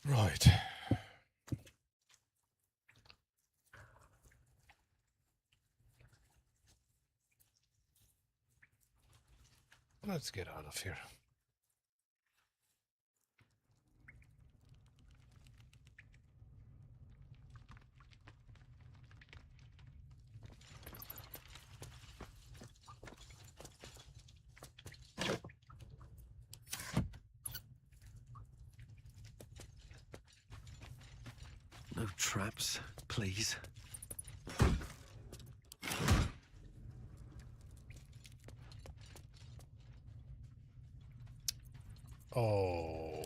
Right. Let's get out of here. No traps, please. Oh.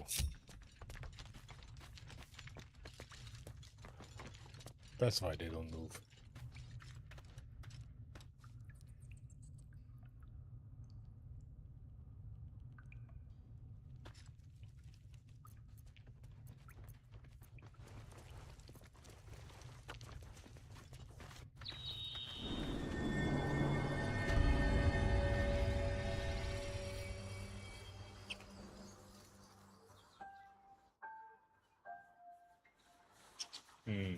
That's why they don't move. Hmm.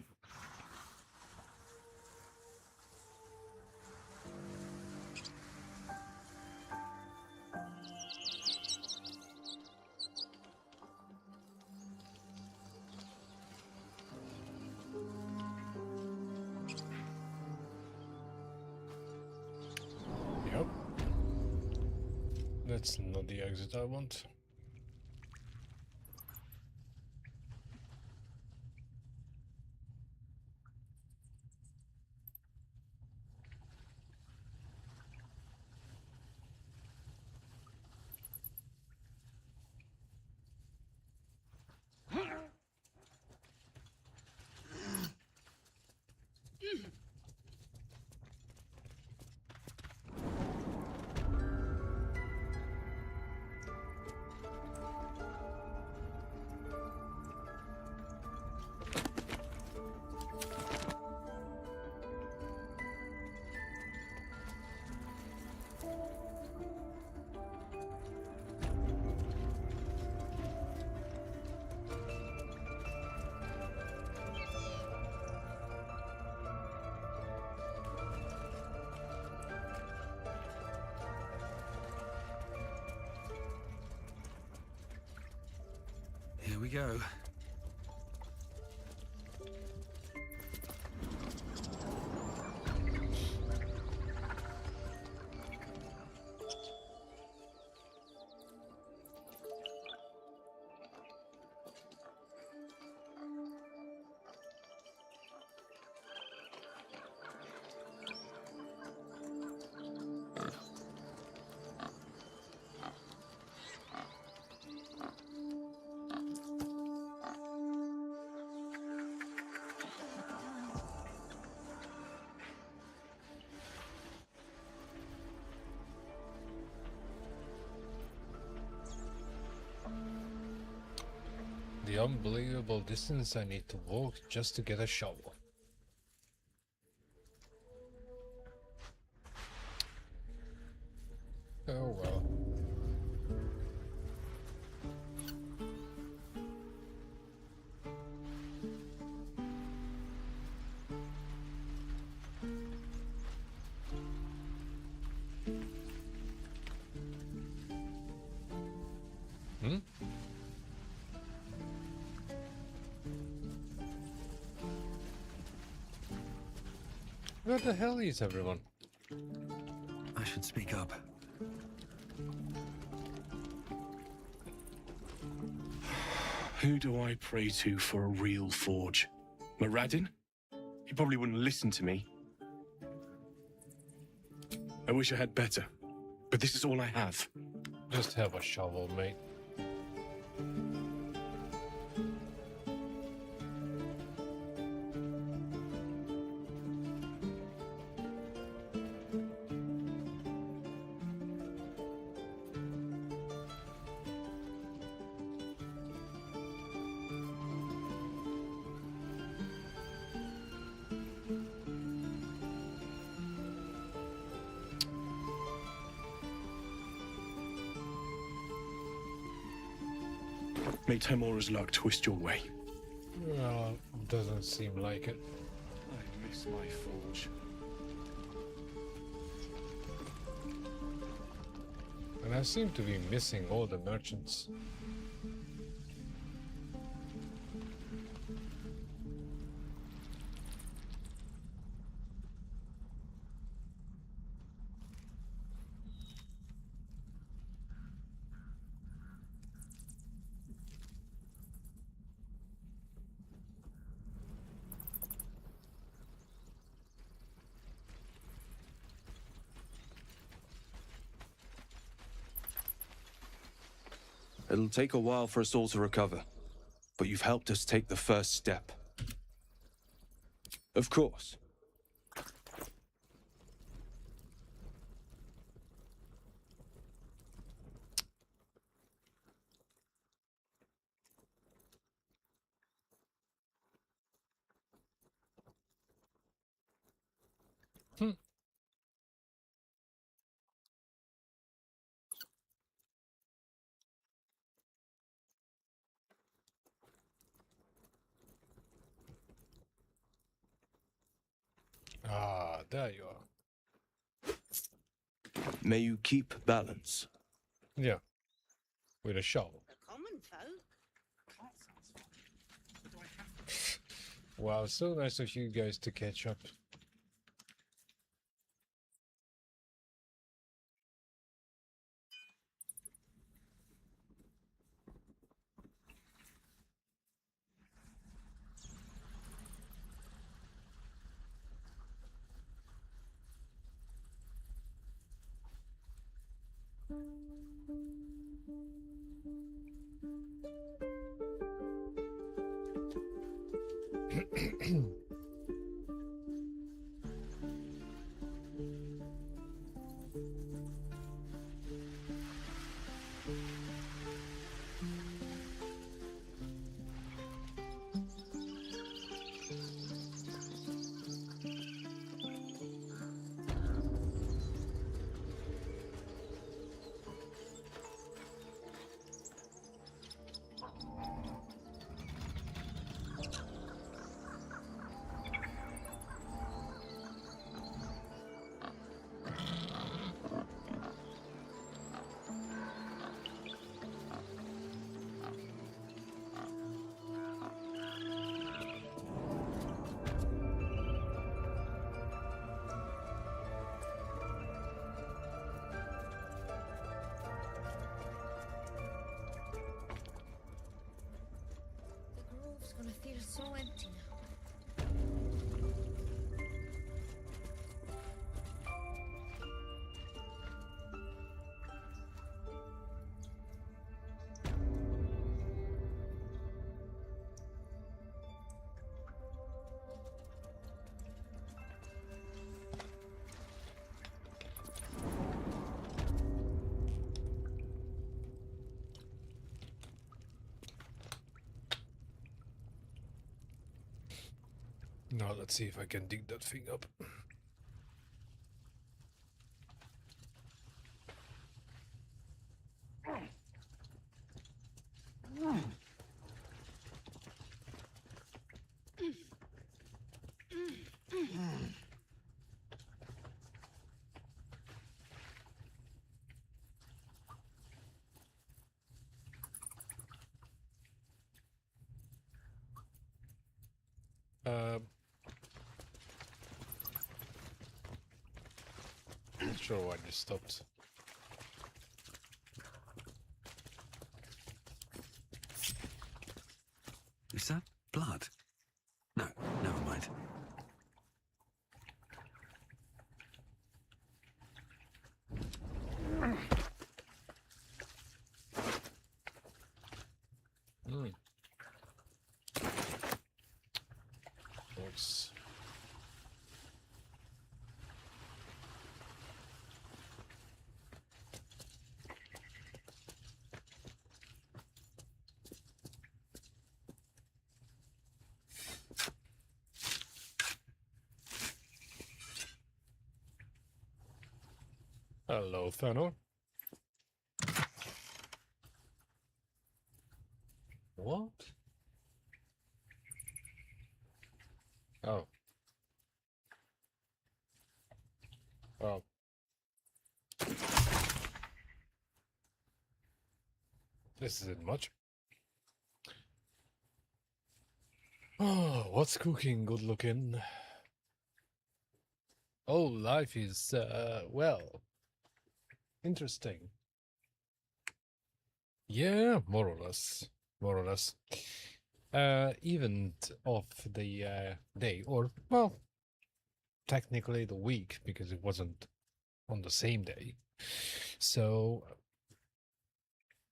Yep. That's not the exit I want. Here we go. The unbelievable distance I need to walk just to get a shovel. Oh well. Hmm? Where the hell is everyone? I should speak up. Who do I pray to for a real forge? Moradin? He probably wouldn't listen to me. I wish I had better, but this is all I have. Just have a shovel, mate. May Temora's luck twist your way. Well, doesn't seem like it. I miss my forge. And I seem to be missing all the merchants. It'll take a while for us all to recover, but you've helped us take the first step. Of course. Ah, there you are. May you keep balance. Yeah, with a shovel. The common folk. Wow, so nice of you guys to catch up. The grove's gonna feel so empty now. Now let's see if I can dig that thing up. Not sure why this stopped. Is that blood? No, never mind. Nice. Hello, Thanos. What? Oh. Oh. This isn't much. Oh, what's cooking? Good looking. Oh, life is, well, interesting. Yeah, more or less. More or less. Event of the day, or, well, technically the week, because it wasn't on the same day. So,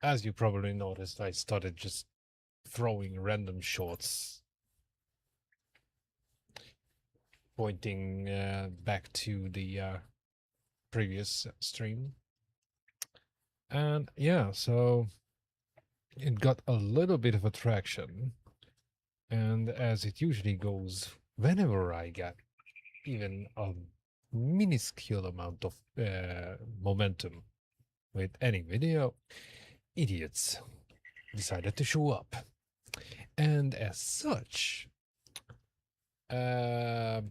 as you probably noticed, I started just throwing random shots pointing back to the previous stream. And yeah, so it got a little bit of attraction. And as it usually goes, whenever I get even a minuscule amount of momentum with any video, idiots decided to show up. And as such, the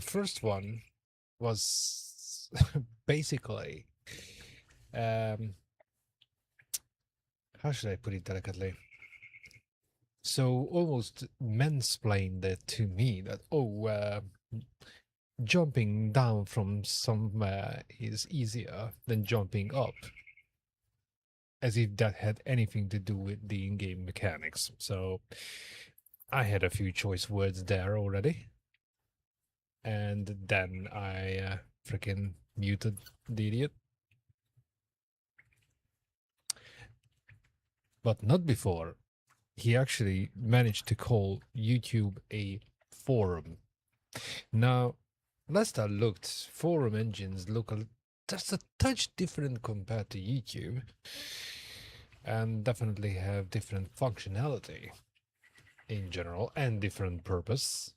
first one was basically, how should I put it delicately? So almost mansplained it to me that, oh, jumping down from somewhere is easier than jumping up, as if that had anything to do with the in-game mechanics. So I had a few choice words there already. And then I freaking muted the idiot. But not before he actually managed to call YouTube a forum. Now, last I looked, forum engines look just a touch different compared to YouTube, and definitely have different functionality in general and different purpose.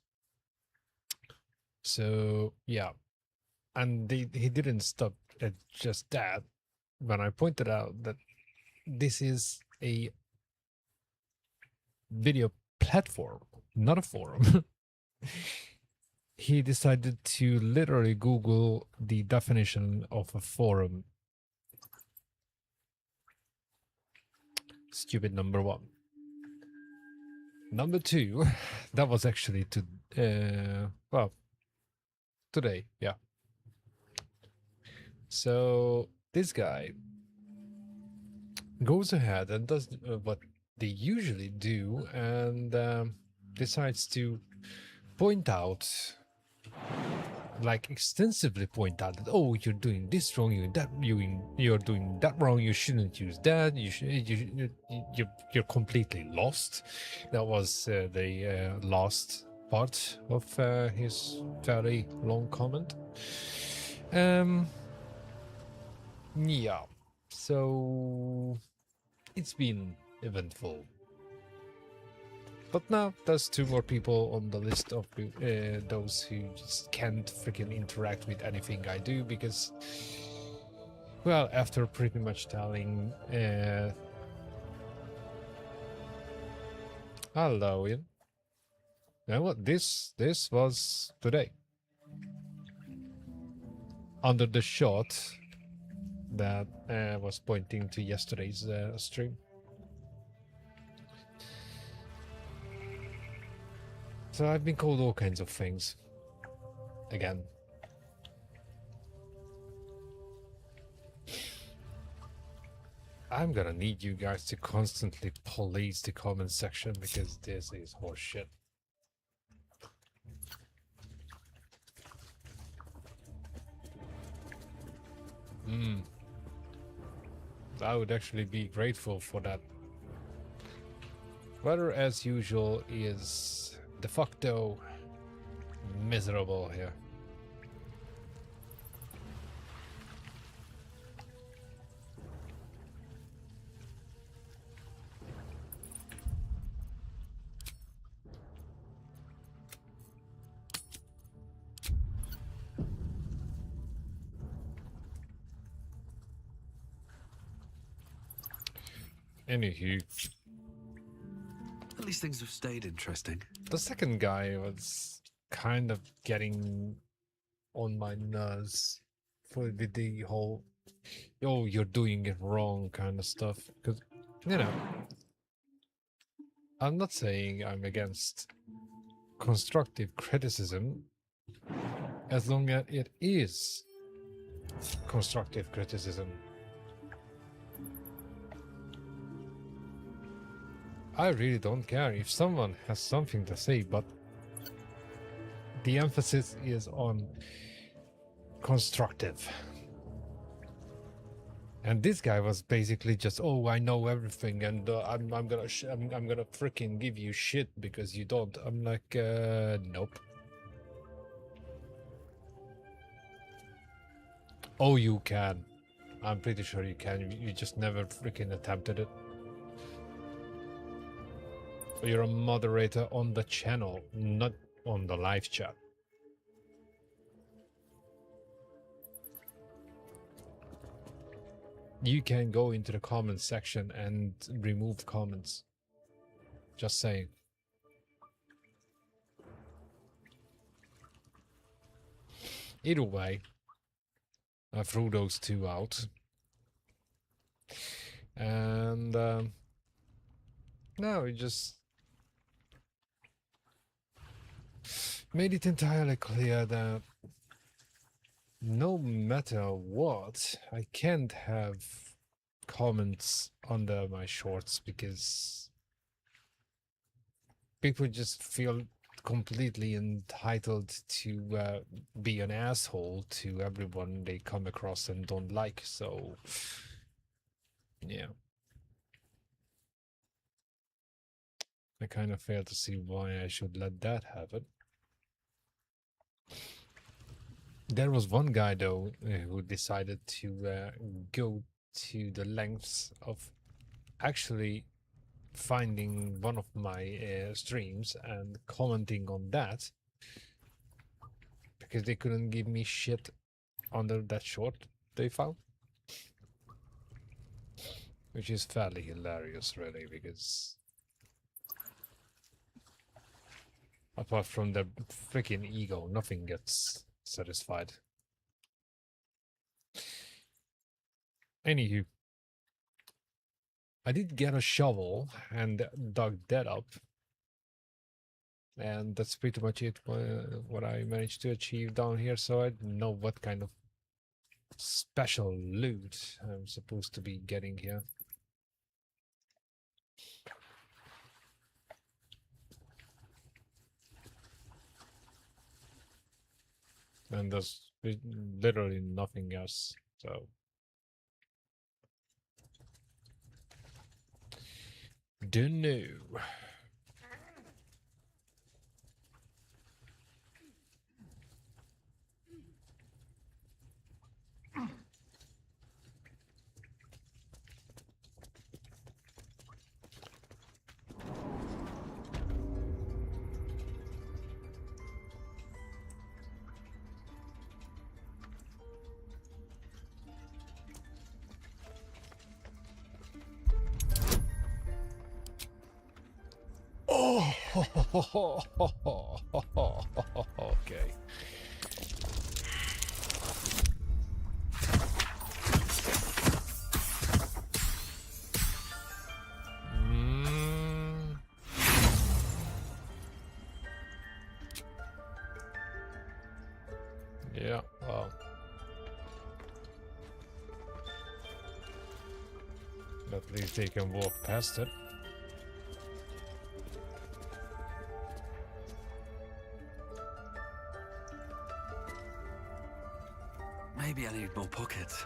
So yeah, and he didn't stop at just that when I pointed out that this is a video platform, not a forum. He decided to literally Google the definition of a forum. Stupid number one. Number two, that was actually well, today, yeah. So this guy goes ahead and does what they usually do, and decides to point out, like extensively point out that, oh, you're doing this wrong, you're doing that wrong, you shouldn't use that, you're completely lost. That was the last part of his fairly long comment. Yeah, so it's been eventful. But now there's two more people on the list of those who just can't freaking interact with anything I do, because, well, after pretty much telling hello, Ian. Now what, this was today, under the shot that was pointing to yesterday's stream. So I've been called all kinds of things. Again. I'm gonna need you guys to constantly police the comment section, because this is horseshit. I would actually be grateful for that. Weather, as usual, is de facto miserable here. Anywho, least things have stayed interesting. The second guy was kind of getting on my nerves with the whole, oh, you're doing it wrong kind of stuff. Because, you know, I'm not saying I'm against constructive criticism as long as it is constructive criticism. I really don't care if someone has something to say, but the emphasis is on constructive. And this guy was basically just, oh, I know everything, and I'm gonna freaking give you shit because you don't. I'm like, nope. Oh, you can. I'm pretty sure you can. You just never freaking attempted it. You're a moderator on the channel, not on the live chat. You can go into the comments section and remove comments. Just saying. Either way, I threw those two out. And now we just made it entirely clear that no matter what, I can't have comments under my shorts because people just feel completely entitled to be an asshole to everyone they come across and don't like. So, yeah. I kind of fail to see why I should let that happen. There was one guy, though, who decided to go to the lengths of actually finding one of my streams and commenting on that because they couldn't give me shit under that short they found. Which is fairly hilarious, really, because apart from the freaking ego, nothing gets satisfied. Anywho, I did get a shovel and dug that up. And that's pretty much it, what I managed to achieve down here. So I don't know what kind of special loot I'm supposed to be getting here. And there's literally nothing else, so don't know. Oh, okay. Yeah, well. At least they can walk past it. Maybe I need more pockets.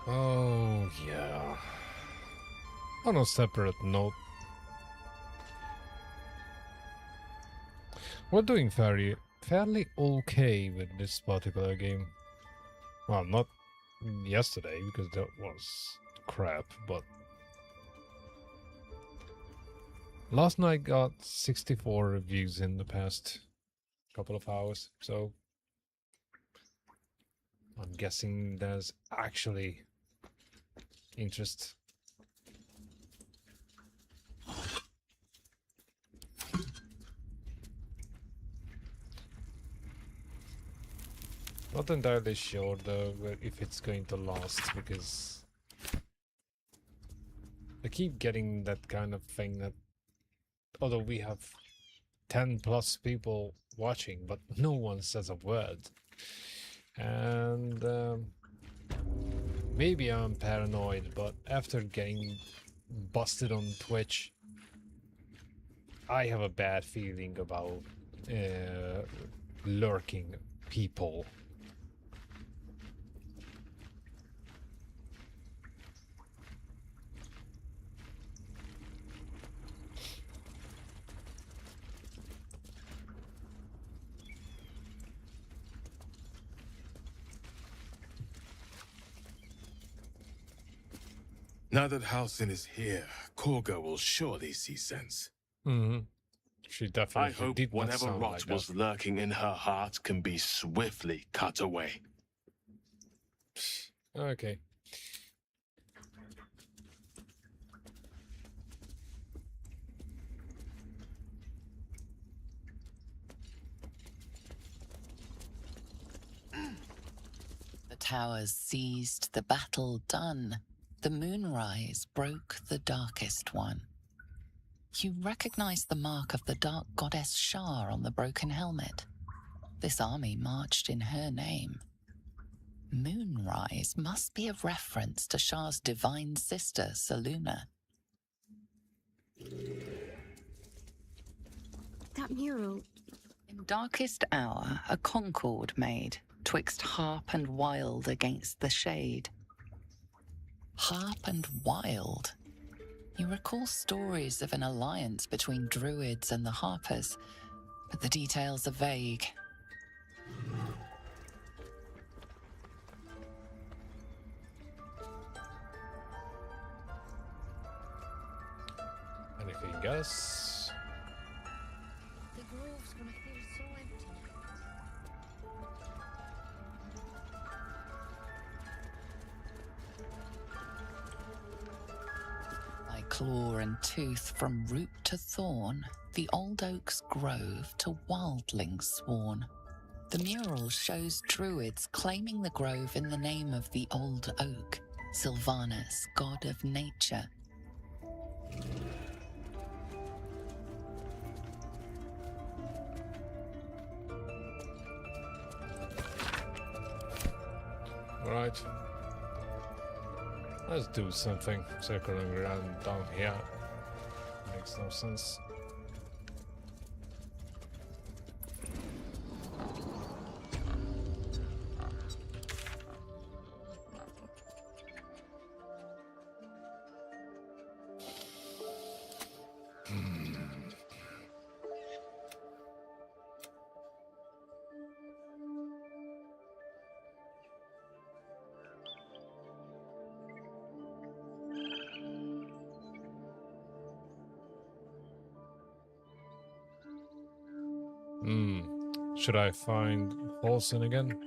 Oh, yeah. On a separate note, we're doing fairly okay with this particular game. Well, not yesterday, because that was crap, but Last night got 64 reviews in the past couple of hours, so I'm guessing there's actually interest. Not entirely sure though if it's going to last, because I keep getting that kind of thing that although we have 10 plus people watching, but no one says a word. And maybe I'm paranoid, but after getting busted on Twitch, I have a bad feeling about lurking people. Now that Halsin is here, Korga will surely see sense. Mm-hmm. She I definitely hope did not whatever sound rot like was that. lurking in her heart can be swiftly cut away. Okay. The towers seized, the battle done. The moonrise broke the darkest one. You recognize the mark of the dark goddess Shar on the broken helmet. This army marched in her name. Moonrise must be a reference to Shar's divine sister, Saluna. That mural. In darkest hour, a concord made, twixt harp and wild against the shade. Harp and wild. You recall stories of an alliance between druids and the harpers, but the details are vague. Anything else? The grove's gonna feel so empty now. By claw and tooth from root to thorn, the old oak's grove to wildlings sworn. The mural shows druids claiming the grove in the name of the old oak, Sylvanus, god of nature. Alright. Let's do something. Circling around down here. Makes no sense. Should I find Halsin again?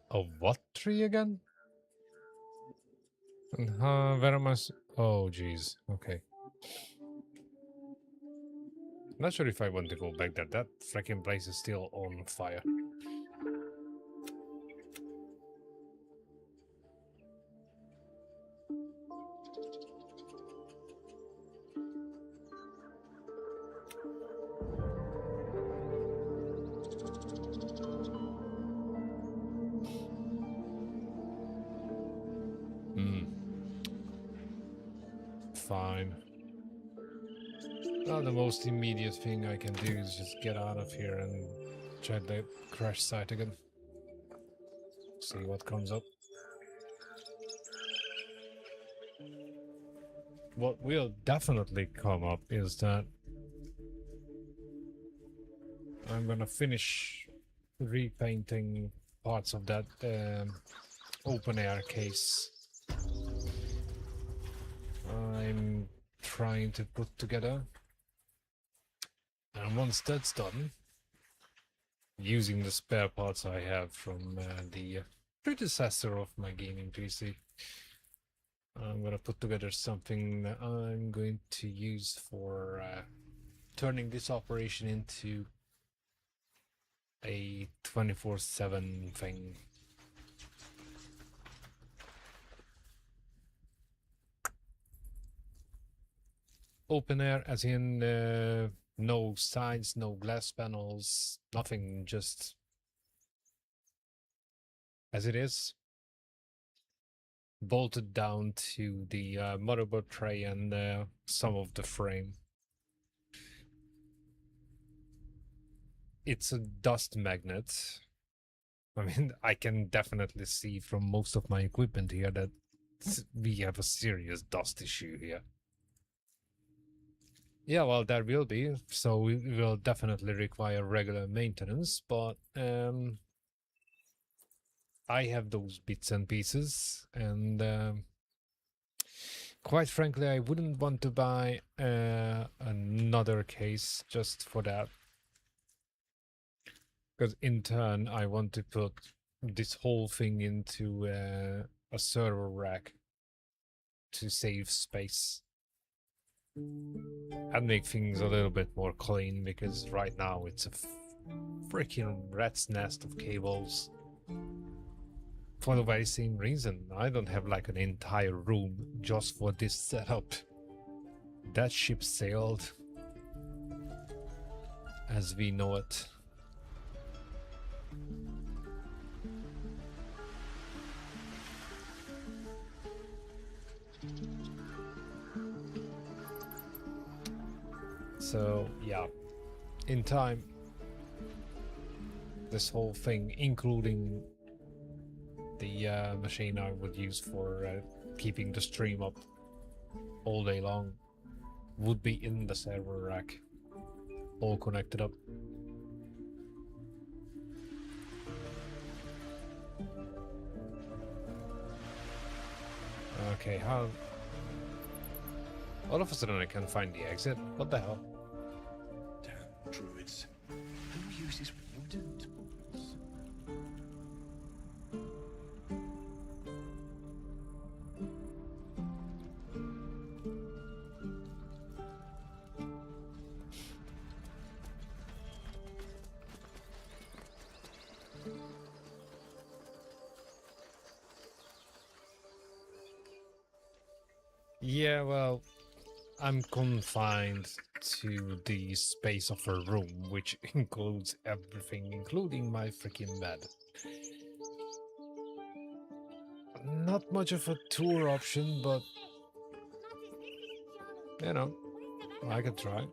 A what tree again? And where am I? Oh, jeez. Okay. Not sure if I want to go back there. That freaking place is still on fire. Fine. Well, the most immediate thing I can do is just get out of here and Check the crash site again. See what comes up. What will definitely come up is that I'm gonna finish repainting parts of that open air case. I'm trying to put together, and once that's done, using the spare parts I have from the predecessor of my gaming PC, I'm gonna put together something that I'm going to use for turning this operation into a 24/7 thing. Open air, as in no sides, no glass panels, nothing, just as it is, bolted down to the motherboard tray and some of the frame. It's a dust magnet. I mean, I can definitely see from most of my equipment here that we have a serious dust issue here. Yeah, well, there will be, so we will definitely require regular maintenance, but I have those bits and pieces, and quite frankly, I wouldn't want to buy another case just for that. Because in turn, I want to put this whole thing into a server rack to save space and make things a little bit more clean, because right now it's a freaking rat's nest of cables. For the very same reason, I don't have like an entire room just for this setup. That ship sailed as we know it. So yeah, in time, this whole thing, including the machine I would use for keeping the stream up all day long, would be in the server rack, all connected up. Okay, how... All of a sudden I can't find the exit. What the hell? Damn druids. Who uses wooden tools? Yeah, well, I'm confined to the space of a room, which includes everything, including my freaking bed. Not much of a tour option, but you know, I could try.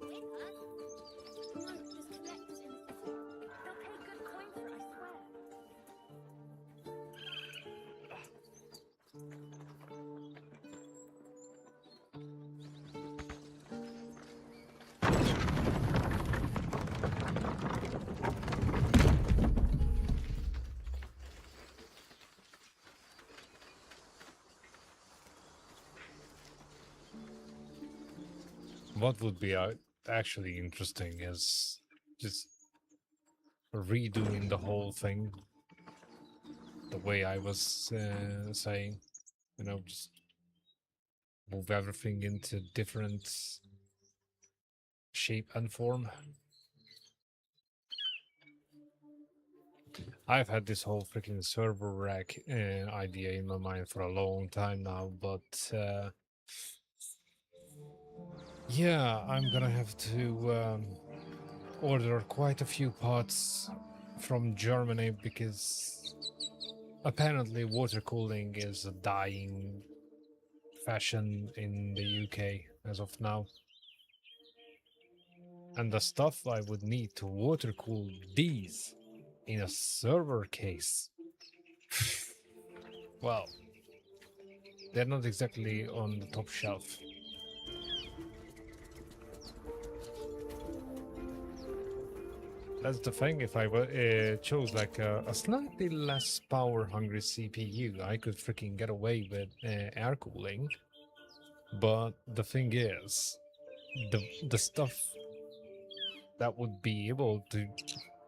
What would be actually interesting is just redoing the whole thing the way I was saying, you know, just move everything into different shape and form. I've had this whole freaking server rack idea in my mind for a long time now, but yeah, I'm gonna have to order quite a few parts from Germany, because apparently water cooling is a dying fashion in the UK as of now. And the stuff I would need to water cool these in a server case. Well, they're not exactly on the top shelf. That's the thing, if I chose like a slightly less power-hungry CPU, I could freaking get away with air cooling. But the thing is, the stuff that would be able to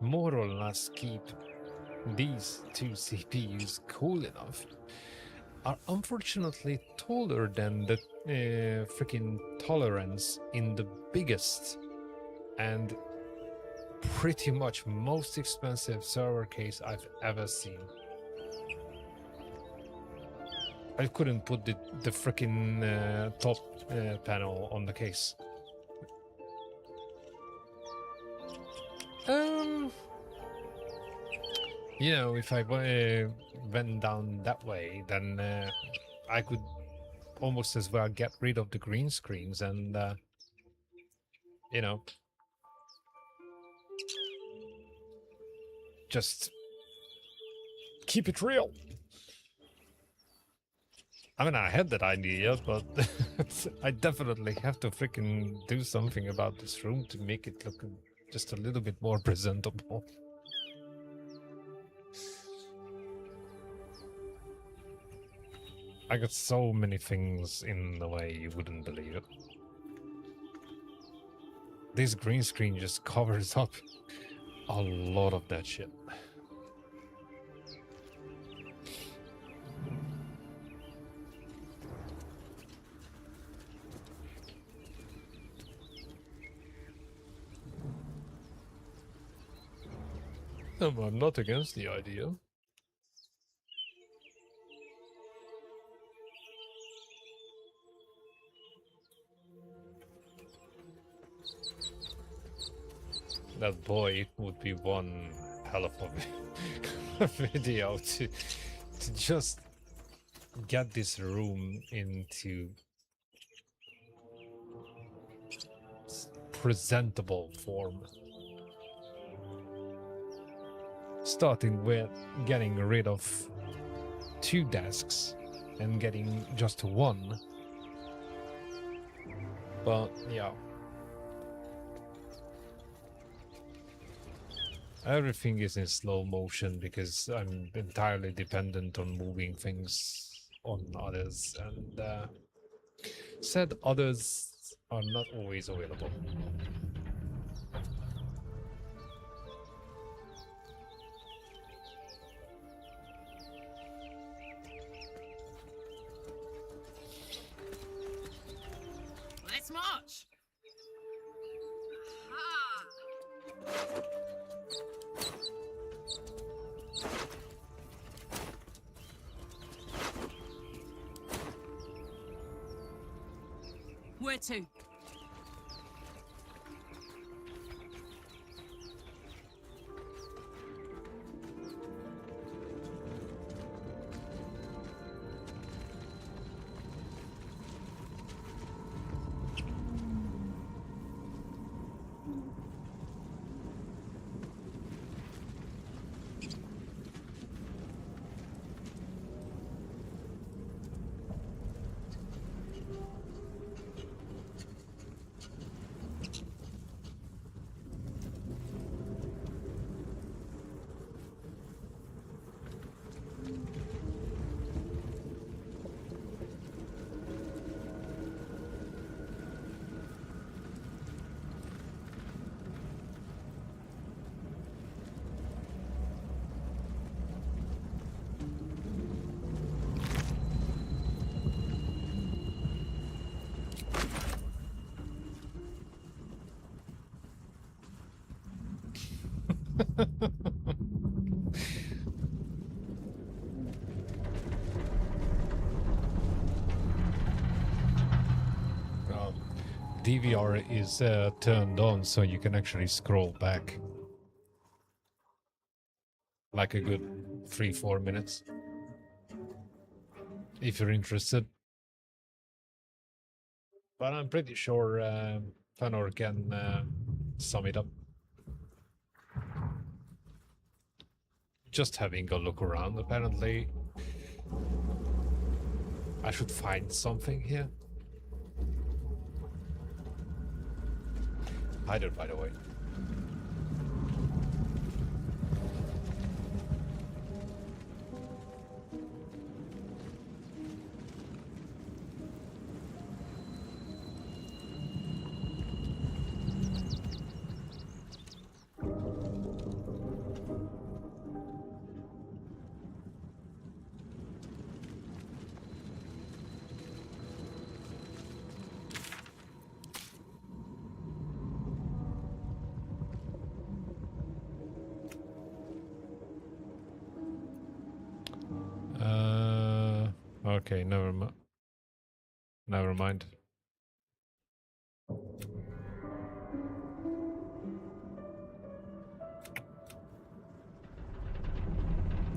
more or less keep these two CPUs cool enough are unfortunately taller than the freaking tolerance in the biggest and pretty much most expensive server case I've ever seen. I couldn't put the freaking top panel on the case. You know, if I went down that way, then I could almost as well get rid of the green screens and, you know, just keep it real. I mean, I had that idea, but I definitely have to freaking do something about this room to make it look just a little bit more presentable. I got so many things in the way you wouldn't believe it. This green screen just covers up a lot of that shit. I'm not against the idea. That boy would be one hell of a video to just get this room into presentable form. Starting with getting rid of 2 desks and getting just 1. But yeah. Everything is in slow motion because I'm entirely dependent on moving things on others, and said others are not always available. Let's march! Where to? DVR is turned on so you can actually scroll back like a good 3-4 minutes if you're interested. But I'm pretty sure Fanor can sum it up. Just having a look around, apparently. I should find something here. Hider, by the way. Okay, never mind.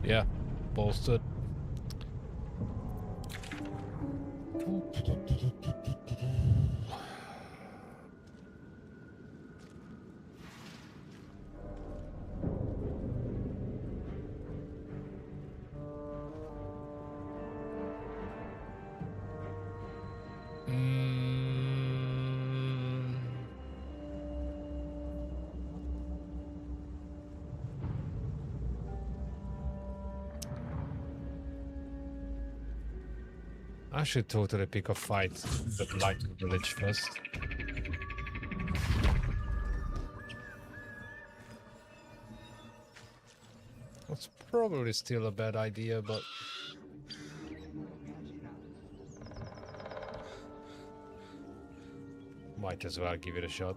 Yeah, bolstered. Mm. I should totally pick a fight the Blight Village first. That's probably still a bad idea, but might as well give it a shot.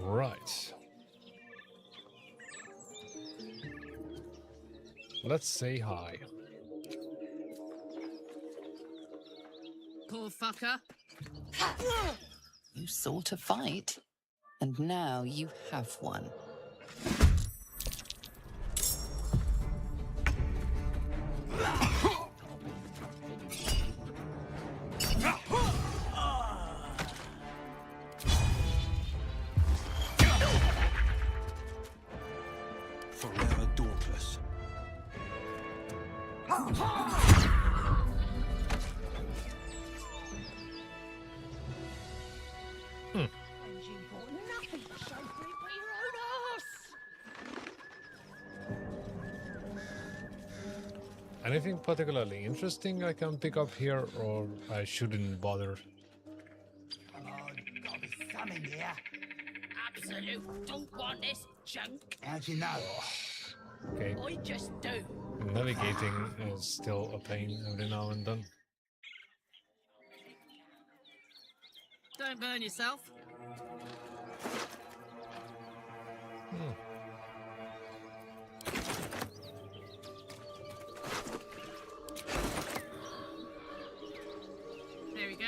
Right. Let's say hi. Poor fucker. You sought a fight, and now you have one. Forever dauntless. And you got nothing to show for it but your own arse. Anything particularly interesting I can pick up here, or I shouldn't bother? Come on, gotta be some in here. Absolute don't want this junk. How'd you know? Okay, I just do. navigating is still a pain every now and then. Don't burn yourself. There we go.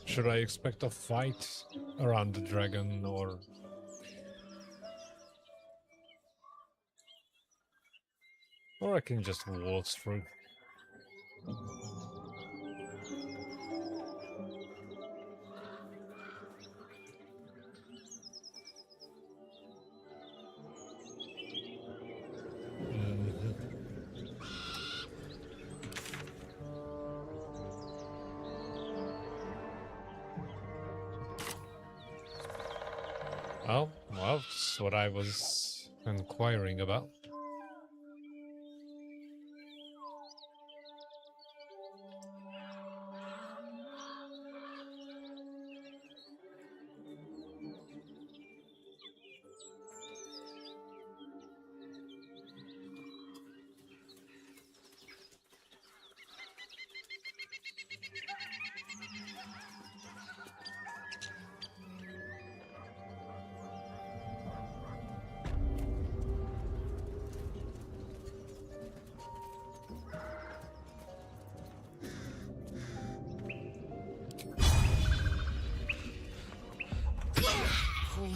Should I expect a fight around the dragon, or... Or I can just waltz through. Oh, well, that's what I was inquiring about.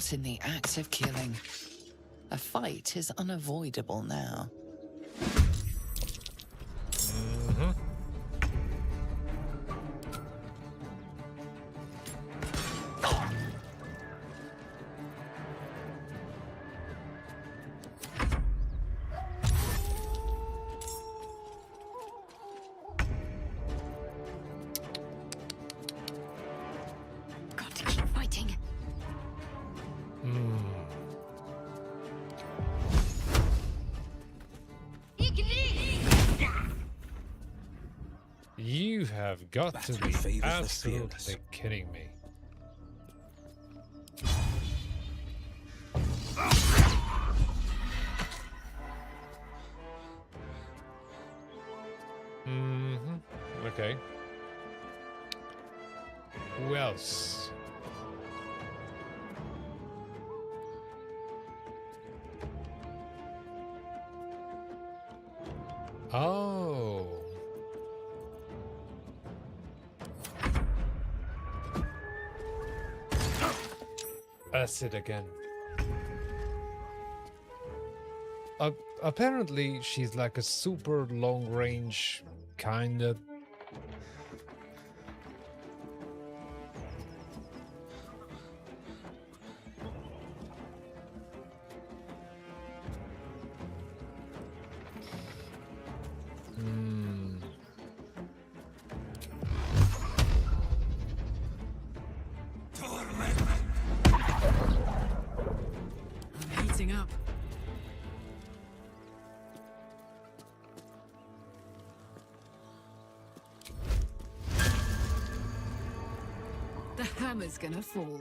caught in the act of killing. A fight is unavoidable now. Mm-hmm. Got to keep fighting. You have got to Battery be favours the absolutely fearless. kidding me. Mm-hmm. Okay. Who else? Oh. Acid again. Apparently, she's like a super long range kind of. Hmm. I'm heating up. The hammer's gonna fall.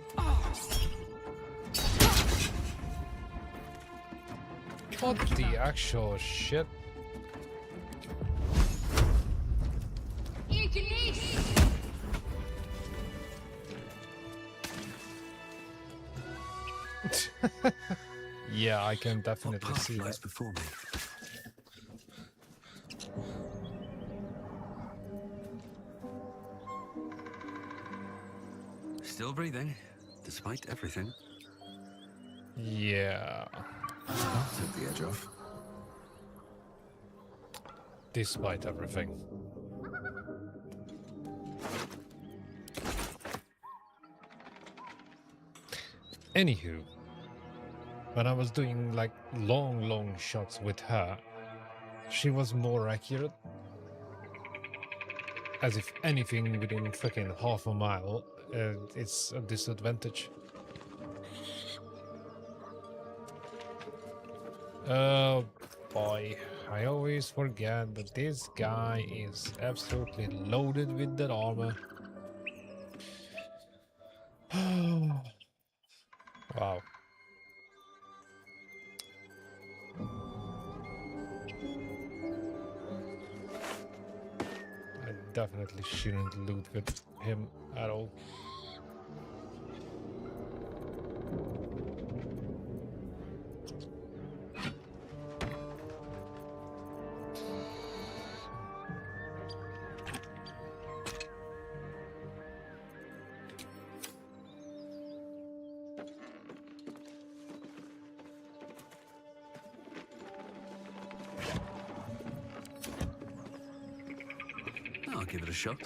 What the actual shit? Yeah, I can What definitely path see lies that. before me? Still breathing, despite everything. Yeah, Took the edge off. despite everything. Anywho, when I was doing like long shots with her, she was more accurate. As if anything within fucking half a mile, it's a disadvantage. Oh boy, I always forget that this guy is absolutely loaded with that armor. Wow. I definitely shouldn't loot with him at all. I'll give it a shot.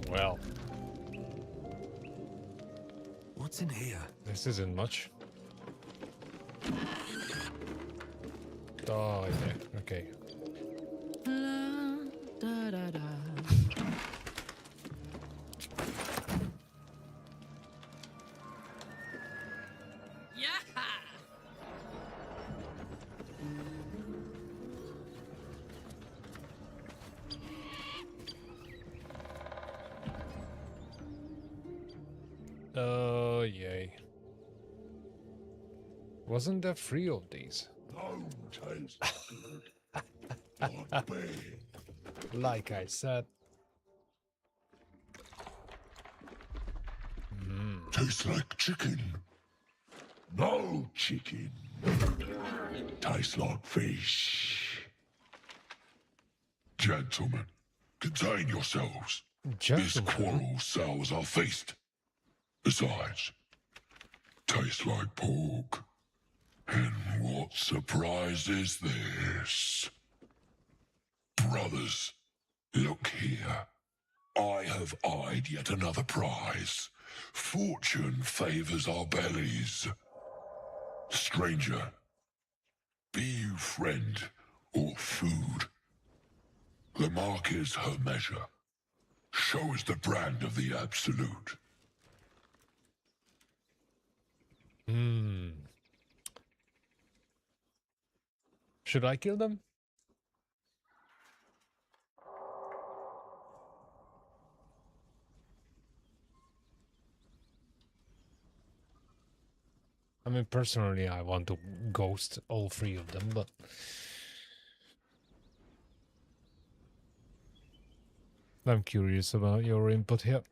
Well, What's in here? this isn't much. Oh, yeah, okay. Da, da, da. Oh, yay. Wasn't there 3 of these? Don't taste good. Like I said. Tastes like chicken. No chicken. Tastes like fish. Gentlemen, contain yourselves. This Gentlemen. quarrel sours our feast. Besides, tastes like pork. And what surprise is this? Brothers, look here. I have eyed yet another prize. Fortune favors our bellies. Stranger, be you friend or food. The mark is her measure. Show us the brand of the absolute. Should I kill them? I mean, personally, I want to ghost all three of them, but... I'm curious about your input here.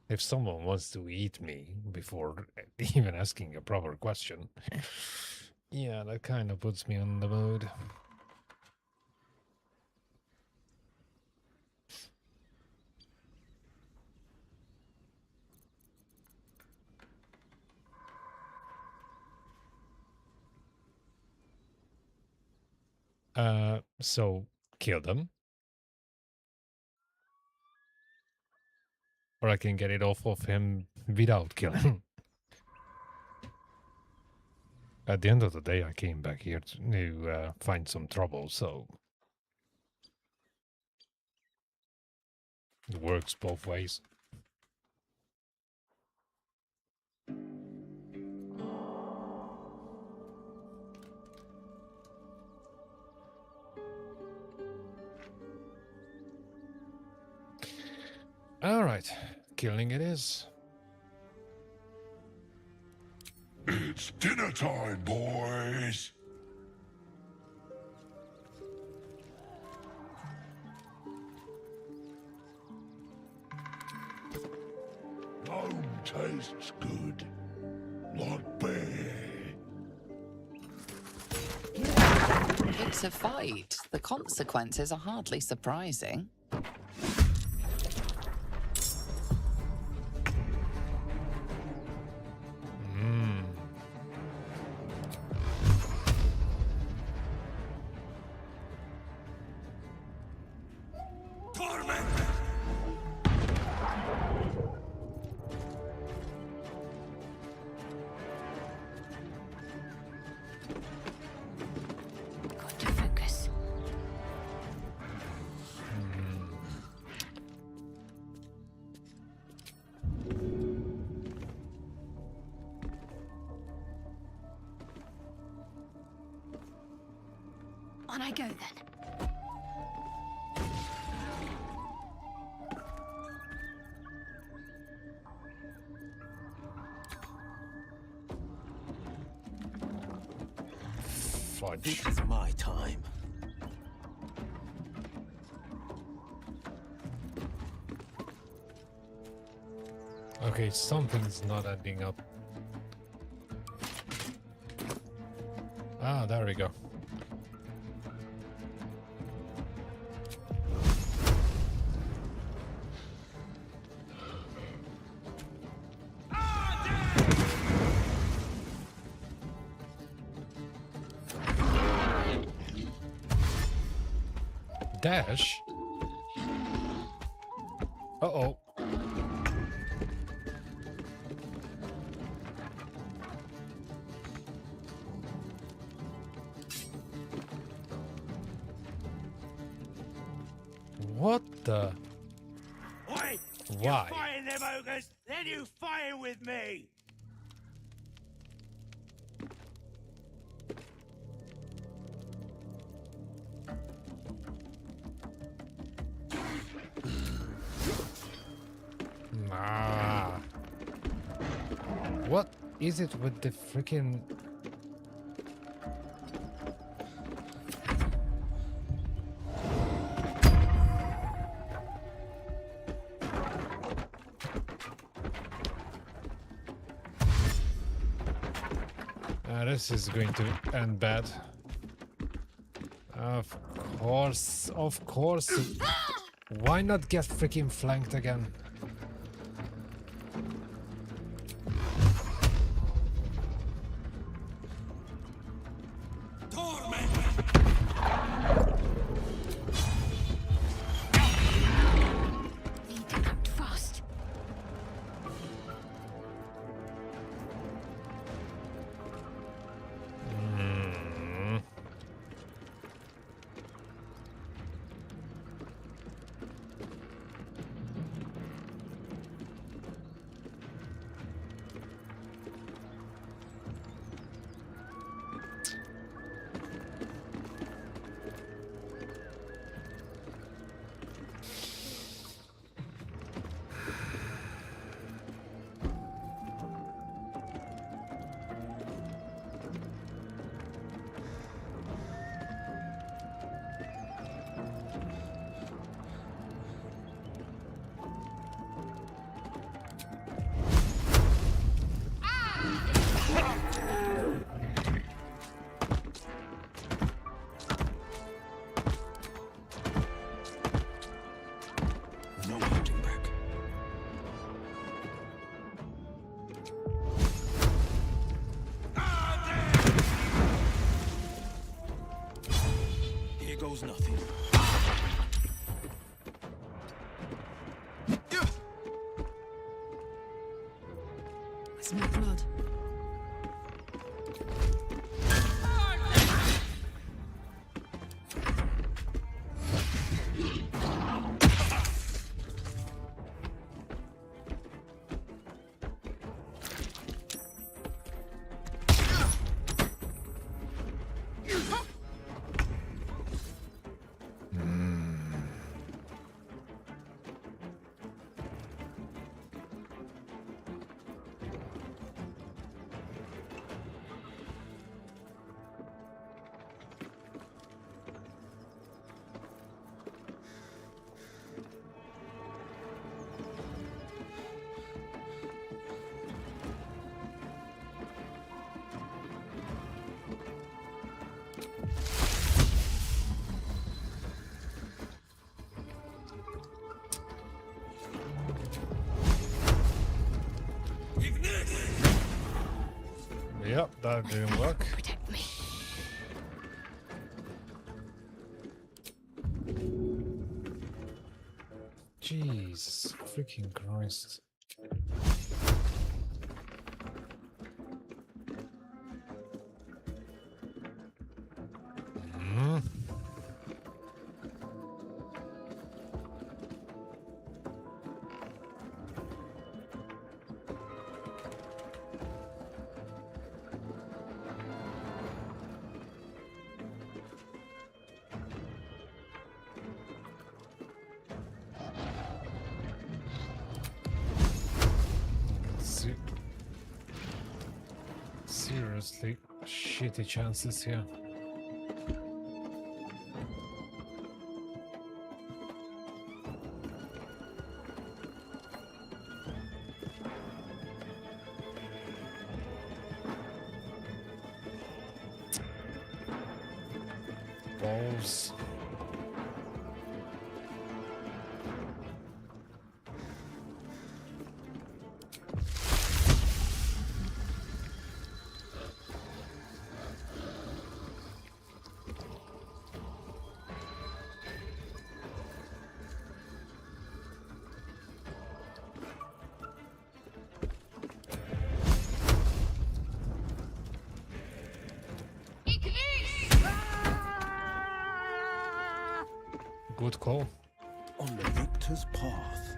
If someone wants to eat me before even asking a proper question, yeah, that kind of puts me on the mood. So kill them. Or I can get it off of him without killing. At the end of the day, I came back here to find some trouble, so... It works both ways. Alright, killing it is. It's dinner time, boys. Home tastes good. Like bear. It's a fight. The consequences are hardly surprising. Got to focus. On I go then. Fudge. It's my time. Okay, something's not adding up. Ah, there we go. Dash? Uh-oh. What the? Oi! Why? You fighting them ogres, then you fighting with me! Nah. What? is it with the freaking... This is going to end bad. Of course. Why not get freaking flanked again? Need to act fast. No holding back. Here goes nothing. I smell blood. Yep, that didn't work. Protect me. Jesus freaking Christ. Seriously, shitty chances here. Balls. Good call. On the victor's path.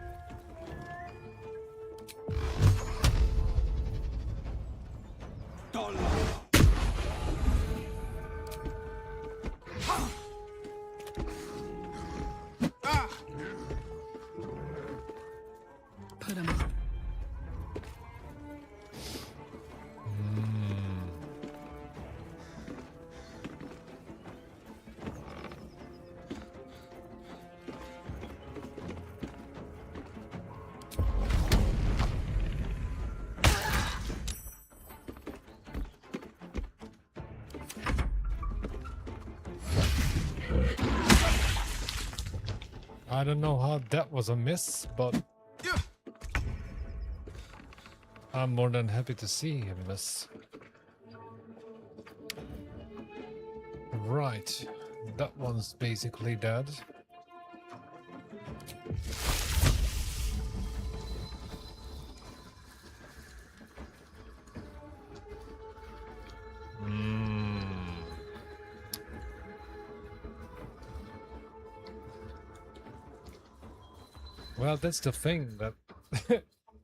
Put him up. I don't know how that was a miss, but I'm more than happy to see him miss. Right, that one's basically dead. Well, that's the thing, that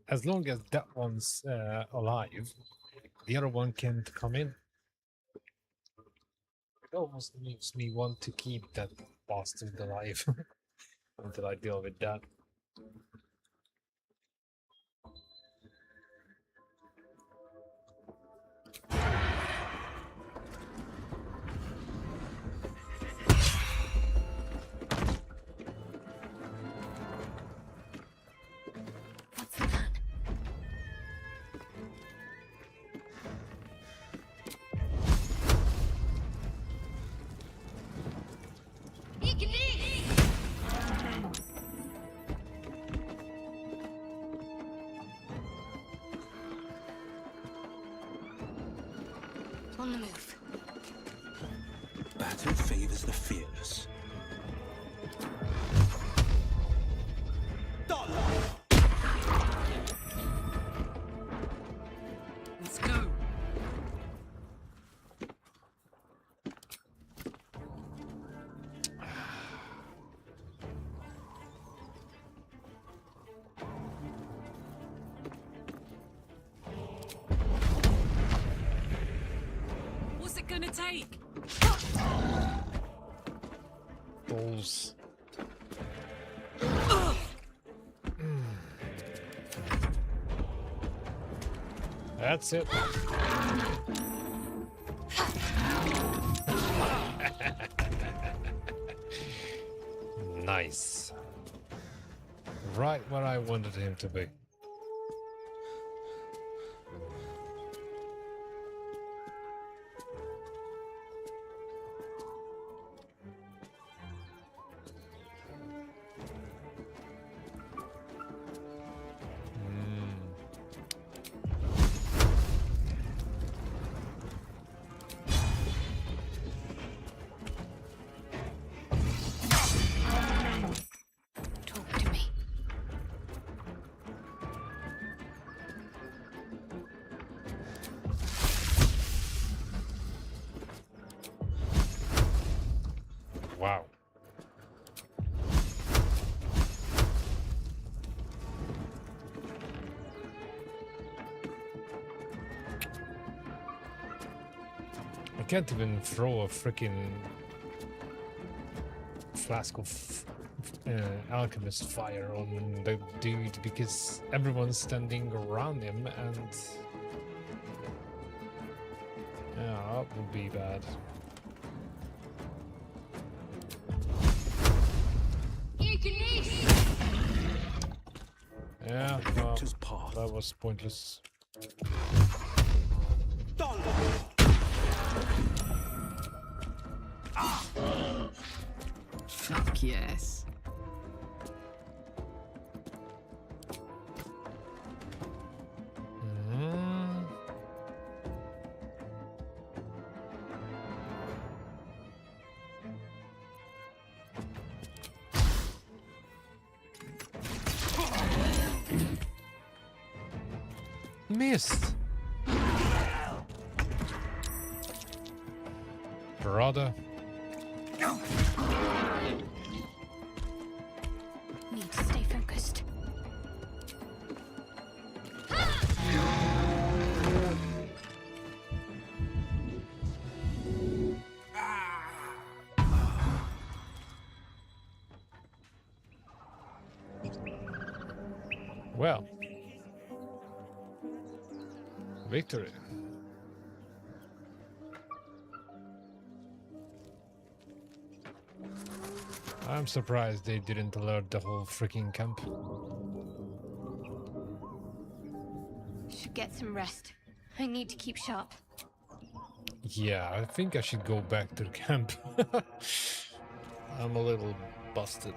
as long as that one's alive, the other one can't come in. It almost makes me want to keep that bastard alive until I deal with that. What's the plan? On the move. Battle favors the fearless. Let's go. What's it gonna take? Balls. That's it. Nice. Right where I wanted him to be. Talk to me. Wow. I can't even throw a freaking flask of alchemist fire on the dude because everyone's standing around him, and yeah, that would be bad. Yeah, The well, victor's path. that was pointless. Fuck yes. Mm. Missed. Brother. Need to stay focused. Well. Victory. I'm surprised they didn't alert the whole freaking camp. Should get some rest. I need to keep sharp. Yeah, I think I should go back to the camp. I'm a little busted.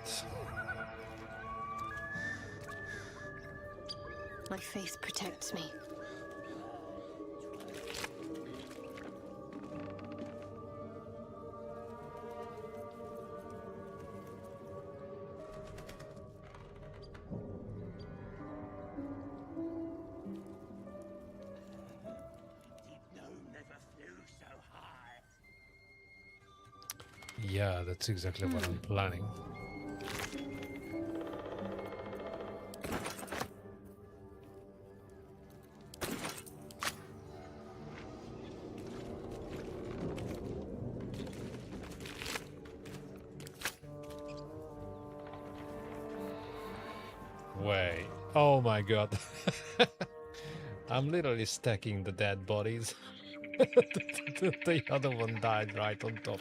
My faith protects me. Yeah, that's exactly what I'm planning. Wait. Oh my god. I'm literally stacking the dead bodies. The other one died right on top.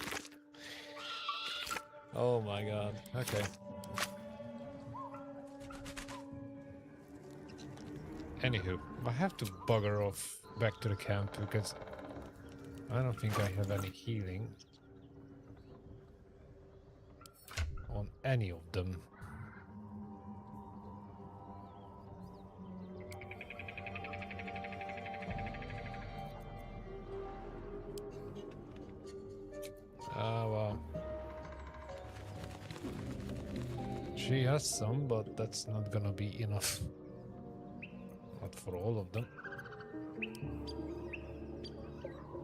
Oh my god. Okay. Anywho, I have to bugger off back to the camp because I don't think I have any healing on any of them. Well. She has some, but that's not gonna be enough. Not for all of them.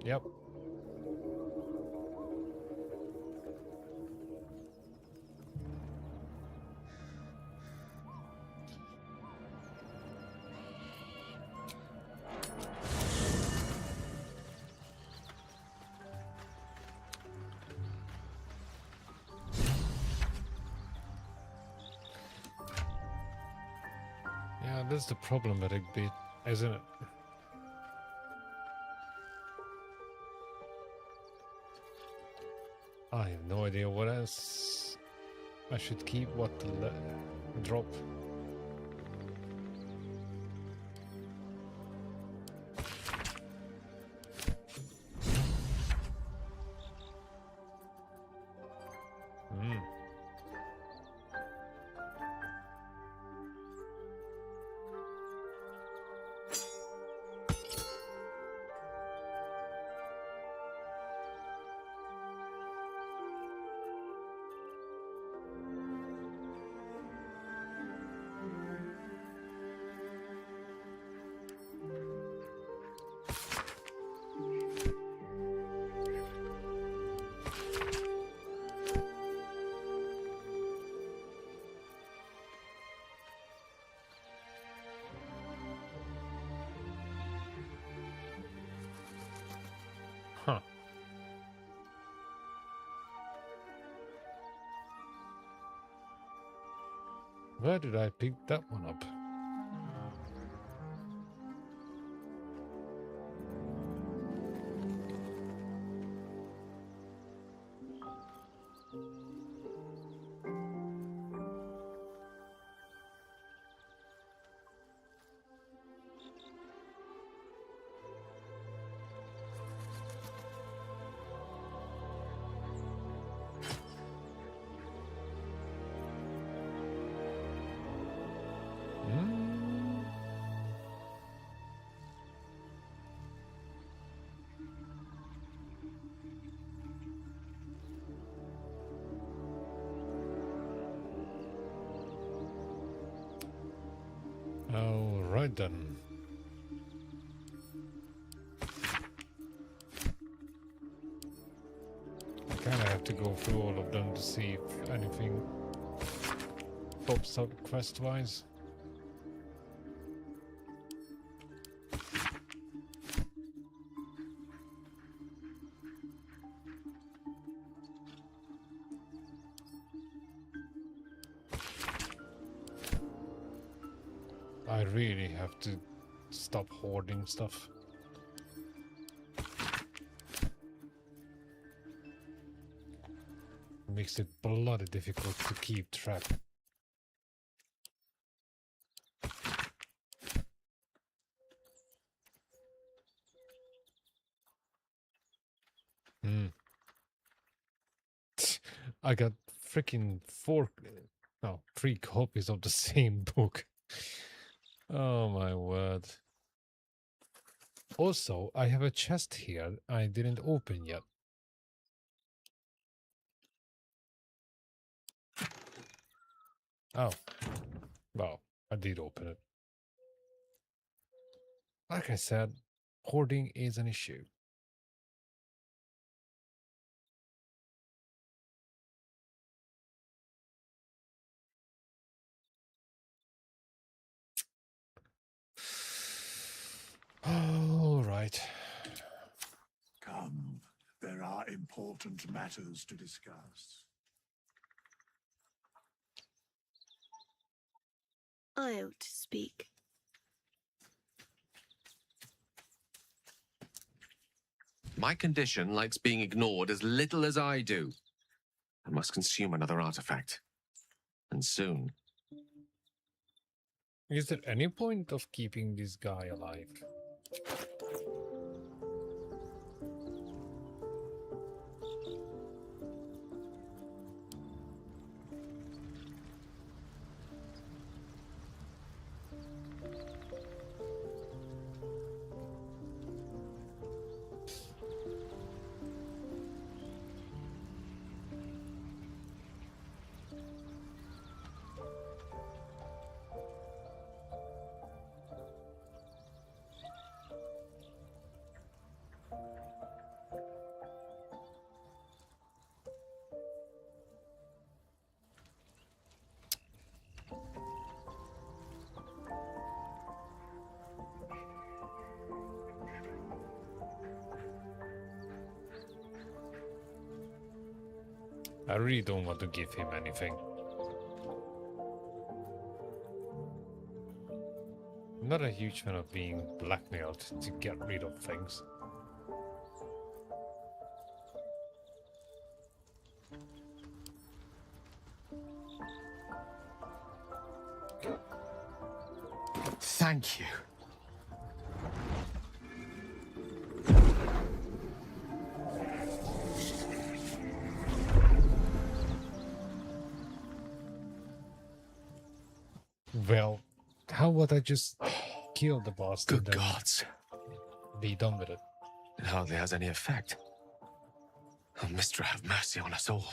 Yep. Yeah, that's the problem with it, isn't it? I have no idea what else I should keep, what to drop. Huh. Where did I pick that one up? All right then. I kind of have to go through all of them to see if anything pops up quest-wise. I really have to stop hoarding stuff. Makes it bloody difficult to keep track. I got freaking 3 copies of the same book. Oh my word. Also, I have a chest here I didn't open yet. Oh. Well, I did open it. Like I said, hoarding is an issue. All right. Come, there are important matters to discuss. I ought to speak. My condition likes being ignored as little as I do. I must consume another artifact. And soon. Is there any point of keeping this guy alive? I really don't want to give him anything. I'm not a huge fan of being blackmailed to get rid of things. Thank you. Well, how about I just kill the bastard Good and gods. be done with it? It hardly has any effect. Oh, Mistra, have mercy on us all.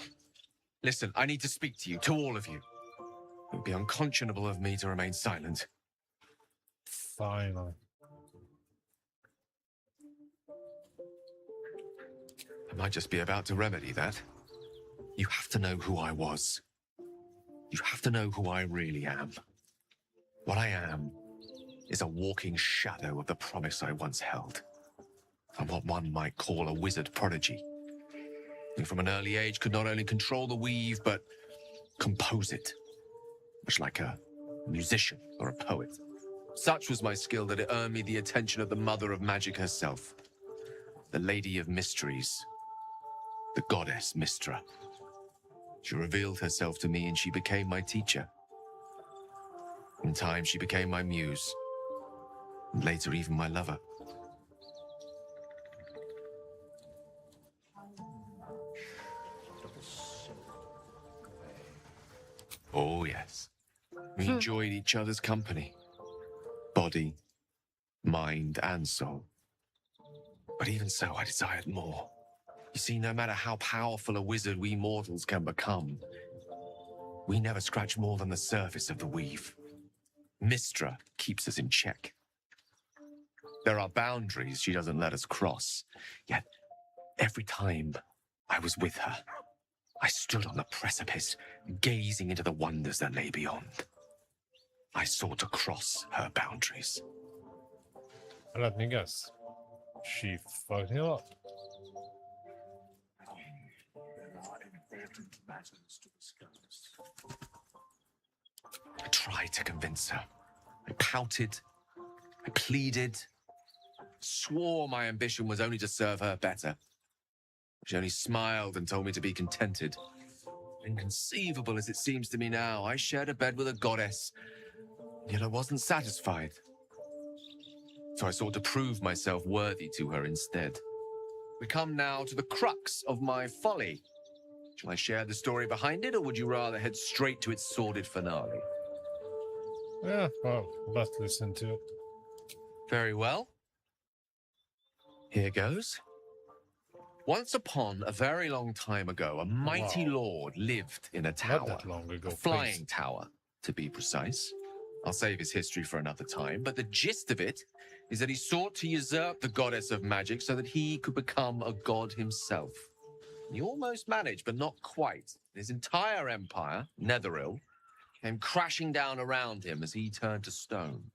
Listen, I need to speak to you, to all of you. It would be unconscionable of me to remain silent. Finally. I might just be about to remedy that. You have to know who I was. You have to know who I really am. What I am is a walking shadow of the promise I once held. I'm what one might call a wizard prodigy, who from an early age could not only control the weave, but compose it, much like a musician or a poet. Such was my skill that it earned me the attention of the mother of magic herself, the Lady of Mysteries, the goddess Mistra. She revealed herself to me and she became my teacher. In time, she became my muse, and later even my lover. Oh, yes. We enjoyed each other's company. Body, mind, and soul. But even so, I desired more. You see, no matter how powerful a wizard we mortals can become, we never scratch more than the surface of the weave. Mistra keeps us in check. There are boundaries she doesn't let us cross. Yet, every time I was with her, I stood on the precipice, gazing into the wonders that lay beyond. I sought to cross her boundaries. Let me guess. She fucked him up. There are important matters to discuss. I tried to convince her. I pouted. I pleaded. Swore my ambition was only to serve her better. She only smiled and told me to be contented. Inconceivable as it seems to me now, I shared a bed with a goddess, yet I wasn't satisfied. So I sought to prove myself worthy to her instead. We come now to the crux of my folly. Shall I share the story behind it, or would you rather head straight to its sordid finale? Yeah, well, let's listen to it. Very well. Here goes. Once upon a very long time ago, a mighty lord lived in a tower. Not that long ago, a flying tower, to be precise. I'll save his history for another time, but the gist of it is that he sought to usurp the goddess of magic so that he could become a god himself. He almost managed, but not quite. His entire empire, Netheril, came crashing down around him as he turned to stone.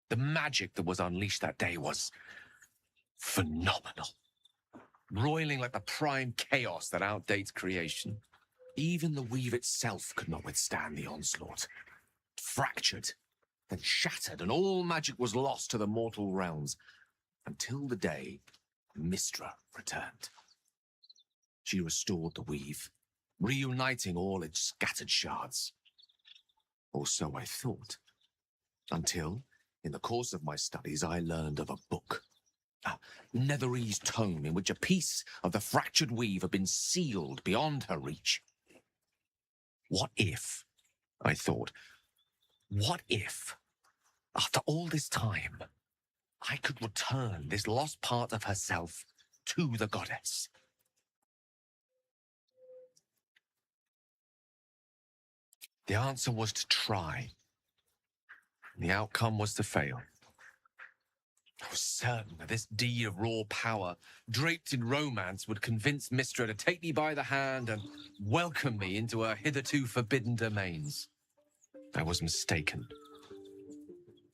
The magic that was unleashed that day was phenomenal, roiling like the prime chaos that outdates creation. Even the weave itself could not withstand the onslaught. It fractured, then shattered, and all magic was lost to the mortal realms, until the day Mistra returned. She restored the weave, reuniting all its scattered shards. Or so I thought. Until, in the course of my studies, I learned of a book. A Netherese tome in which a piece of the fractured weave had been sealed beyond her reach. What if, I thought, what if, after all this time, I could return this lost part of herself to the goddess? The answer was to try. The outcome was to fail. I was certain that this deed of raw power, draped in romance, would convince Mistra to take me by the hand and welcome me into her hitherto forbidden domains. I was mistaken.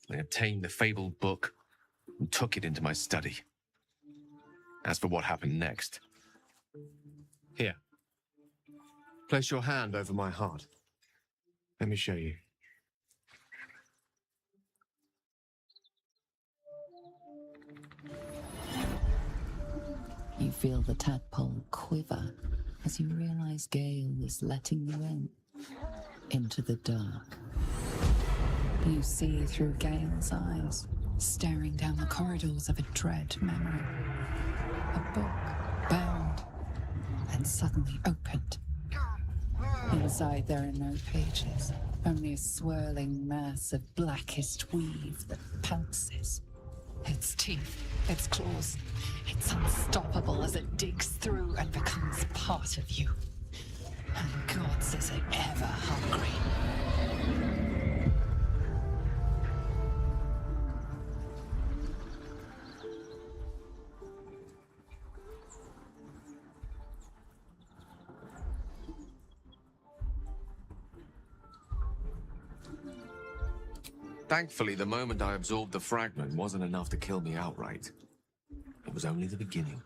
I obtained the fabled book and took it into my study. As for what happened next, here, place your hand over my heart. Let me show you. You feel the tadpole quiver as you realize Gale is letting you in, into the dark. You see through Gale's eyes, staring down the corridors of a dread memory. A book, bound, and suddenly opened. Inside there are no pages, only a swirling mass of blackest weave that pounces. Its teeth, its claws, it's unstoppable as it digs through and becomes part of you. And gods, is it ever hungry. Thankfully, the moment I absorbed the fragment wasn't enough to kill me outright. It was only the beginning.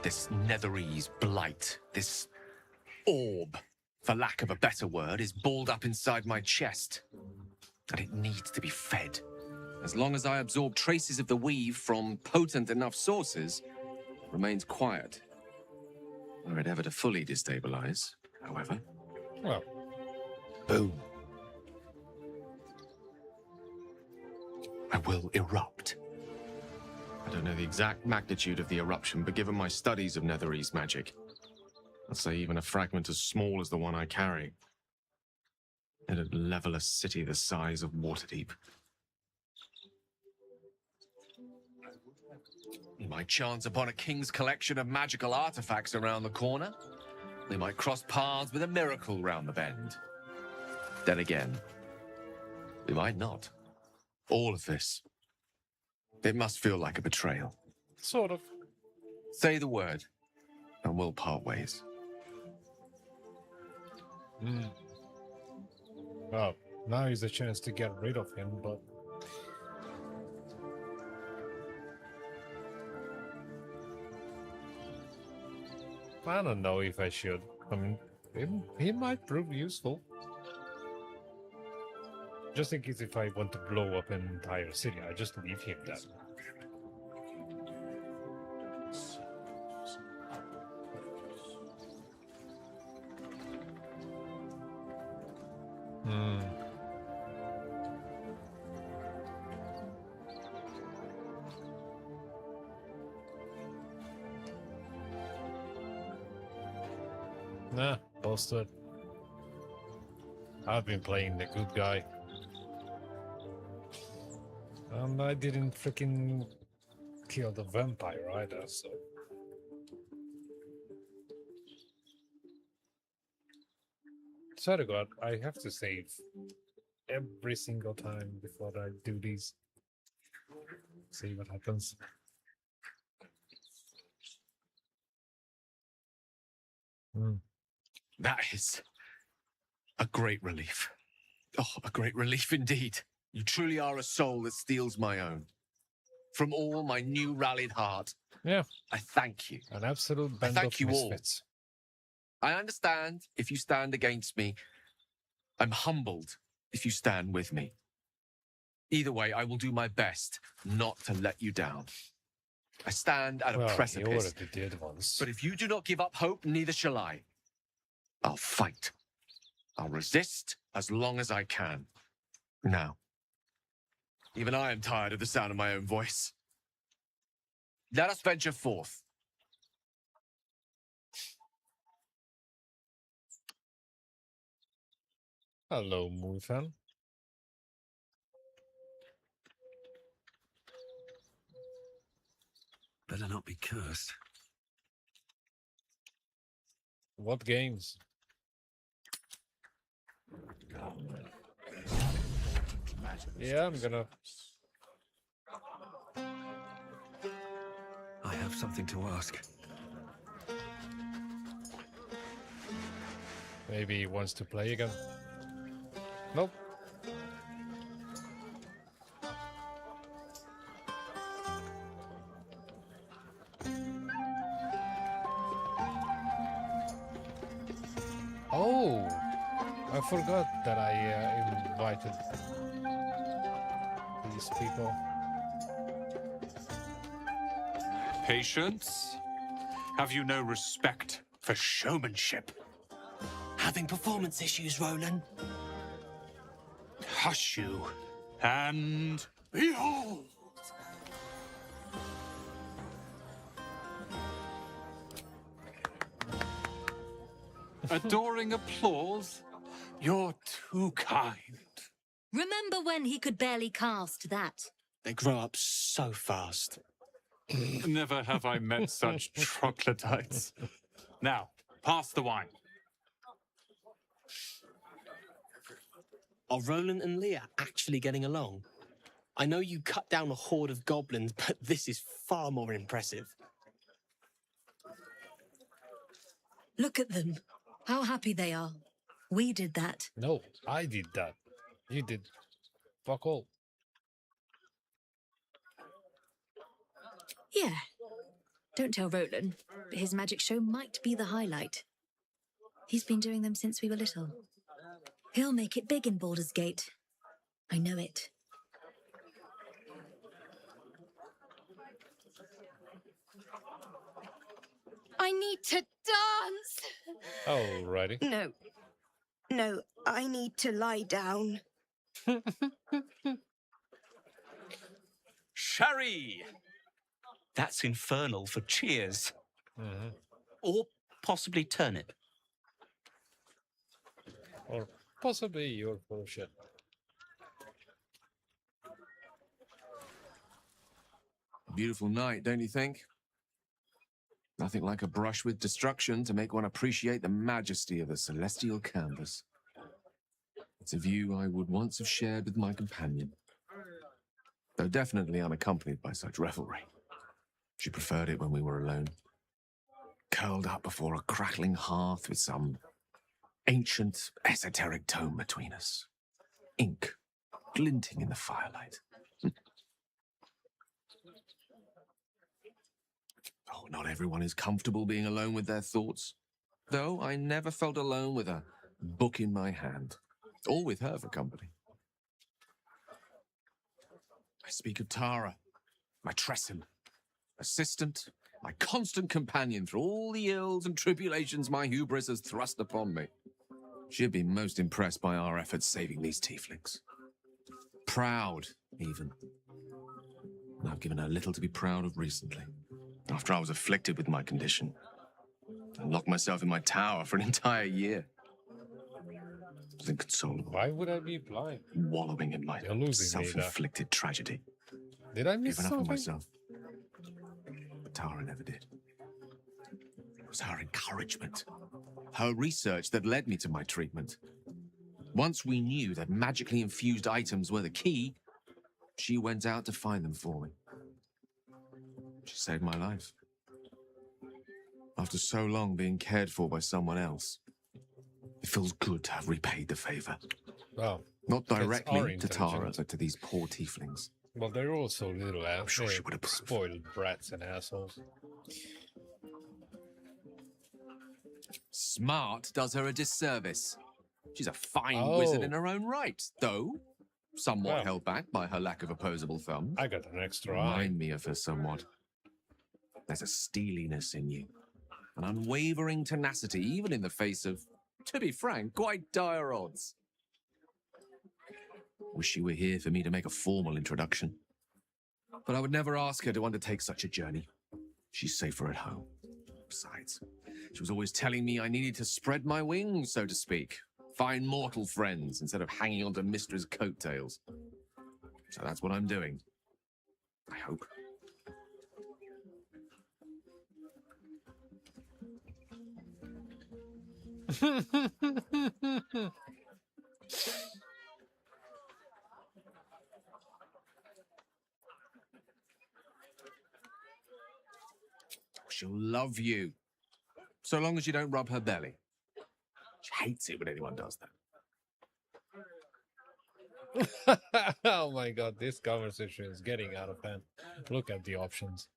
This Netherese blight, this orb, for lack of a better word, is balled up inside my chest. And it needs to be fed. As long as I absorb traces of the weave from potent enough sources, it remains quiet. Were it ever to fully destabilize, however. Well. Boom. I will erupt. I don't know the exact magnitude of the eruption, but given my studies of Netherese magic, I'd say even a fragment as small as the one I carry, it'd level a city the size of Waterdeep. We might chance upon a king's collection of magical artifacts around the corner. We might cross paths with a miracle round the bend. Then again, we might not. All of this. It must feel like a betrayal. Sort of. Say the word, and we'll part ways. Well, now is the chance to get rid of him, but... I don't know if I should. I mean, he might prove useful. Just in case if I want to blow up an entire city, I just leave him then. Nah, busted. I've been playing the good guy. And I didn't freaking kill the vampire either, so... Swear to God, I have to save every single time before I do these. See what happens. That is a great relief. Oh, a great relief indeed. You truly are a soul that steals my own. From all my new rallied heart. Yeah. I thank you. An absolute I band thank of you all. misfits. I understand if you stand against me. I'm humbled if you stand with me. Either way, I will do my best not to let you down. I stand at a Well, you precipice. already did once. But if you do not give up hope, neither shall I. I'll fight. I'll resist as long as I can. Now, even I am tired of the sound of my own voice. Let us venture forth. Hello, Moonfan. Better not be cursed. What games? Yeah, I'm gonna... I have something to ask. Maybe he wants to play again. Nope. Oh, I forgot that I invited these people. Patience? Have you no respect for showmanship? Having performance issues, Roland? Hush you, and behold! Adoring applause? You're too kind. Remember when he could barely cast that? They grow up so fast. Never have I met such troglodytes. Now, pass the wine. Are Roland and Leah actually getting along? I know you cut down a horde of goblins, but this is far more impressive. Look at them. How happy they are. We did that. No, I did that. You did. Fuck all. Yeah. Don't tell Roland, but his magic show might be the highlight. He's been doing them since we were little. He'll make it big in Baldur's Gate. I know it. I need to dance! Alrighty. No. No, I need to lie down. Sherry! That's infernal for cheers. Mm-hmm. Or possibly turnip. Or possibly you're full of shit. Beautiful night, don't you think? Nothing like a brush with destruction to make one appreciate the majesty of a celestial canvas. It's a view I would once have shared with my companion, though definitely unaccompanied by such revelry. She preferred it when we were alone, curled up before a crackling hearth with some ancient, esoteric tome between us, ink glinting in the firelight. Oh, not everyone is comfortable being alone with their thoughts, though I never felt alone with a book in my hand, or with her for company. I speak of Tara, my Tresson, assistant, my constant companion through all the ills and tribulations my hubris has thrust upon me. She'd be most impressed by our efforts saving these tieflings. Proud, even. And I've given her little to be proud of recently, after I was afflicted with my condition. I locked myself in my tower for an entire year. It was inconsolable. Why would I be blind? Wallowing in my You're losing me, self-inflicted tragedy. Did I miss Given up on something? myself. But Tara never did. It was her encouragement. Her research that led me to my treatment. Once we knew that magically infused items were the key, she went out to find them for me. She saved my life. After so long being cared for by someone else, it feels good to have repaid the favor. Well, Not that's our directly to Tara, intention. but to these poor tieflings. Well, they're also little sure she would approve. spoiled brats and assholes. Smart does her a disservice. She's a fine wizard in her own right, though somewhat Well, held back by her lack of opposable thumbs. I got an extra eye. Remind me of her somewhat. There's a steeliness in you, an unwavering tenacity, even in the face of, to be frank, quite dire odds. Wish she were here for me to make a formal introduction. But I would never ask her to undertake such a journey. She's safer at home. Besides, she was always telling me I needed to spread my wings, so to speak. Find mortal friends instead of hanging onto Mistra's coattails. So that's what I'm doing. I hope. She'll love you. So long as you don't rub her belly. She hates it when anyone does that. Oh my god, this conversation is getting out of hand. Look at the options.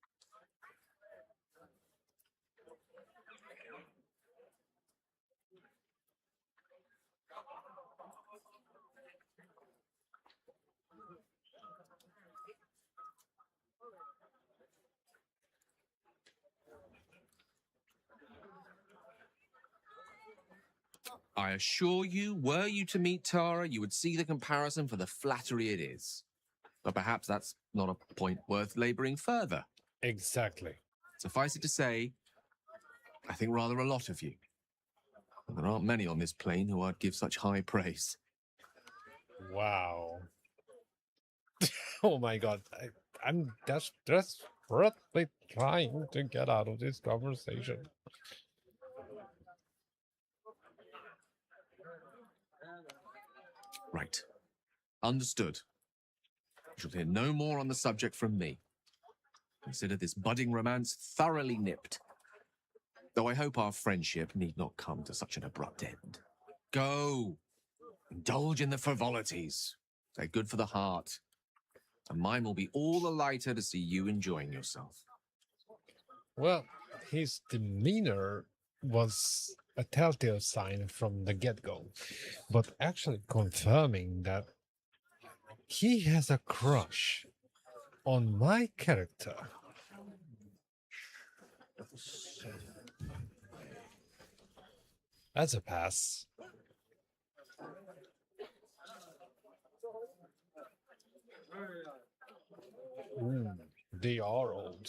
I assure you, were you to meet Tara, you would see the comparison for the flattery it is. But perhaps that's not a point worth labouring further. Exactly. Suffice it to say, I think rather a lot of you. And there aren't many on this plane who I'd give such high praise. Wow. Oh my god. I'm desperately trying to get out of this conversation. Right. Understood. You shall hear no more on the subject from me. Consider this budding romance thoroughly nipped. Though I hope our friendship need not come to such an abrupt end. Go. Indulge in the frivolities. They're good for the heart. And mine will be all the lighter to see you enjoying yourself. Well, his demeanor was a telltale sign from the get-go, but actually confirming that he has a crush on my character. That's a pass. Ooh, they are old.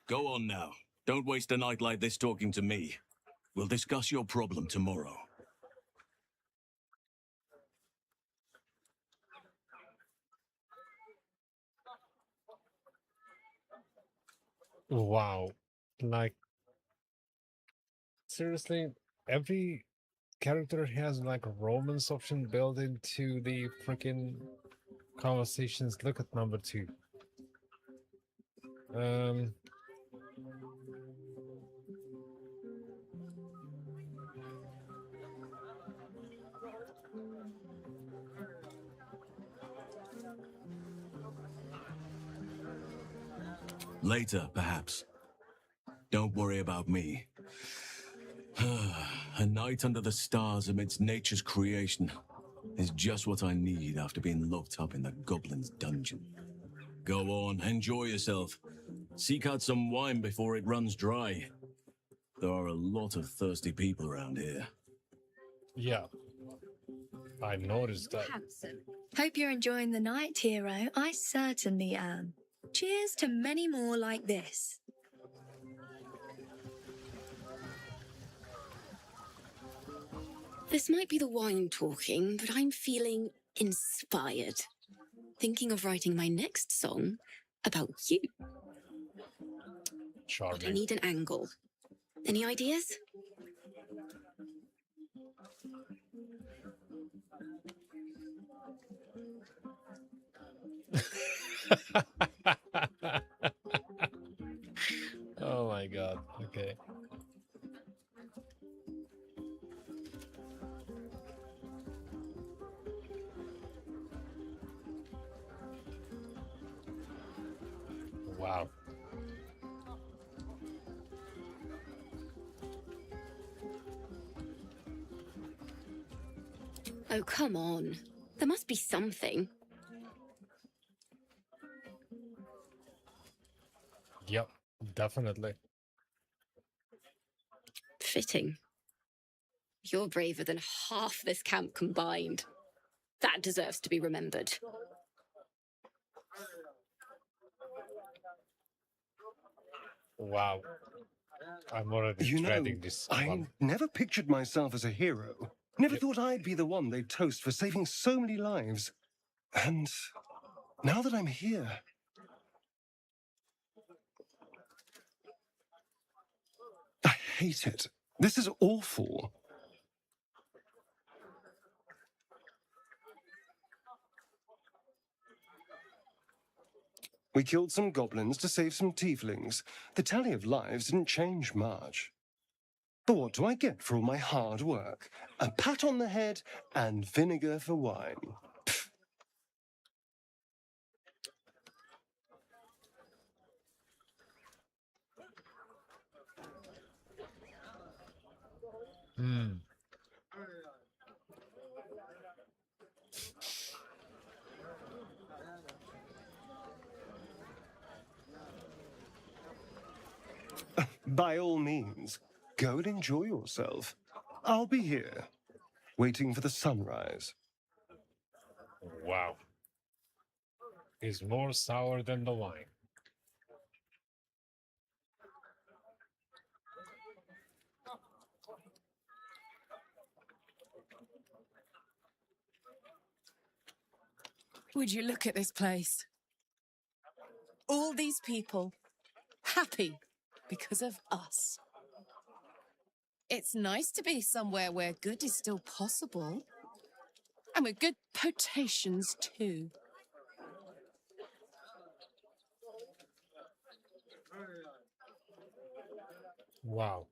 Go on now. Don't waste a night like this talking to me. We'll discuss your problem tomorrow. Wow. Like, seriously, every character has like a romance option built into the freaking conversations. Look at number 2. Later, perhaps. Don't worry about me. A night under the stars amidst nature's creation is just what I need after being locked up in the goblin's dungeon. Go on, enjoy yourself. Seek out some wine before it runs dry. There are a lot of thirsty people around here. Yeah, I noticed that. Handsome. Hope you're enjoying the night, hero. I certainly am. Cheers to many more like this. This might be the wine talking, but I'm feeling inspired. Thinking of writing my next song about you. Charming. But I need an angle. Any ideas? Oh my god. Okay. Wow. Oh, come on. There must be something. Yep, definitely. Fitting. You're braver than half this camp combined. That deserves to be remembered. Wow. I'm already dreading this I one. never pictured myself as a hero. Never thought I'd be the one they'd toast for saving so many lives. And now that I'm here... I hate it. This is awful. We killed some goblins to save some tieflings. The tally of lives didn't change much. But what do I get for all my hard work? A pat on the head and vinegar for wine. Hmm. By all means, go and enjoy yourself. I'll be here, waiting for the sunrise. Wow. Is more sour than the wine. Would you look at this place? All these people happy because of us. It's nice to be somewhere where good is still possible. And with good potations too. Wow.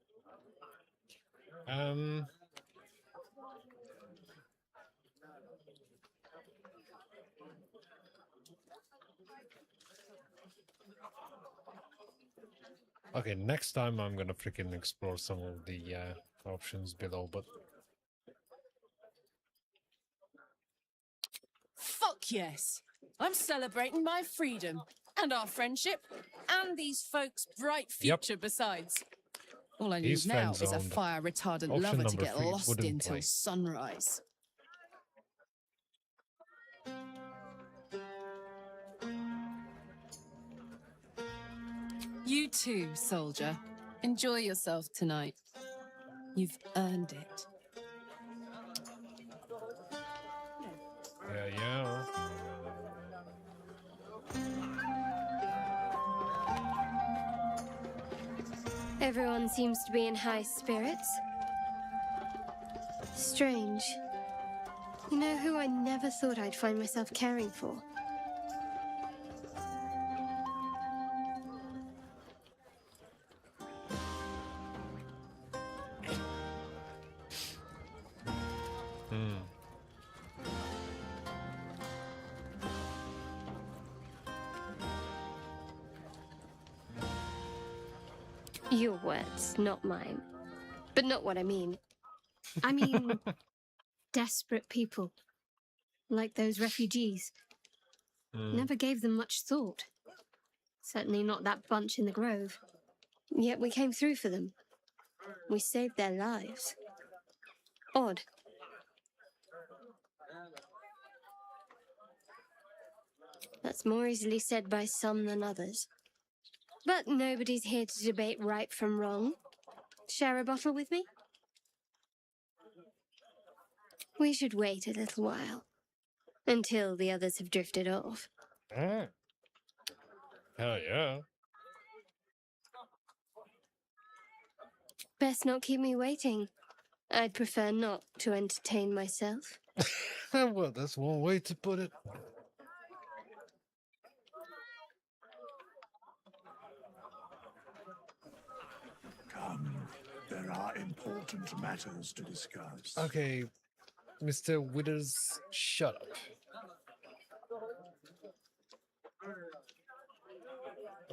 Okay, next time I'm gonna freaking explore some of the options below, but Fuck yes! I'm celebrating my freedom and our friendship and these folks' bright future besides. All I need He's now is a friend-zoned. fire-retardant Option lover to number get 3 lost wouldn't in till play. sunrise. You too, soldier. Enjoy yourself tonight. You've earned it. Yeah. Everyone seems to be in high spirits. Strange. You know who I never thought I'd find myself caring for? Your words, not mine. But not what I mean. I mean, desperate people. Like those refugees. Never gave them much thought. Certainly not that bunch in the grove. Yet we came through for them. We saved their lives. Odd. That's more easily said by some than others. But nobody's here to debate right from wrong. Share a bottle with me? We should wait a little while, until the others have drifted off. Hell yeah. Best not keep me waiting. I'd prefer not to entertain myself. Well, that's one way to put it. Come, there are important matters to discuss. Okay, Mr. Withers, shut up.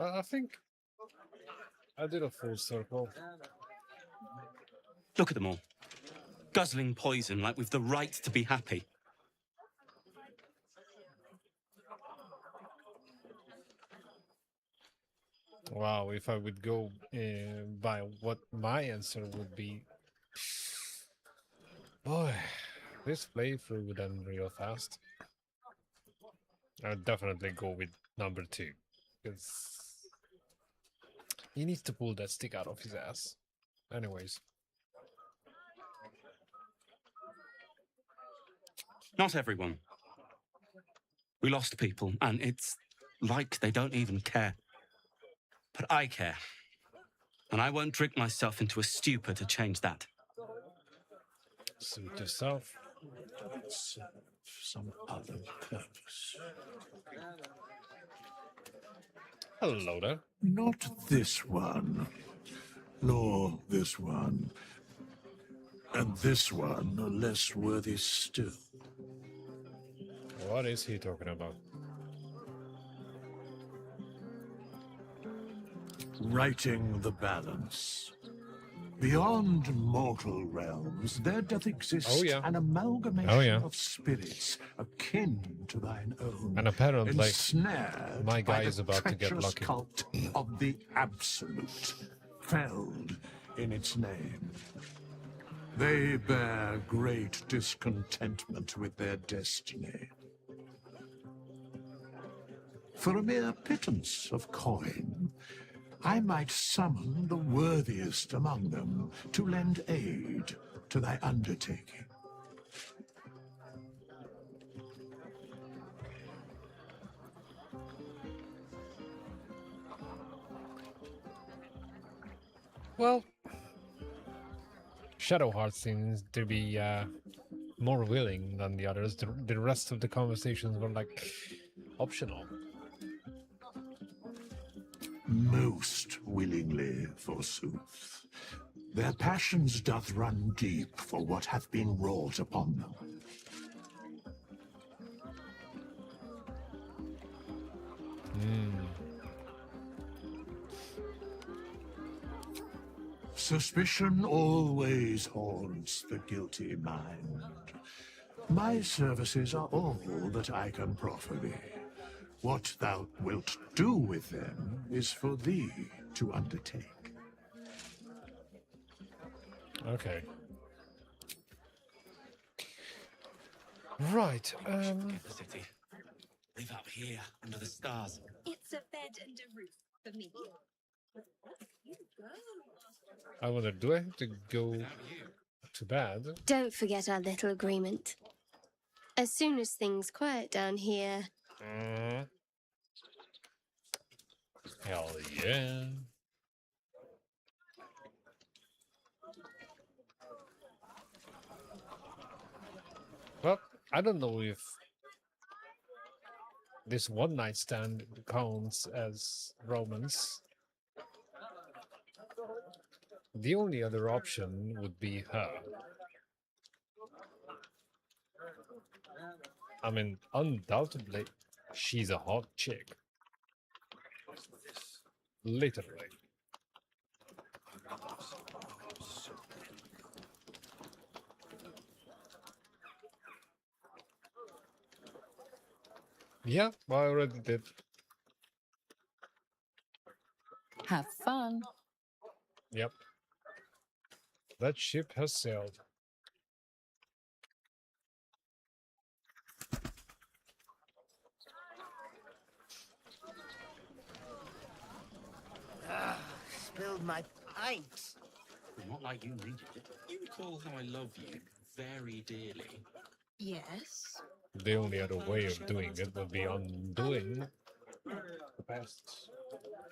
I think I did a full circle. Look at them all. Guzzling poison like we've the right to be happy. Wow, if I would go by what my answer would be, boy, this playthrough would end real fast. I would definitely go with number 2, because he needs to pull that stick out of his ass. Anyways. Not everyone. We lost people, and it's like they don't even care. But I care. And I won't drink myself into a stupor to change that. Suit yourself. It serve some other purpose. Hello there. Not this one, nor this one, and this one are less worthy still. What is he talking about? Righting the balance. Beyond mortal realms, there doth exist an amalgamation of spirits akin to thine own, And apparently, ensnared my guy by the is about to get treacherous lucky. cult of the Absolute, felled in its name. They bear great discontentment with their destiny. For a mere pittance of coin, I might summon the worthiest among them to lend aid to thy undertaking. Well, Shadowheart seems to be more willing than the others. The rest of the conversations were like optional. Most willingly, forsooth. Their passions doth run deep for what hath been wrought upon them. Suspicion always haunts the guilty mind. My services are all that I can proffer thee. What thou wilt do with them is for thee to undertake. Okay. Right, The city. Live out here, under the stars. It's a bed and a roof for me. I wonder, do I have to go to bed? Don't forget our little agreement. As soon as things quiet down here... Hell yeah. Well, I don't know if this one night stand counts as romance. The only other option would be her. I mean, undoubtedly, she's a hot chick. Literally. Yeah, I already did. Have fun. Yep. That ship has sailed. spilled my pint. Not like you needed it. You recall how I love you very dearly. Yes. The only other way of doing it would be undoing the past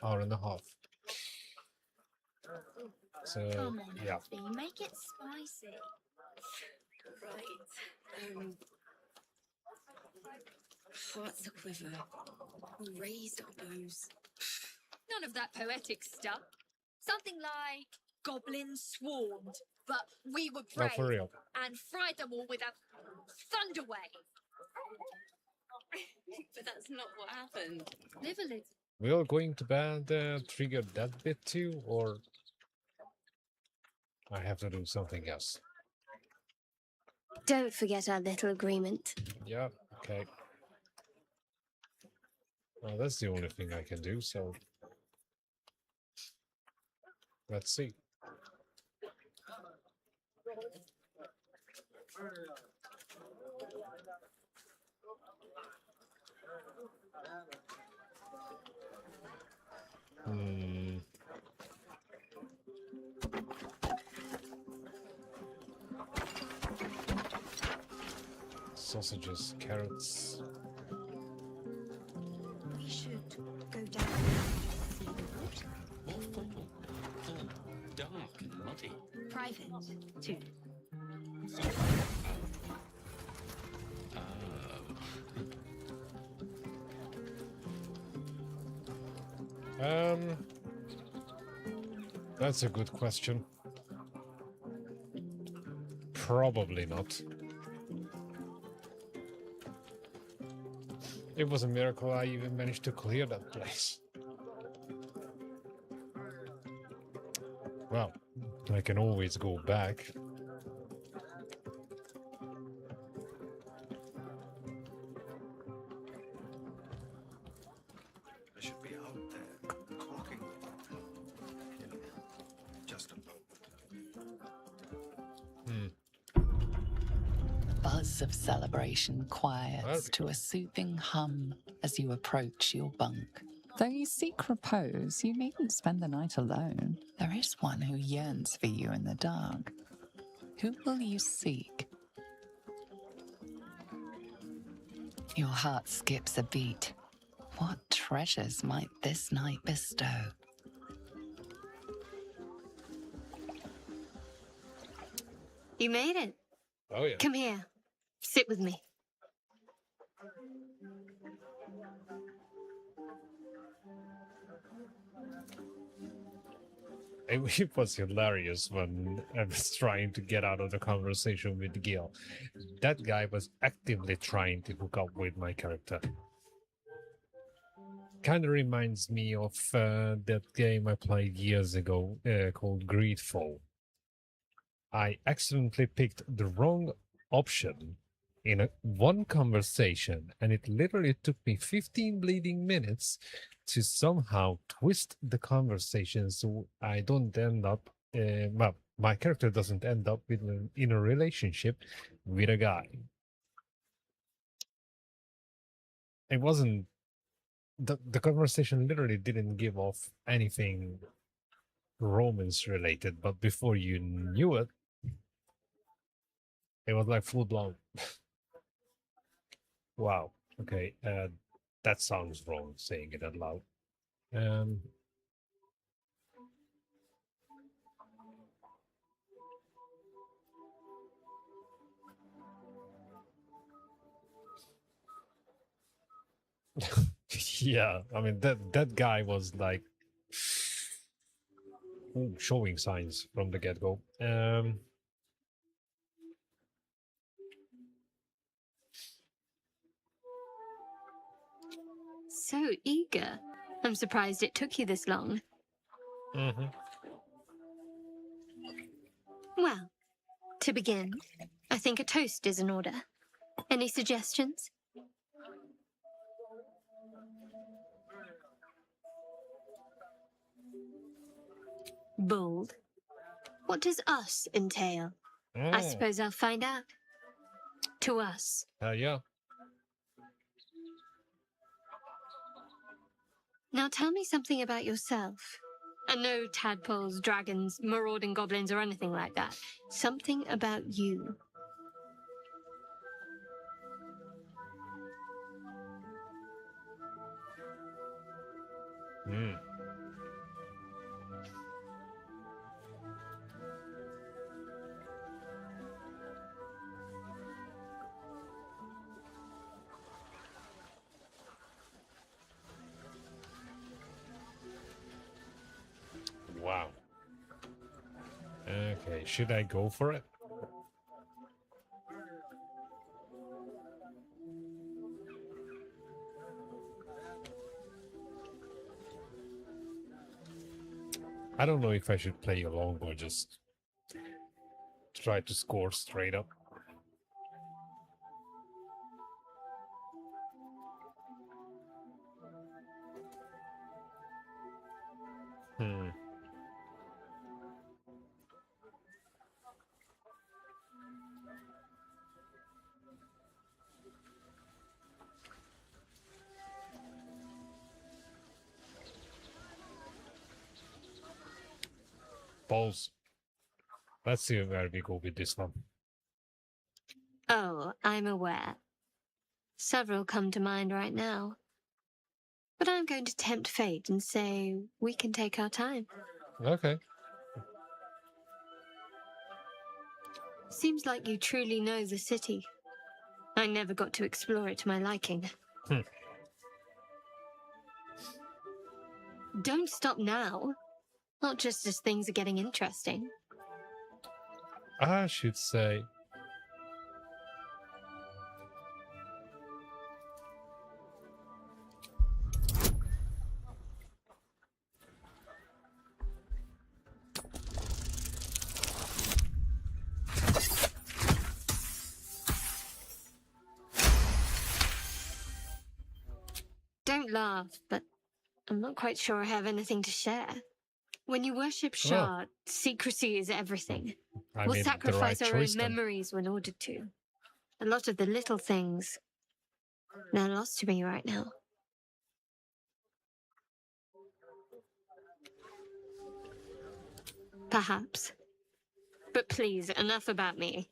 hour and a half. So, Come on, yeah. Effie, make it spicy. Right. Hearts a quiver. Raised elbows. None of that poetic stuff. Something like goblins swarmed, but we were No, brave for real. and fried them all with a thunder wave. But that's not what happened. Live a little. We all going to bed trigger that bit too, or I have to do something else? Don't forget our little agreement. Yeah, okay. Well, that's the only thing I can do, so let's see. Hmm. Sausages, carrots. We should go down. What for? Oh, dark and muddy. Private, too. That's a good question. Probably not. It was a miracle I even managed to clear that place. Well, I can always go back. I should be out there clocking in just a moment. Buzz of celebration quiets to a soothing hum as you approach your bunk. Though you seek repose, you needn't spend the night alone. There is one who yearns for you in the dark. Who will you seek? Your heart skips a beat. What treasures might this night bestow? You made it. Oh, yeah. Come here. Sit with me. It was hilarious when I was trying to get out of the conversation with Gil. That guy was actively trying to hook up with my character. Kind of reminds me of that game I played years ago called Greedfall. I accidentally picked the wrong option in one conversation, and it literally took me 15 bleeding minutes to somehow twist the conversation so I don't end up, well, my character doesn't end up in a relationship with a guy. It wasn't, the conversation literally didn't give off anything romance related, but before you knew it, it was like full blown. Wow. Okay. That sounds wrong saying it out loud. Yeah, I mean that guy was like showing signs from the get-go. So eager. I'm surprised it took you this long. Mm-hmm. Well, to begin, I think a toast is in order. Any suggestions? Bold. What does us entail? I suppose I'll find out. To us. Yeah. Now tell me something about yourself. And no tadpoles, dragons, marauding goblins, or anything like that. Something about you. Hmm. Wow. Okay, should I go for it? I don't know if I should play along or just try to score straight up. Hmm. Balls. Let's see where we go with this one. Oh, I'm aware. Several come to mind right now. But I'm going to tempt fate and say we can take our time. Okay. Seems like you truly know the city. I never got to explore it to my liking. Hmm. Don't stop now. Not just as things are getting interesting. I should say. Don't laugh, but I'm not quite sure I have anything to share. When you worship Shah, secrecy is everything. I We'll made the sacrifice right our own choice then. memories when ordered to. A lot of the little things, they're lost to me right now. Perhaps. But please, enough about me.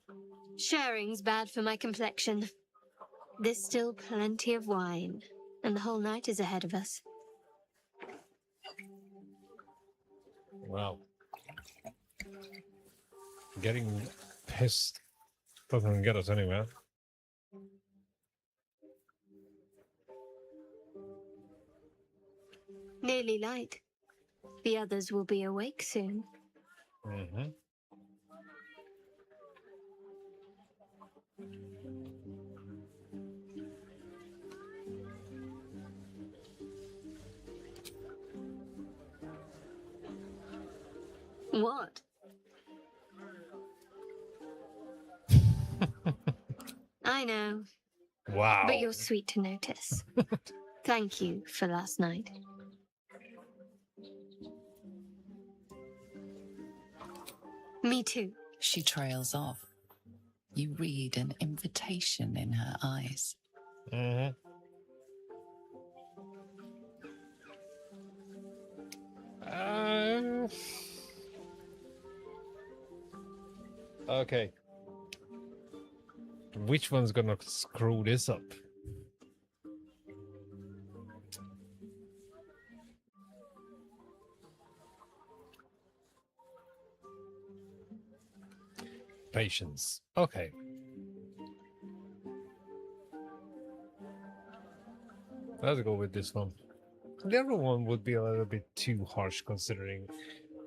Sharing's bad for my complexion. There's still plenty of wine, and the whole night is ahead of us. Wow. Getting pissed doesn't get us anywhere. Nearly light. The others will be awake soon. Mm-hmm. What? I know. Wow. But you're sweet to notice. Thank you for last night. Me too. She trails off. You read an invitation in her eyes. Mm-hmm. Okay. Which one's gonna screw this up? Patience. Okay. Let's go with this one. The other one would be a little bit too harsh considering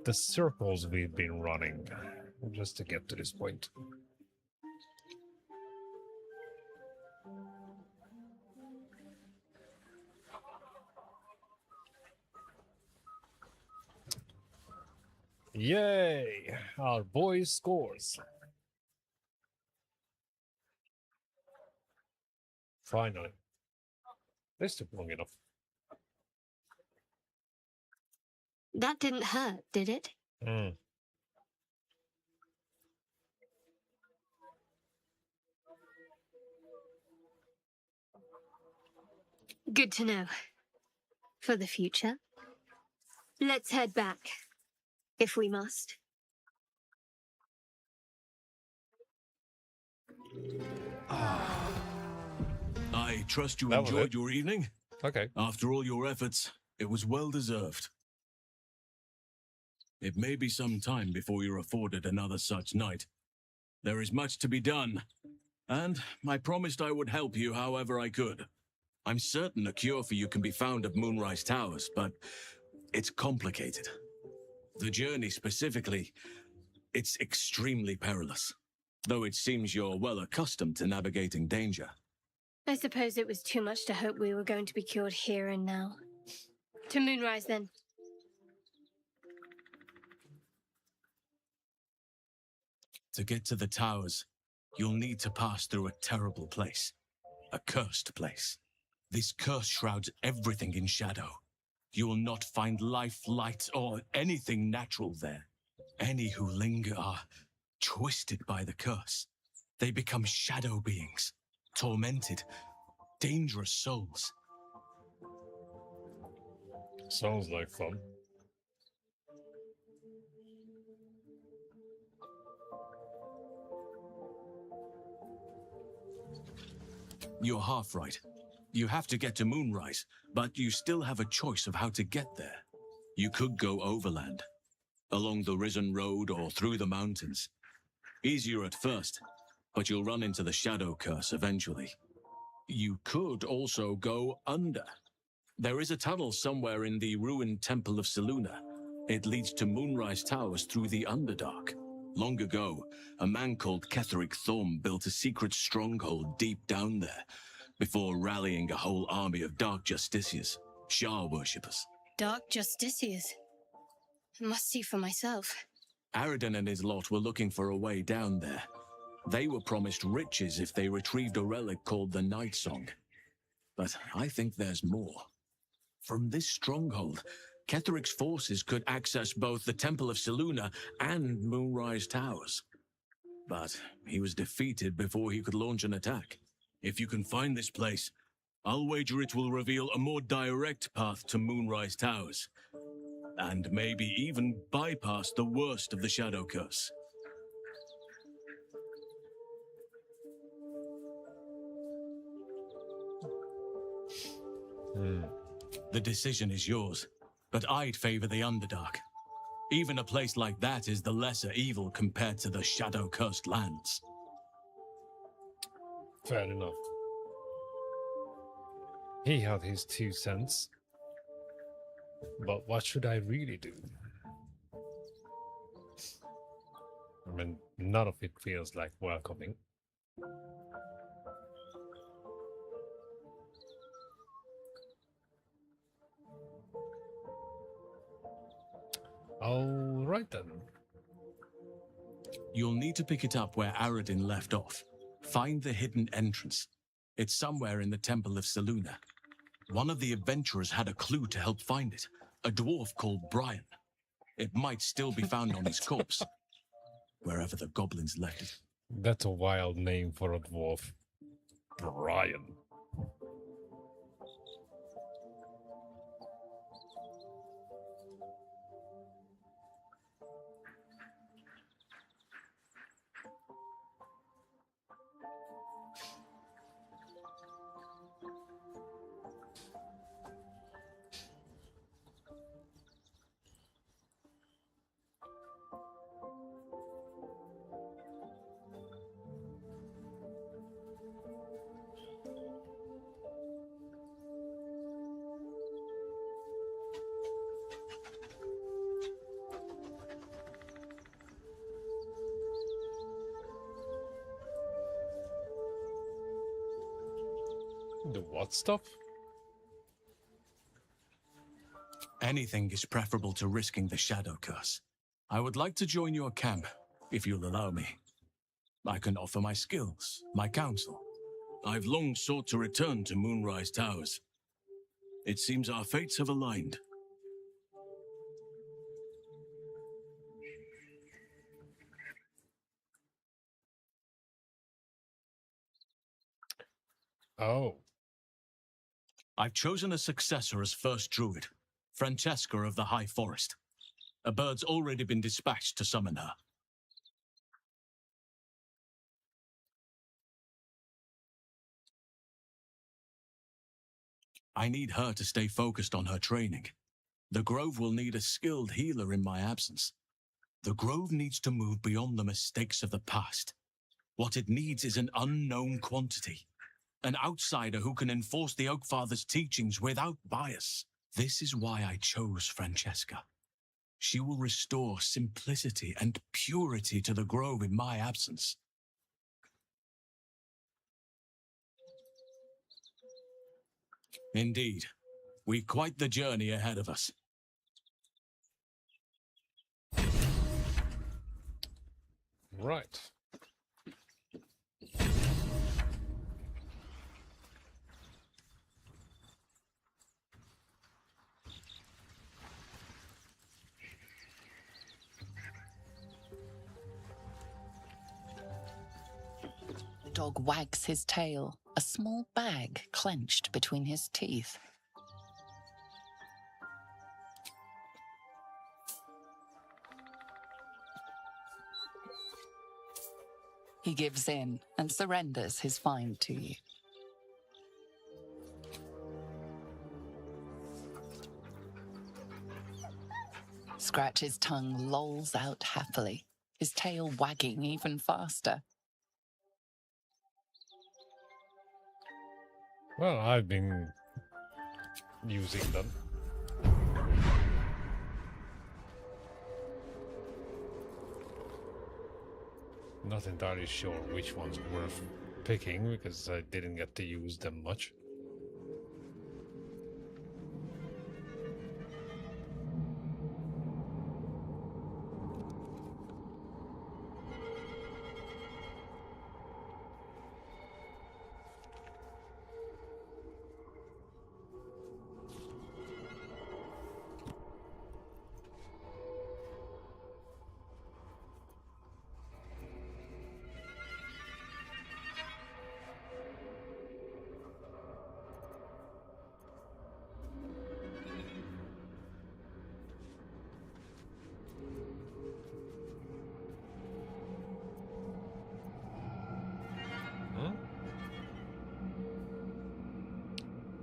the circles we've been running just to get to this point. Yay! Our boy scores. Finally. This took long enough. That didn't hurt, did it? Mm. Good to know. For the future. Let's head back, if we must. I trust you That was enjoyed it. your evening. Okay. After all your efforts, it was well deserved. It may be some time before you're afforded another such night. There is much to be done, and I promised I would help you however I could. I'm certain a cure for you can be found at Moonrise Towers, but it's complicated. The journey specifically, it's extremely perilous, though it seems you're well accustomed to navigating danger. I suppose it was too much to hope we were going to be cured here and now. To Moonrise, then. To get to the towers, you'll need to pass through a terrible place. A cursed place. This curse shrouds everything in shadow. You will not find life, light, or anything natural there. Any who linger are twisted by the curse. They become shadow beings, tormented, dangerous souls. Sounds like fun. You're half right. You have to get to Moonrise, but you still have a choice of how to get there. You could go overland, along the Risen Road or through the mountains. Easier at first, but you'll run into the Shadow Curse eventually. You could also go under. There is a tunnel somewhere in the ruined Temple of Selûne. It leads to Moonrise Towers through the Underdark. Long ago, a man called Ketheric Thorm built a secret stronghold deep down there, before rallying a whole army of Dark Justiciars, Shah worshippers. Dark Justiciars. I must see for myself. Aradin and his lot were looking for a way down there. They were promised riches if they retrieved a relic called the Night Song. But I think there's more. From this stronghold, Ketheric's forces could access both the Temple of Selûne and Moonrise Towers. But he was defeated before he could launch an attack. If you can find this place, I'll wager it will reveal a more direct path to Moonrise Towers, and maybe even bypass the worst of the Shadow Curse. The decision is yours, but I'd favor the Underdark. Even a place like that is the lesser evil compared to the Shadow-cursed lands. Fair enough. He had his 2 cents. But what should I really do? I mean, none of it feels like welcoming. All right then. You'll need to pick it up where Aradin left off. Find the hidden entrance. It's somewhere in the Temple of Selûne. One of the adventurers had a clue to help find it. A dwarf called Brian. It might still be found on his corpse, wherever the goblins left it. That's a wild name for a dwarf. Brian. The what stuff? Anything is preferable to risking the Shadow Curse. I would like to join your camp, if you'll allow me. I can offer my skills, my counsel. I've long sought to return to Moonrise Towers. It seems our fates have aligned. Oh. I've chosen a successor as first druid. Francesca of the High Forest. A bird's already been dispatched to summon her. I need her to stay focused on her training. The Grove will need a skilled healer in my absence. The Grove needs to move beyond the mistakes of the past. What it needs is an unknown quantity. An outsider who can enforce the Oakfather's teachings without bias. This is why I chose Francesca. She will restore simplicity and purity to the Grove in my absence. Indeed, we've quite the journey ahead of us. Right. Dog wags his tail, a small bag clenched between his teeth. He gives in and surrenders his find to you. Scratch's tongue lolls out happily, his tail wagging even faster. Well, I've been using them. Not entirely sure which ones were worth picking because I didn't get to use them much.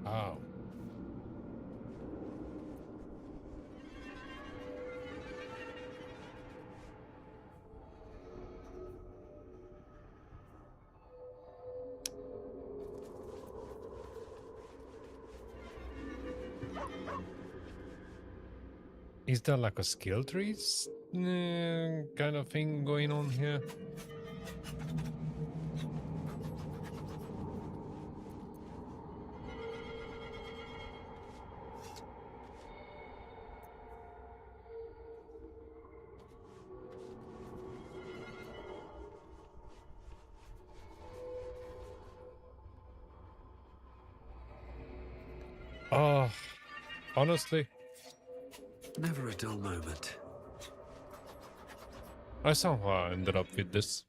Oh. Is there like a skill trees kind of thing going on here? Oh, honestly, Never a dull moment. I somehow ended up with this.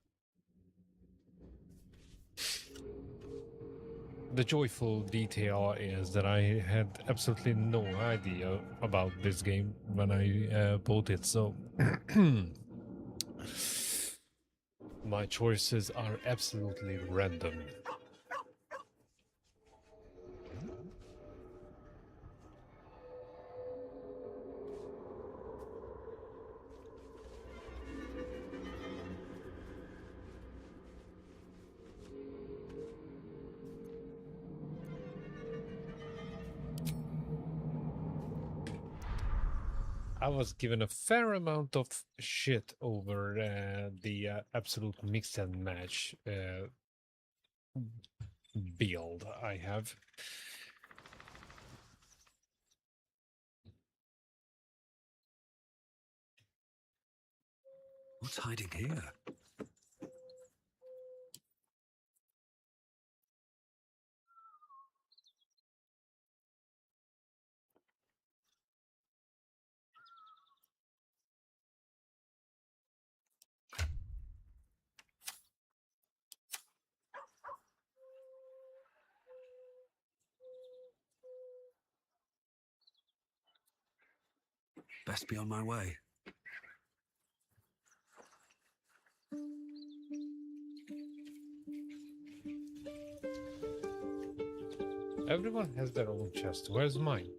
The joyful detail is that I had absolutely no idea about this game when I bought it, so my choices are absolutely random. I was given a fair amount of shit over the absolute mix and match build I have. What's hiding here? best be on my way. Everyone has their own chest. Where's mine?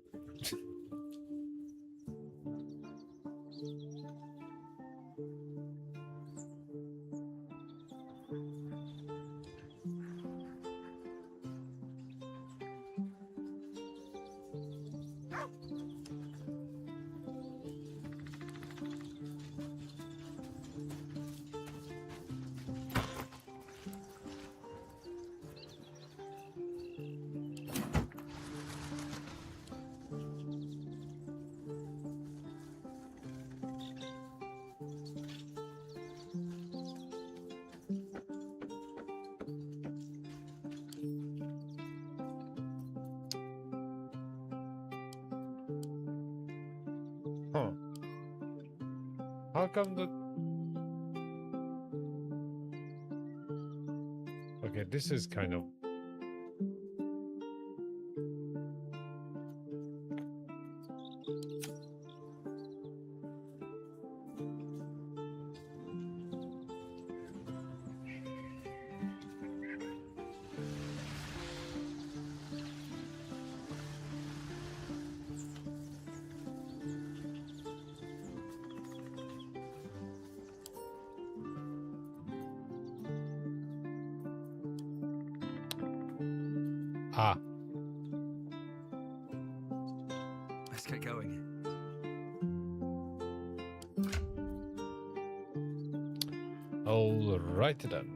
Huh. How come the... Okay, this is kind of... Ah. Let's get going. All right then.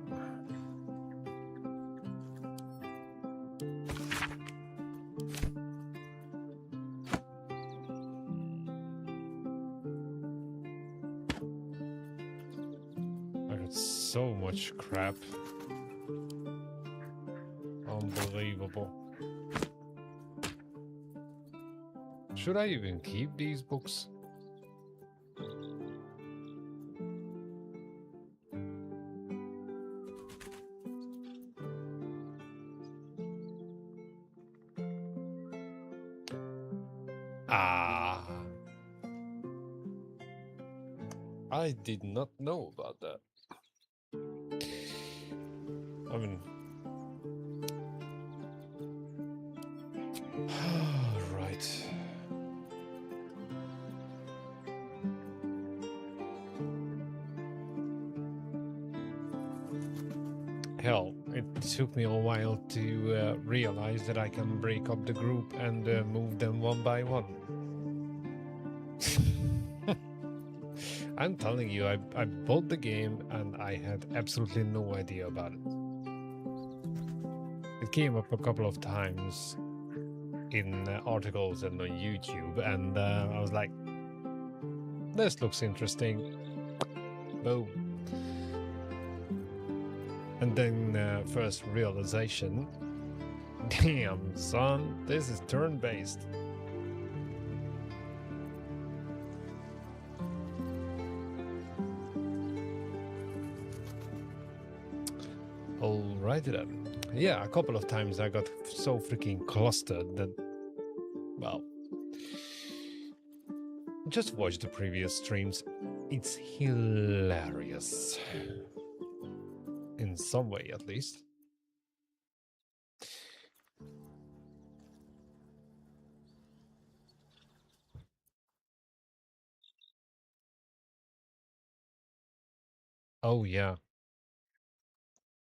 I got so much crap. Unbelievable. Should I even keep these books? Ah. I did not know about that. I mean... right. Hell, it took me a while to realize that I can break up the group and move them one by one. I'm telling you, I bought the game and I had absolutely no idea about it. It came up a couple of times in articles and on YouTube, and I was like, this looks interesting. Boom. And then first realization, damn son, this is turn-based. Alrighty then. Yeah, a couple of times I got so freaking clustered that, well, just watch the previous streams. It's hilarious. In some way, at least. Oh, yeah.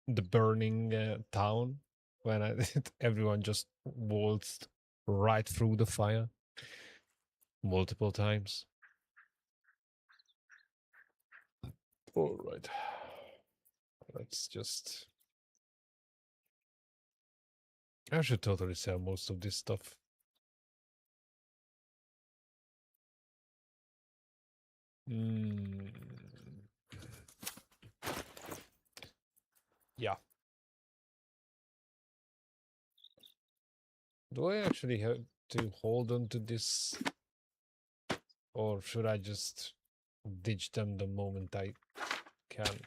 The burning town when everyone just waltzed right through the fire multiple times. All right. Let's just... I should totally sell most of this stuff. Yeah. Do I actually have to hold on to this? Or should I just ditch them the moment I can?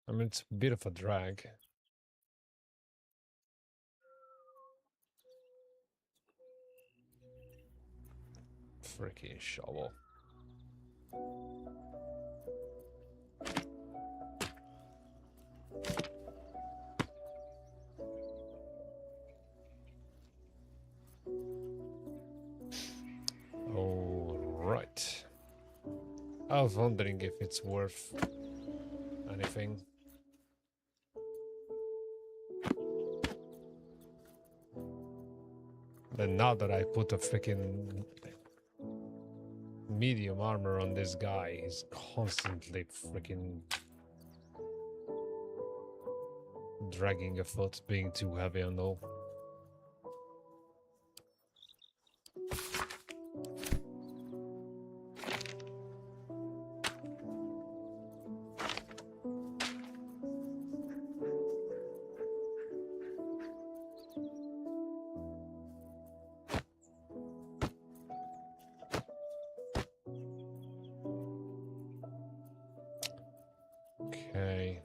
I mean, it's a bit of a drag. freaking shovel. Alright. I was wondering if it's worth anything. Then now that I put a freaking medium armor on this guy, he's constantly freaking dragging a foot, being too heavy and all. Okay.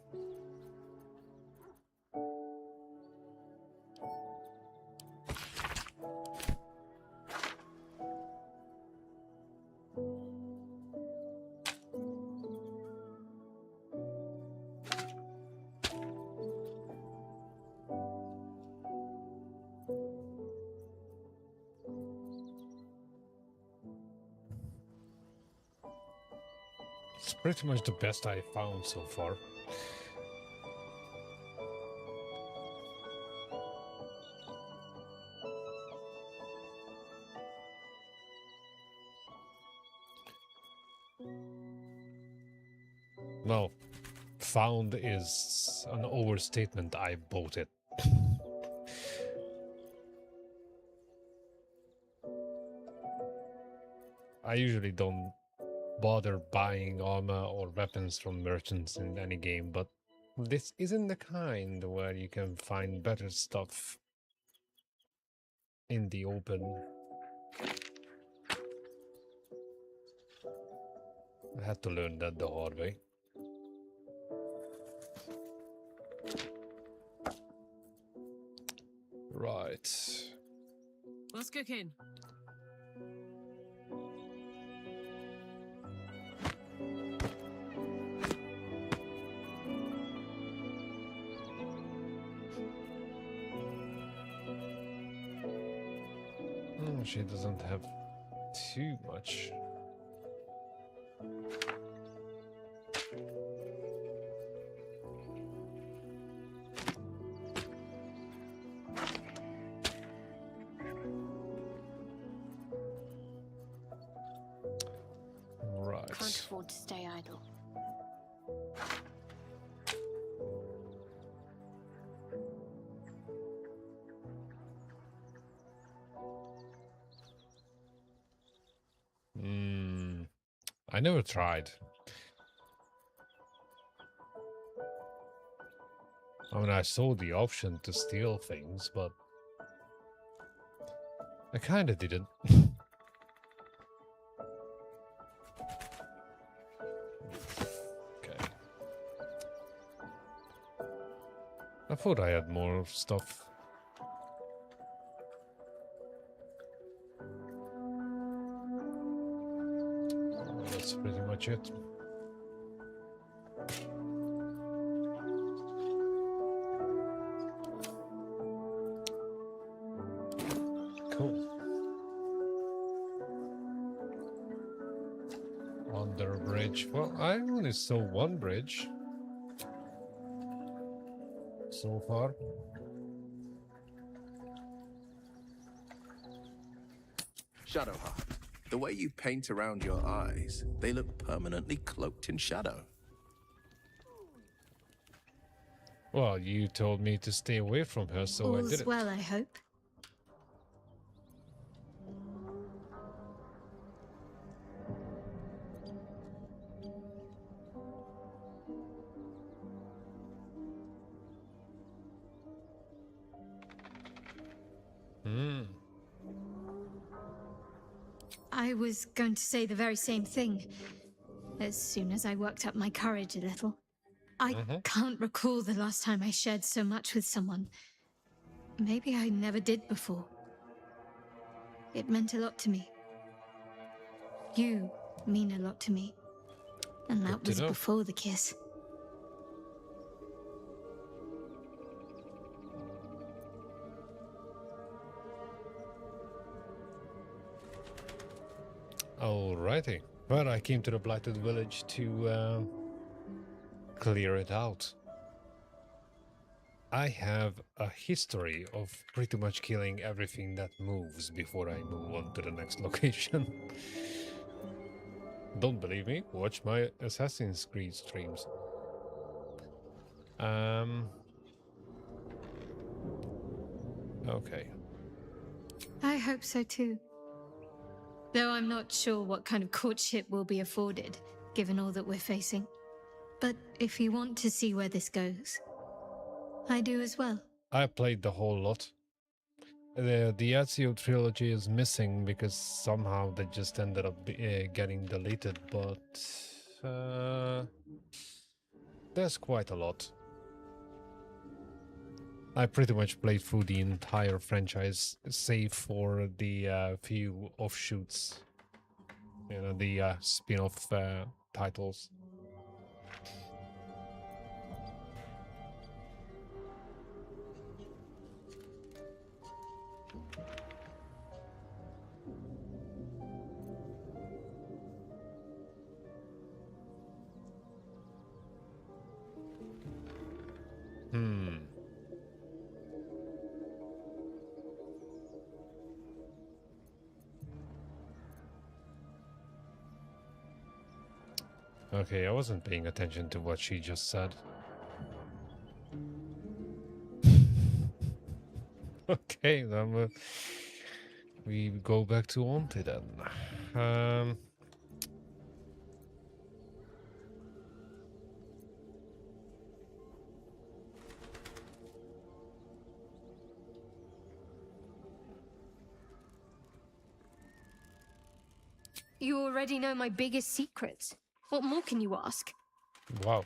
It's pretty much the best I found so far. Well, found is an overstatement. I bought it. I usually don't bother buying armor or weapons from merchants in any game, but this isn't the kind where you can find better stuff in the open. I had to learn that the hard way. Right. What's cooking? She doesn't have too much. Right. Can't afford to stay idle. I never tried. I mean, I saw the option to steal things, but I kind of didn't. Okay. I thought I had more stuff. That's pretty much it. Cool. Under a bridge. Well, I only saw one bridge so far. Shadowheart, the way you paint around your eyes, they look permanently cloaked in shadow. Well, you told me to stay away from her, so I did All's it. well, I hope. I was going to say the very same thing. As soon as I worked up my courage a little. I can't recall the last time I shared so much with someone. Maybe I never did before. It meant a lot to me. You mean a lot to me. And that to was know. before the kiss. Alrighty. But I came to the Blighted Village to clear it out. I have a history of pretty much killing everything that moves before I move on to the next location. Don't believe me? Watch my Assassin's Creed streams. Okay. I hope so too. Though I'm not sure what kind of courtship will be afforded, given all that we're facing. But if you want to see where this goes, I do as well. I played the whole lot. The Ezio trilogy is missing because somehow they just ended up getting deleted, but there's quite a lot. I pretty much played through the entire franchise, save for the few offshoots, you know, the spin-off titles. Okay, I wasn't paying attention to what she just said. Okay, then we go back to Auntie then. You already know my biggest secrets. What more can you ask? Wow.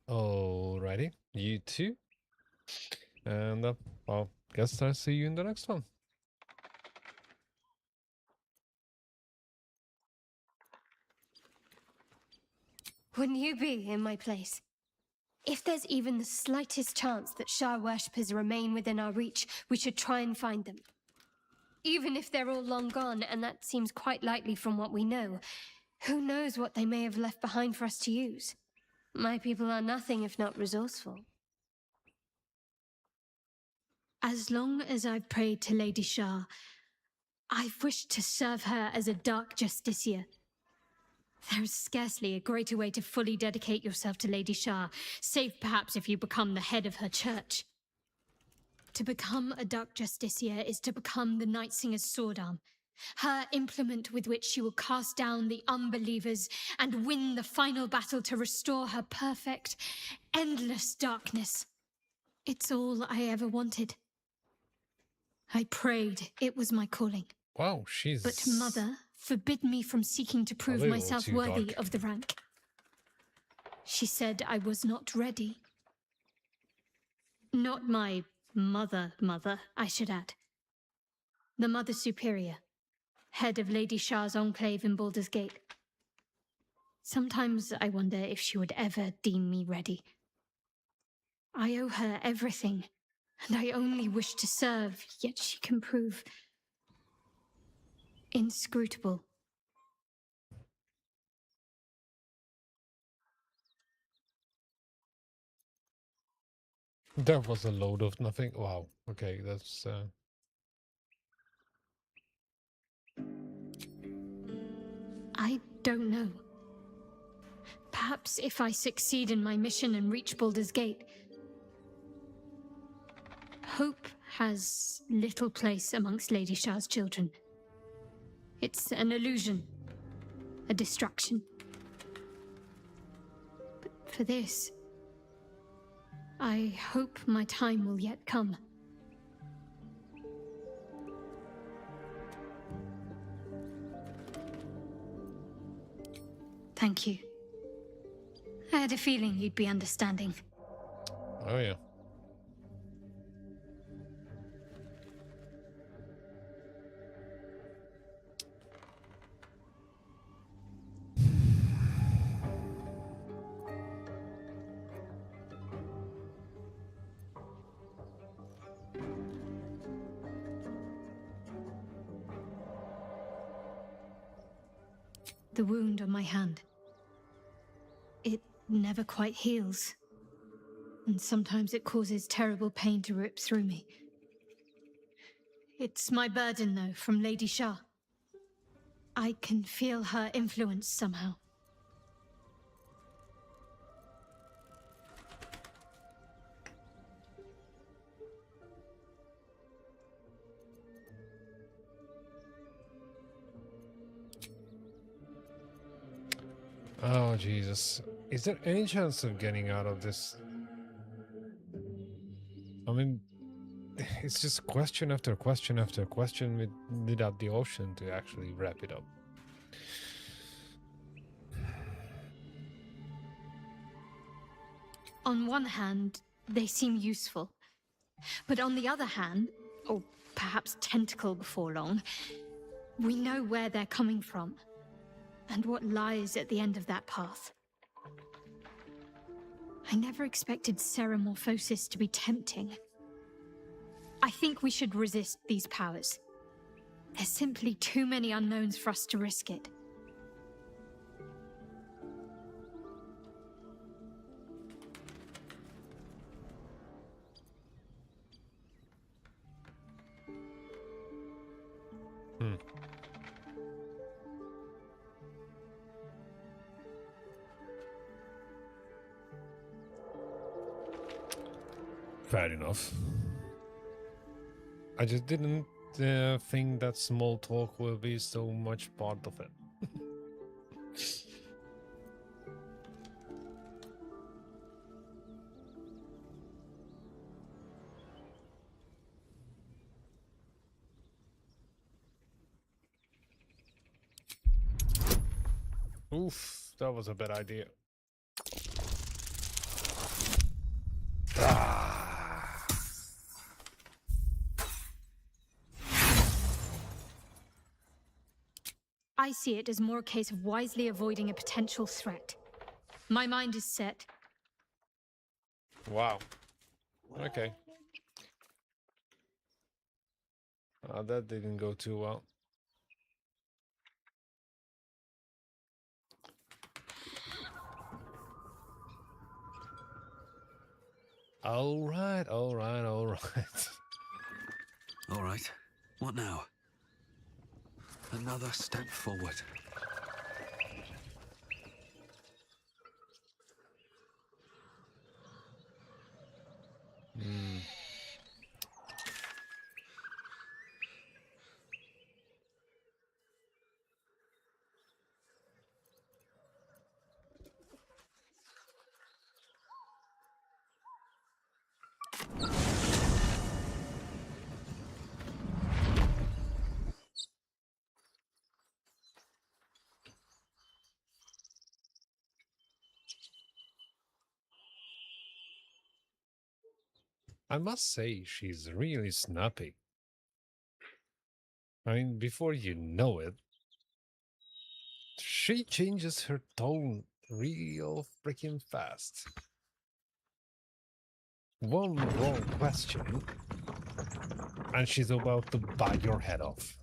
Alrighty, you too. And well, guess I'll see you in the next one. Wouldn't you be in my place? If there's even the slightest chance that Shah worshippers remain within our reach, we should try and find them. Even if they're all long gone, and that seems quite likely from what we know, who knows what they may have left behind for us to use? My people are nothing if not resourceful. As long as I've prayed to Lady Shah, I've wished to serve her as a dark justiciar. There is scarcely a greater way to fully dedicate yourself to Lady Shah, save perhaps if you become the head of her church. To become a dark justiciar is to become the Night Singer's sword arm, her implement with which she will cast down the unbelievers and win the final battle to restore her perfect, endless darkness. It's all I ever wanted. I prayed it was my calling. Wow, she's... But Mother forbid me from seeking to prove myself worthy of the rank. She said I was not ready. Not my mother, I should add. The Mother Superior, head of Lady Shah's enclave in Baldur's Gate. Sometimes I wonder if she would ever deem me ready. I owe her everything, and I only wish to serve, yet she can prove inscrutable. That was a load of nothing. Wow. Okay, that's... I don't know. Perhaps if I succeed in my mission and reach Baldur's Gate. Hope has little place amongst Lady Shah's children. It's an illusion, a distraction. But for this, I hope my time will yet come. Thank you. I had a feeling you'd be understanding. Oh, yeah. The wound on my hand. It never quite heals. And sometimes it causes terrible pain to rip through me. It's my burden, though, from Lady Shah. I can feel her influence somehow. Oh, Jesus. Is there any chance of getting out of this? I mean, it's just question after question after question without the option to actually wrap it up. On one hand, they seem useful. But on the other hand, or perhaps tentacle before long, we know where they're coming from and what lies at the end of that path. I never expected ceremorphosis to be tempting. I think we should resist these powers. There's simply too many unknowns for us to risk it. Fair enough. I just didn't think that small talk will be so much part of it. Oof, that was a bad idea. I see it as more a case of wisely avoiding a potential threat. My mind is set. Wow. Okay. That didn't go too well. All right. All right. What now? Another step forward. I must say, she's really snappy. I mean, before you know it, she changes her tone real freaking fast. One wrong question, and she's about to bite your head off.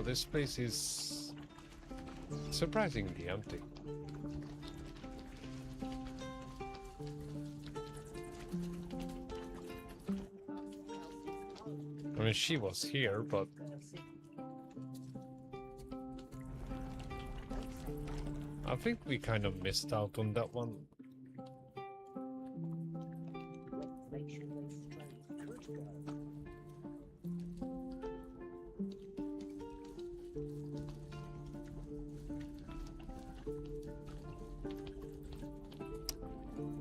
This place is surprisingly empty. I mean, she was here, but... I think we kind of missed out on that one.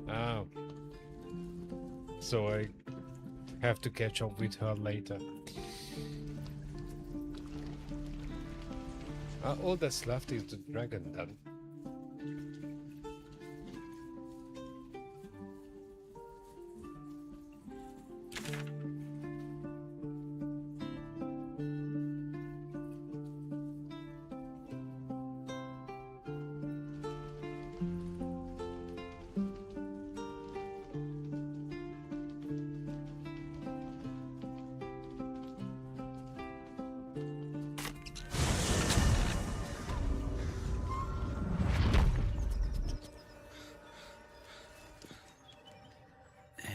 Oh. So I have to catch up with her later. All that's left is the dragon then.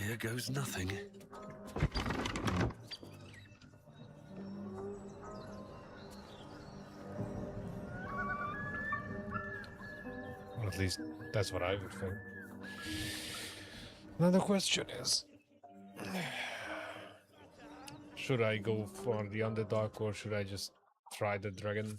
Here goes nothing. Or at least that's what I would think. Now the question is, should I go for the underdog or should I just try the dragon?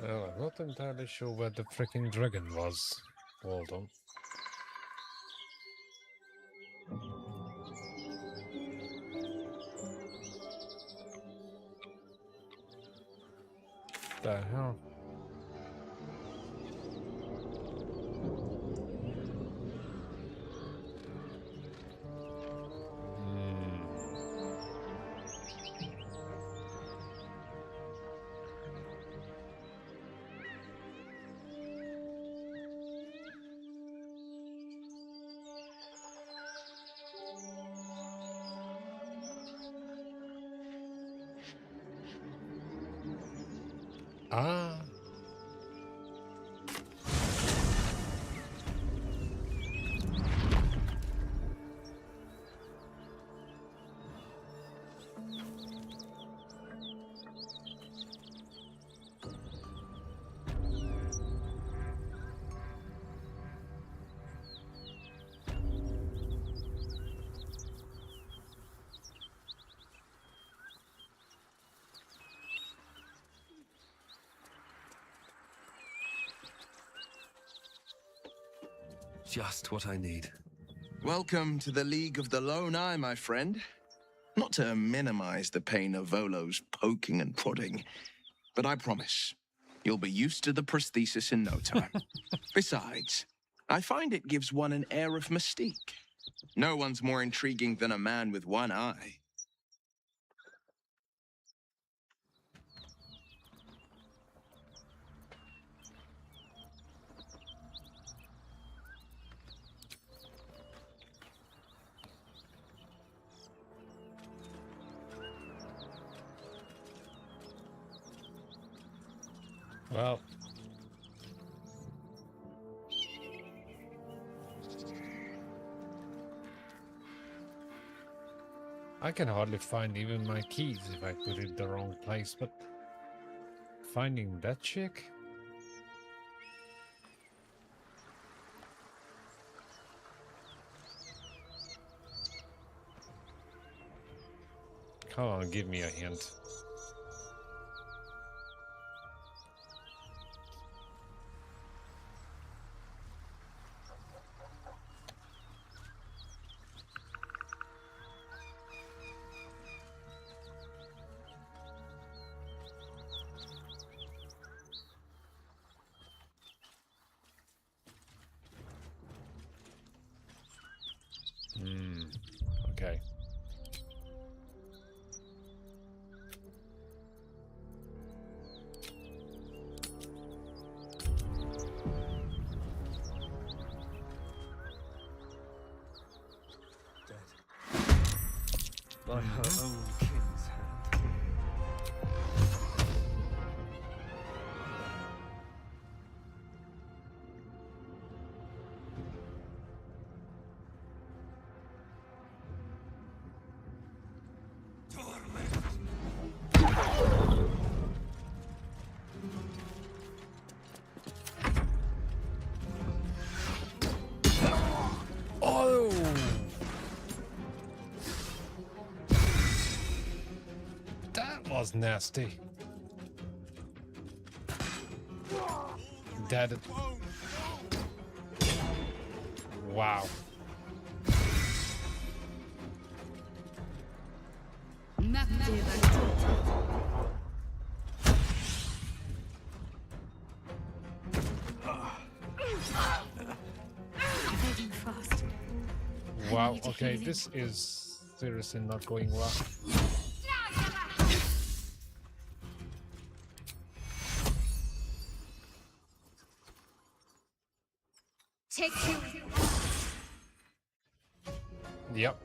Oh, I'm not entirely sure where the freaking dragon was. Hold on. The hell? Ah. Just what I need. Welcome to the League of the Lone Eye, my friend. Not to minimize the pain of Volo's poking and prodding, but I promise you'll be used to the prosthesis in no time. Besides, I find it gives one an air of mystique. No one's more intriguing than a man with one eye. Well. I can hardly find even my keys if I put it in the wrong place, but finding that chick? Come on, give me a hint. by her own king's hand. Oh! That was nasty. Dead. Wow. Moving fast. Wow, okay, this is seriously not going well. Take you. Yep.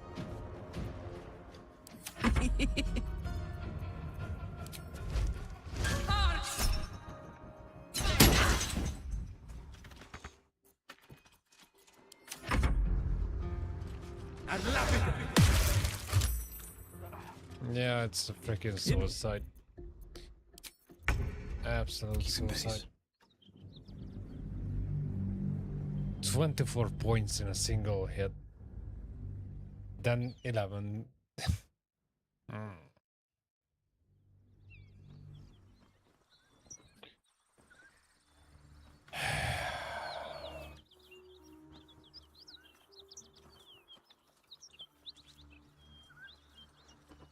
Yeah, it's a freaking suicide. Absolute suicide. 24 points in a single hit. Then 11.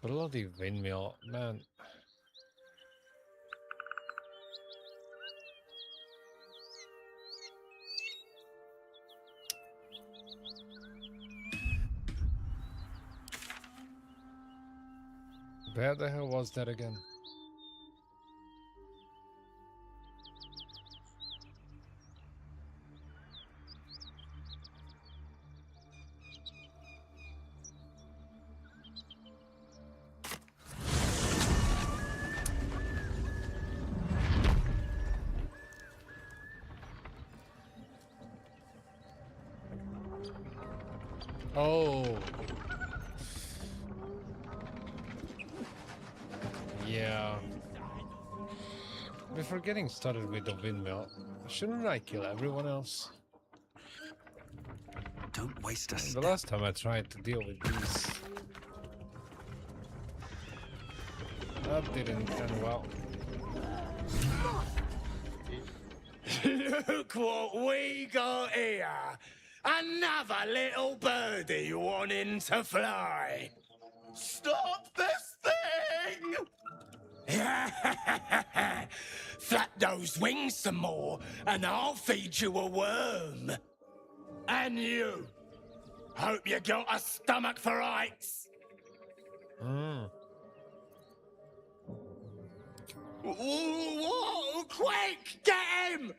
Bloody windmill, man. Where the hell was that again? Oh. Yeah. Before getting started with the windmill, shouldn't I kill everyone else? Don't waste a The step. last time I tried to deal with these, that didn't end well. Look what we got here! Another little birdie wanting to fly! Stop this thing! Flap those wings some more, and I'll feed you a worm. And you! Hope you got a stomach for heights! Whoa, quick! Get him!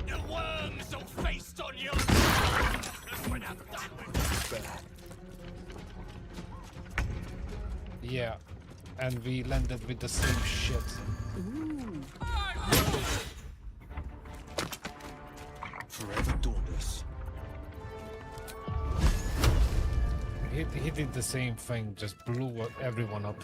The worms will feast on you! When I'm done with this. Yeah, and we landed with the same shit. Forever dauntless. He did the same thing, just blew everyone up.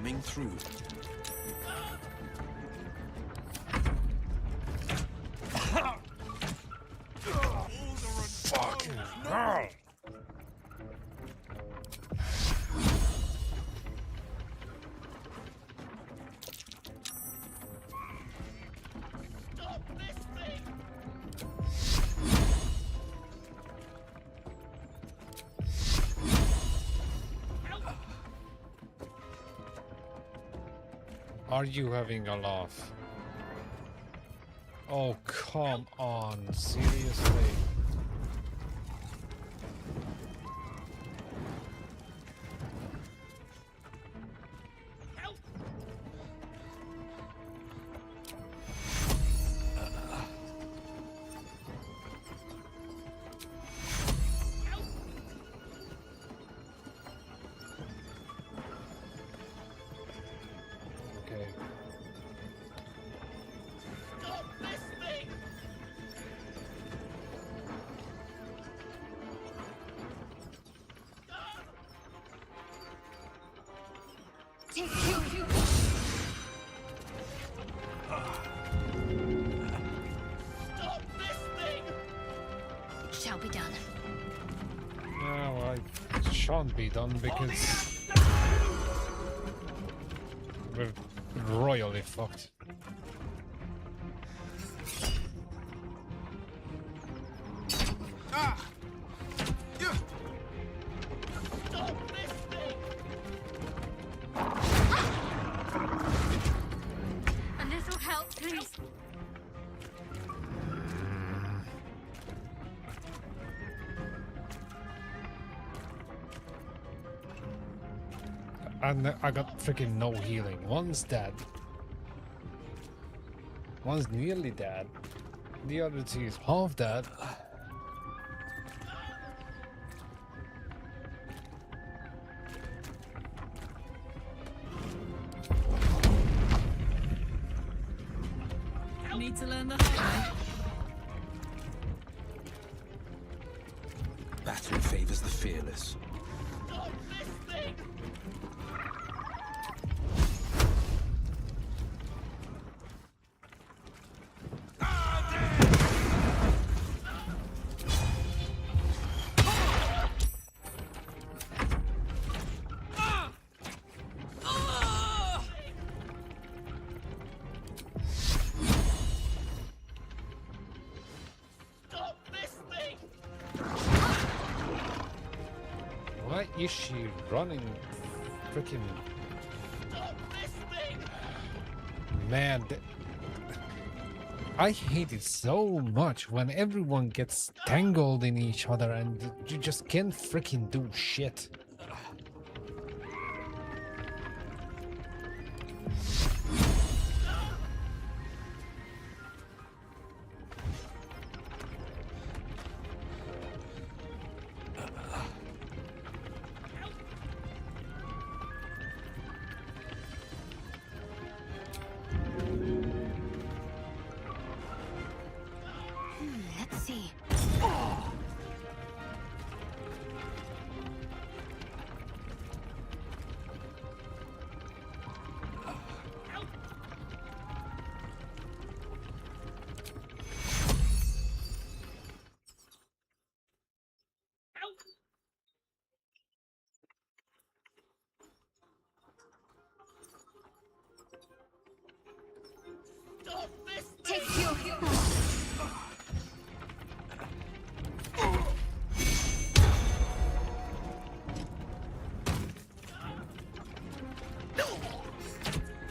coming through. Fucking hell! Are you having a laugh? Oh, come on, seriously? Okay. Shall be done. No, it shan't be done because we're royally fucked. A little help, please. And I got freaking no healing. One's dead. One's nearly dead. The other two is half dead. Need to learn the hard way. Battle favors the fearless. Why is she running freaking... Man, I hate it so much when everyone gets tangled in each other and you just can't freaking do shit. Let's see. Take your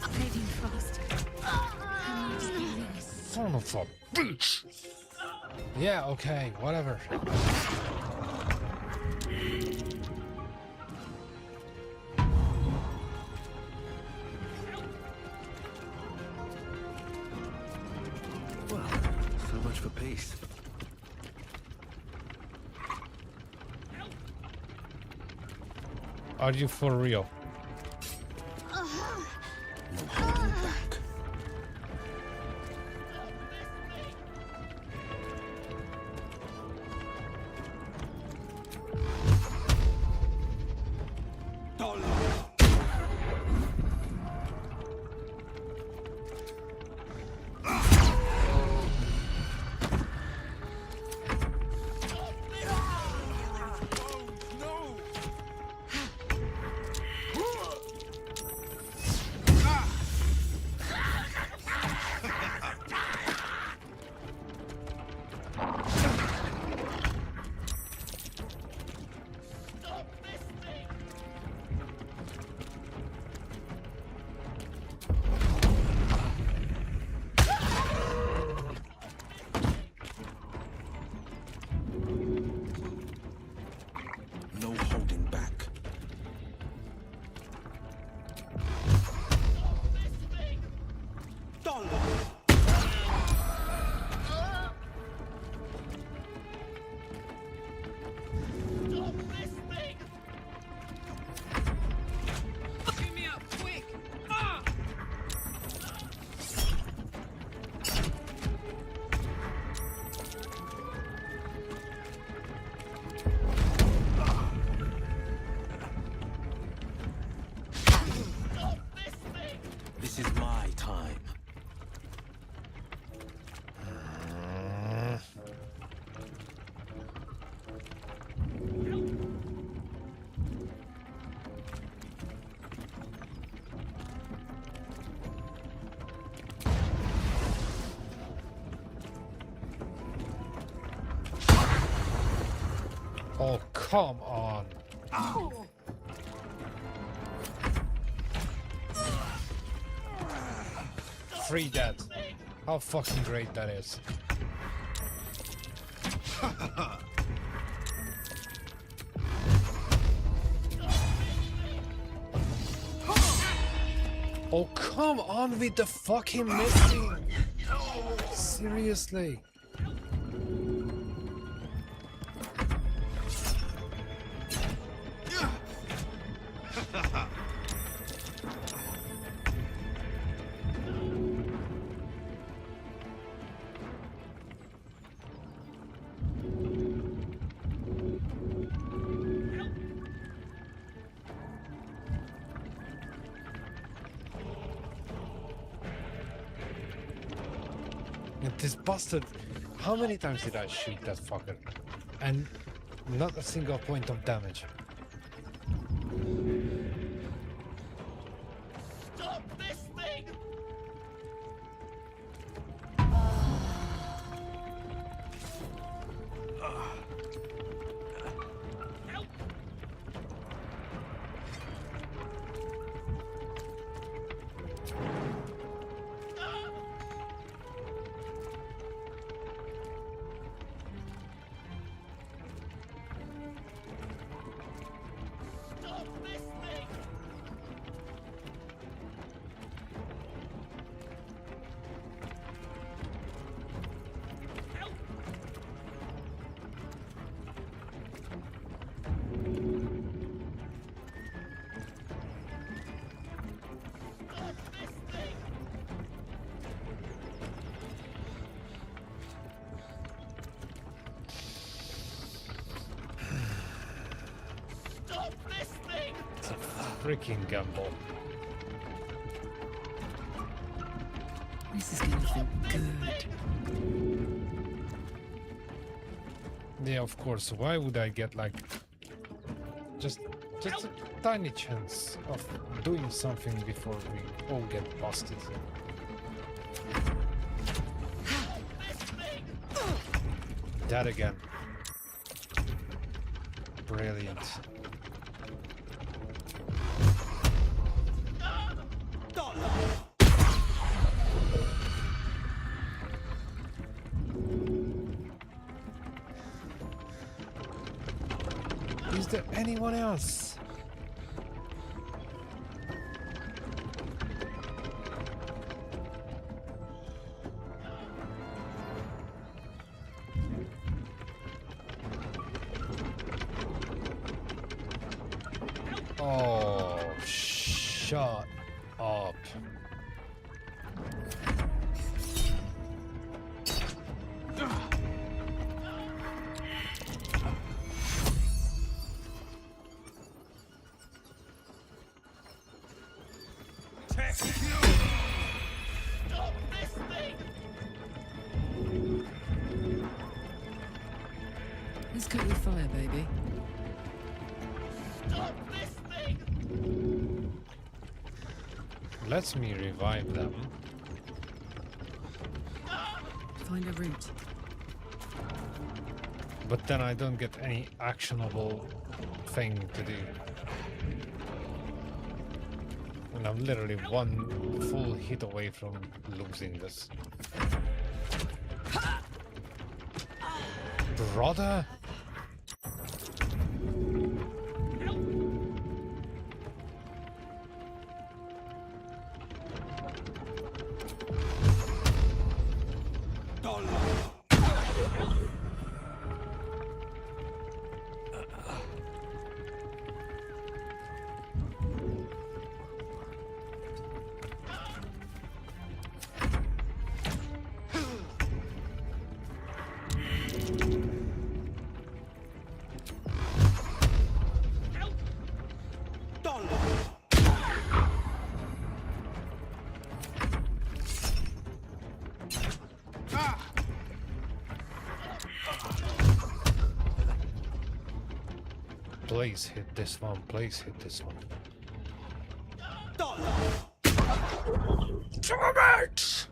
Upgrading fast. Son of a bitch! Yeah, okay, whatever. Well, so much for peace. Are you for real? No holding back. Oh, come on. Free that. How fucking great that is. Oh, come on with the fucking missing. Seriously. This bastard, how many times did I shoot that fucker? And not a single point of damage. Stop this thing! Freaking gamble. This is gonna feel good. Yeah, of course. Why would I get like just a tiny chance of doing something before we all get busted? That again. Brilliant. Is there anyone else? Oh, shut up. Stop this thing! Let's cook with fire, baby. Stop this thing! Let me revive them. Find a route. But then I don't get any actionable thing to do. And I'm literally one full hit away from losing this. Brother? Please hit this one, please hit this one. Damn it!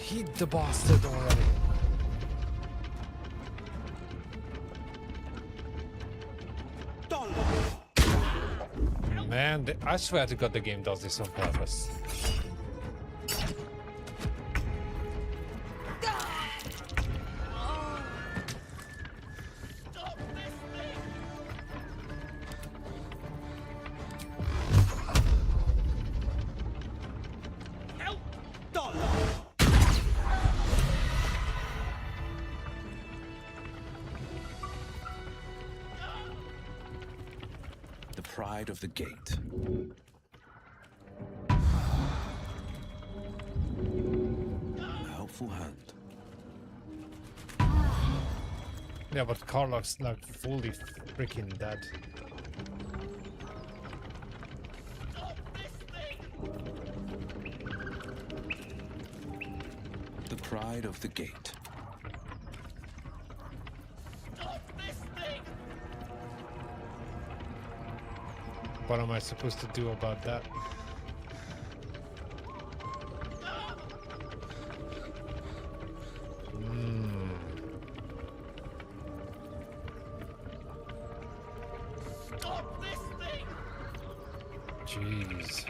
hit the bastard already. Man, I swear to God the game does this on purpose. The pride of the gate. A helpful hand. Yeah, but Carlock's like fully freaking dead. The pride of the gate. What am I supposed to do about that? Jeez.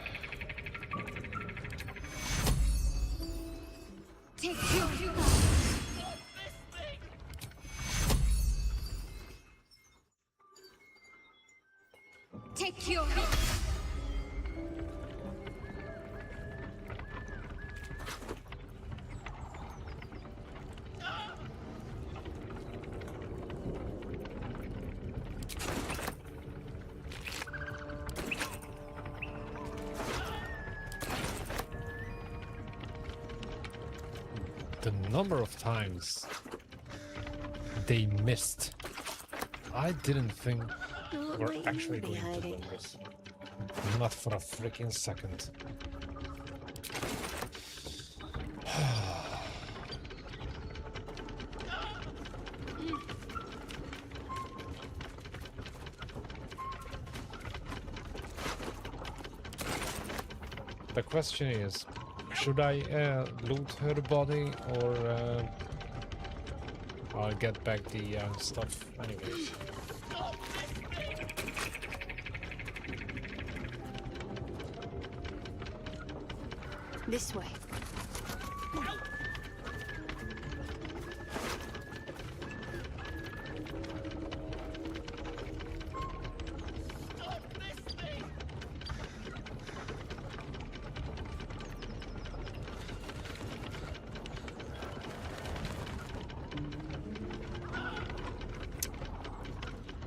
Take your The number of times they missed. I didn't think we're actually going to win this. Not for a freaking second. The question is, should I loot her body or I'll get back the stuff anyways? this way.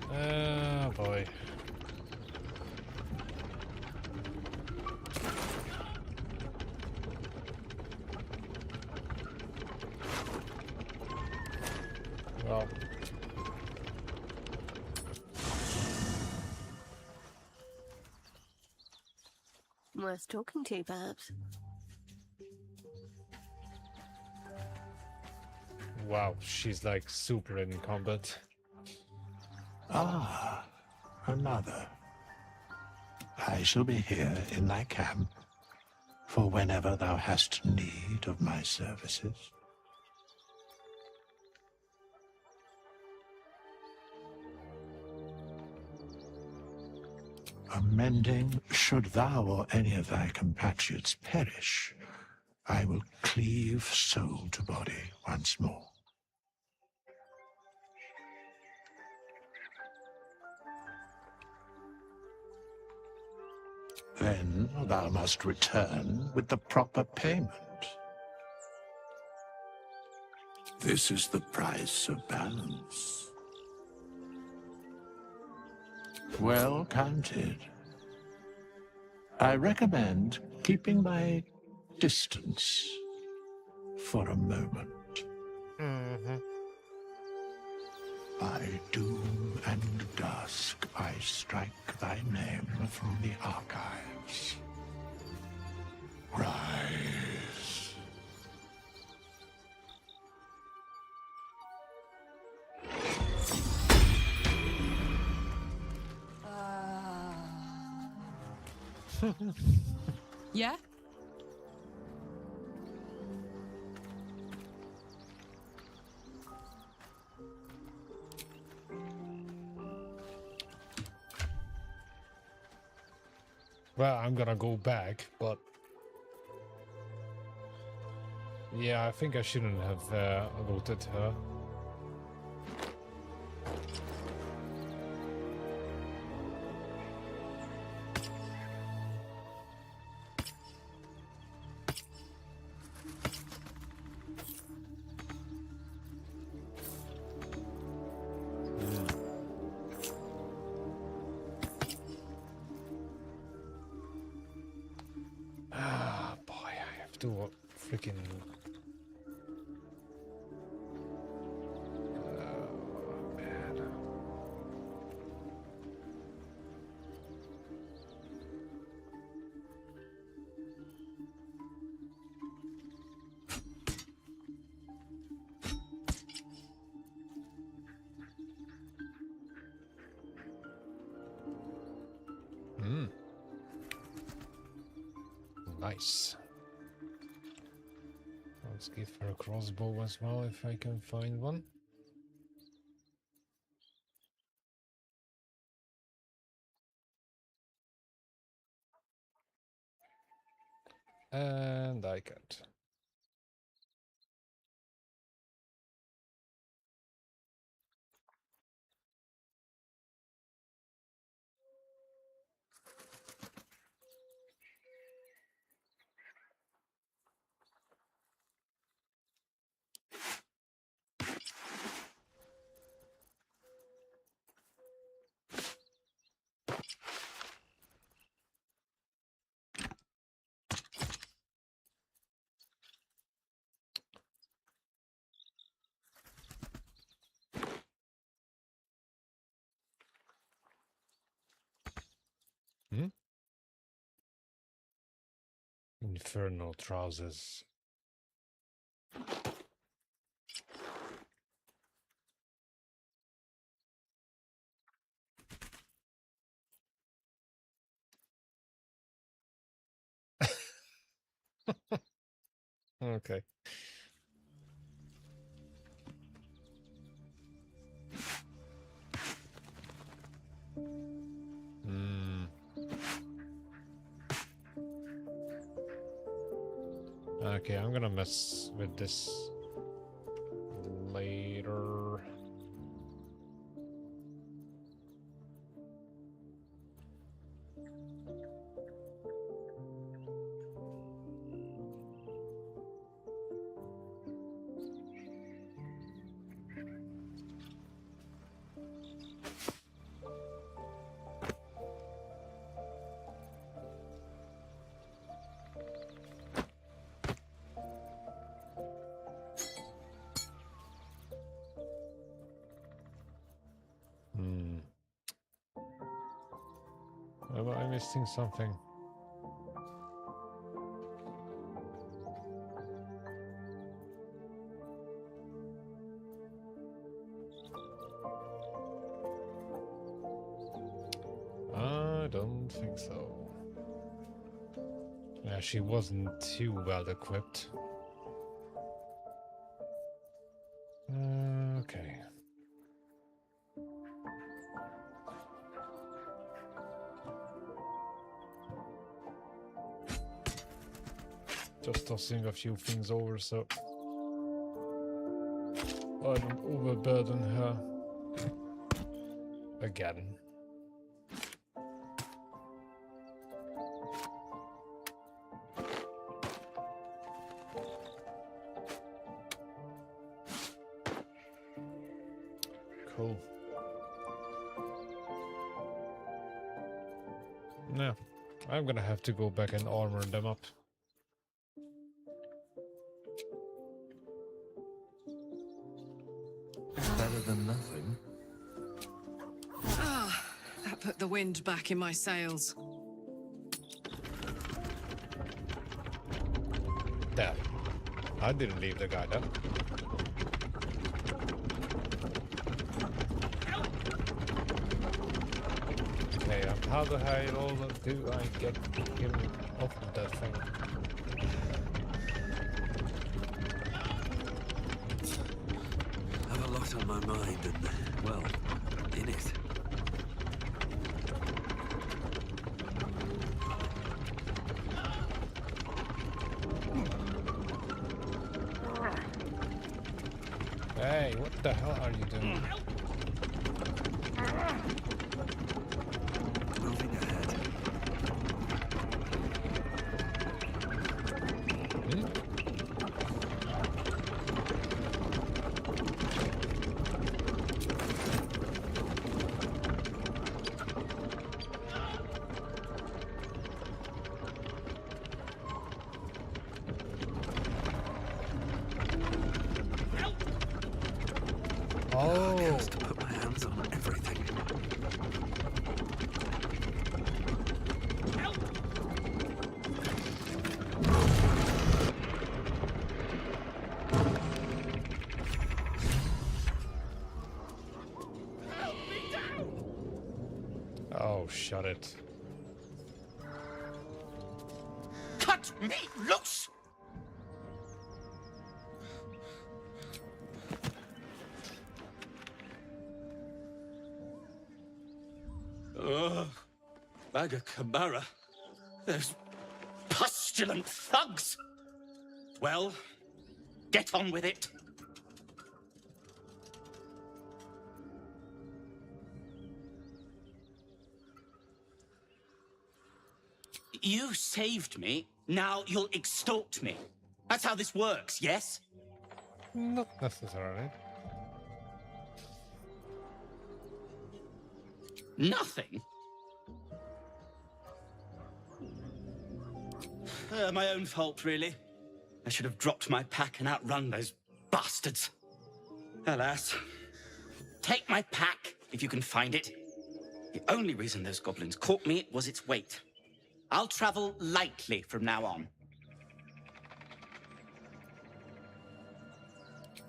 Oh boy. Well. Worth talking to, perhaps. Wow, she's like super in combat. Ah, another. I shall be here in thy camp for whenever thou hast need of my services. Amending, should thou or any of thy compatriots perish, I will cleave soul to body once more. Then thou must return with the proper payment. This is the price of balance. Well counted. I recommend keeping my distance for a moment. By doom and dusk, I strike thy name from the archives. Rise. Yeah? Well, I'm gonna go back, but yeah, I think I shouldn't have looted her. Ah, boy, I have to freaking. Oh, man. Nice. Let's give her a crossbow as well if I can find one. And I can't. Infernal trousers. Okay. Okay, I'm gonna mess with this later. Am I missing something? I don't think so. Yeah, she wasn't too well equipped. Okay. Just tossing a few things over so I don't overburden her again. Cool. No, I'm gonna have to go back and armor them up. Better than nothing. Ah, that put the wind back in my sails. There. I didn't leave the guy there. Okay, how the hell do I get him off of that thing? I have a lot on my mind and, well, in it. Hey, what the hell are you doing? Moving ahead. Oh. Has to put my hands on everything. Oh, shut it. Cut me loose! Ugh. Bagacamara. Those pustulant thugs! Well, get on with it. You saved me, now you'll extort me. That's how this works, yes? Not necessarily. Nothing? My own fault, really. I should have dropped my pack and outrun those bastards. Alas. Take my pack, if you can find it. The only reason those goblins caught me was its weight. I'll travel lightly from now on.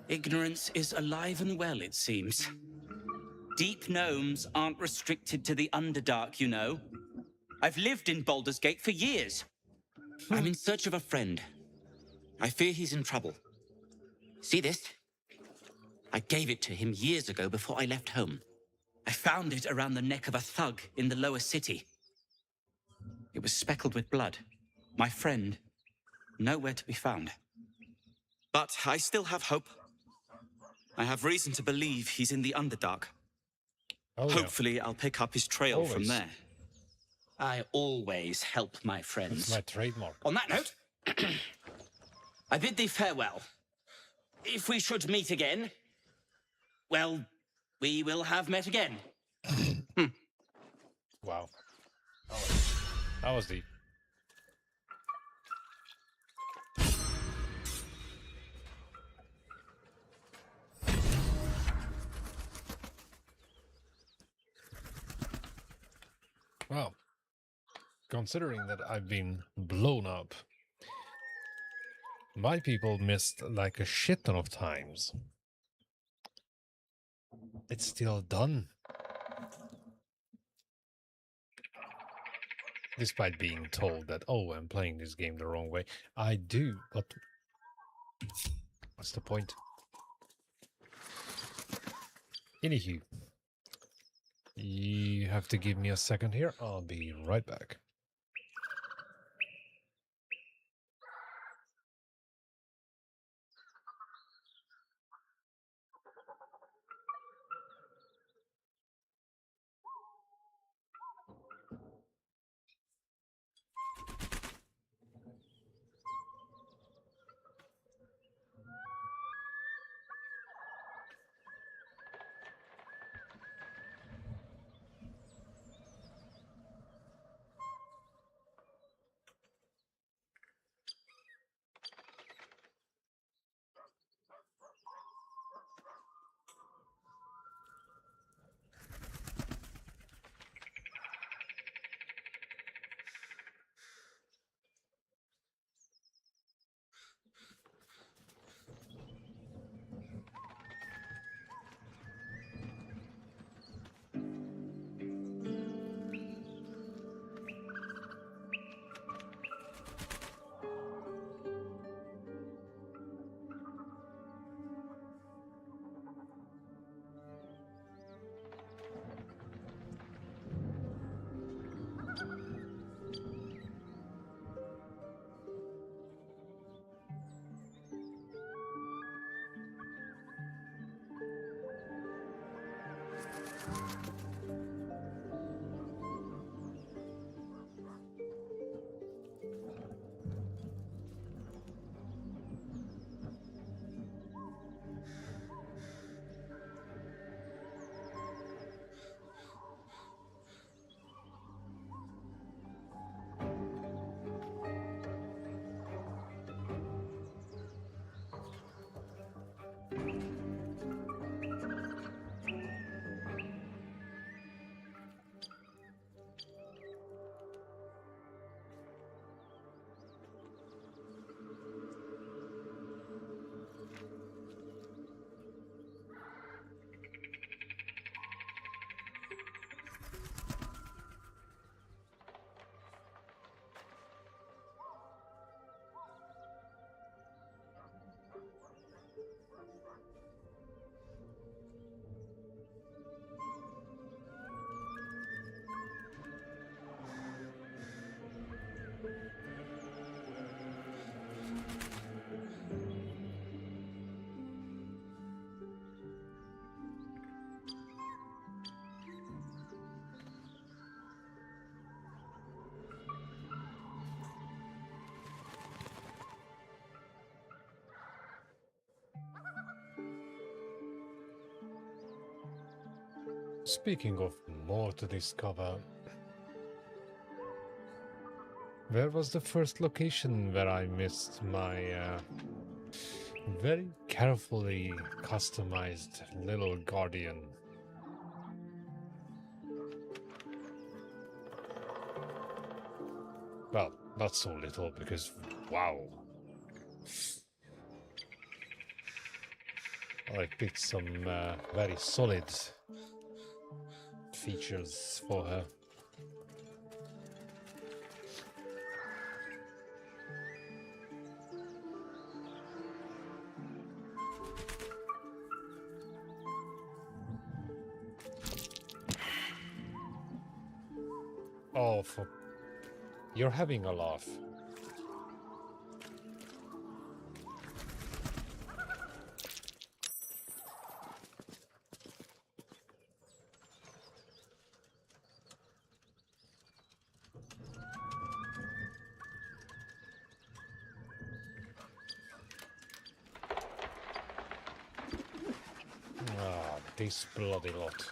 Ignorance is alive and well, it seems. Deep gnomes aren't restricted to the Underdark, you know. I've lived in Baldur's Gate for years. I'm in search of a friend. I fear he's in trouble. See this? I gave it to him years ago before I left home. I found it around the neck of a thug in the lower city. It was speckled with blood. My friend, nowhere to be found. But I still have hope. I have reason to believe he's in the Underdark. Oh, yeah. Hopefully, I'll pick up his trail from Always. there. I always help my friends. That's my trademark. On that note, I bid thee farewell. If we should meet again, well, we will have met again. Wow. That was deep. Well, considering that I've been blown up, my people missed like a shit ton of times. It's still done. Despite being told that, oh, I'm playing this game the wrong way. I do, but what's the point? Anywho, you have to give me a second here. I'll be right back. Speaking of more to discover, where was the first location where I missed my very carefully customized little guardian? Well, not so little because, wow. I picked some very solid features for her. Oh, you're having a laugh. Ah, this bloody lot.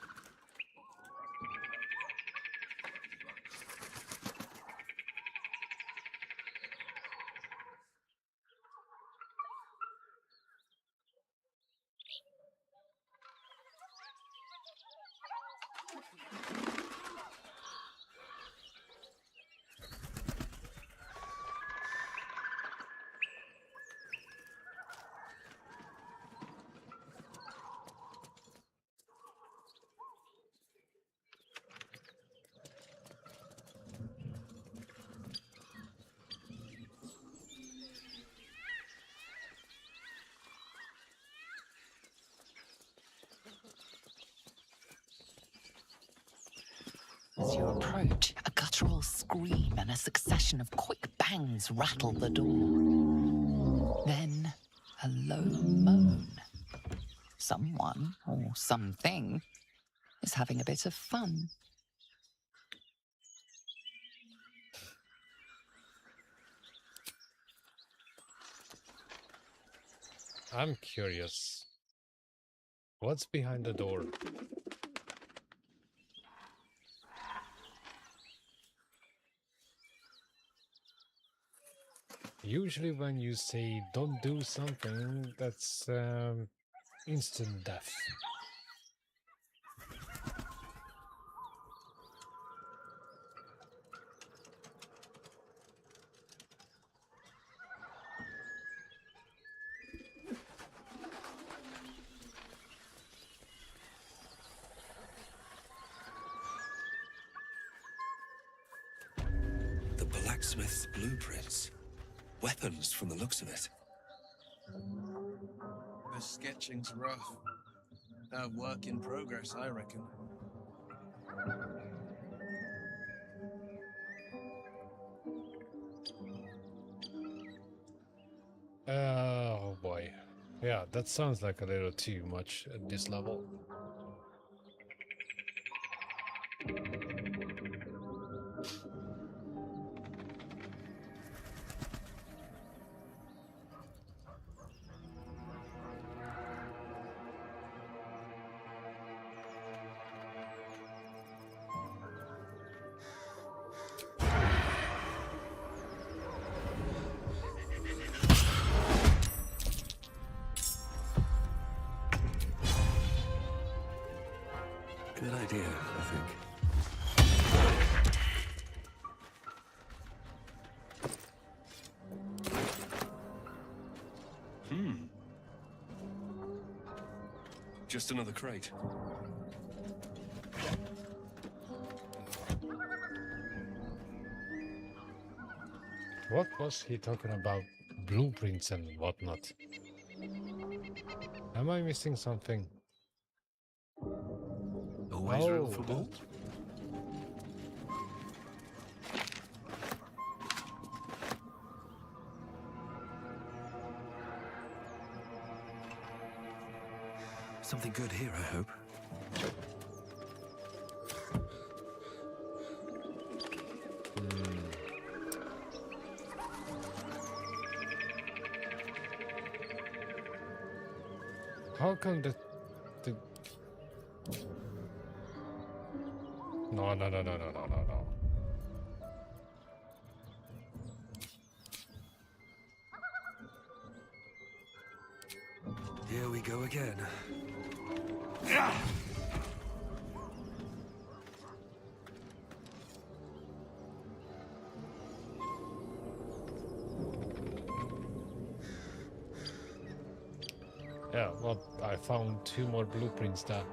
As you approach, a guttural scream and a succession of quick bangs rattle the door. Then, a low moan. Someone, or something, is having a bit of fun. I'm curious. What's behind the door? Usually when you say don't do something, that's instant death. The blacksmith's blueprints. Weapons from the looks of it. The sketching's rough. A work in progress, I reckon. Oh boy. Yeah, that sounds like a little too much at this level. idea, I think. Just another crate. What was he talking about? Blueprints and whatnot. Am I missing something? Always room for more? Something good here, I hope. How come the... No. Here we go again. Yeah, well, I found 2 more blueprints there.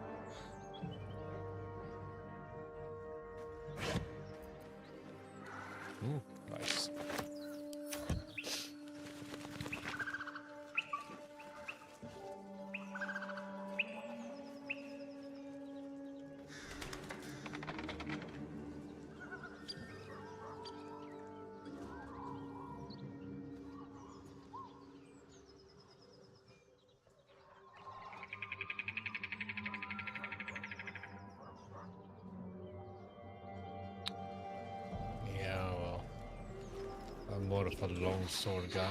Ooh, nice. Yeah, well, I'm more of a longsword guy.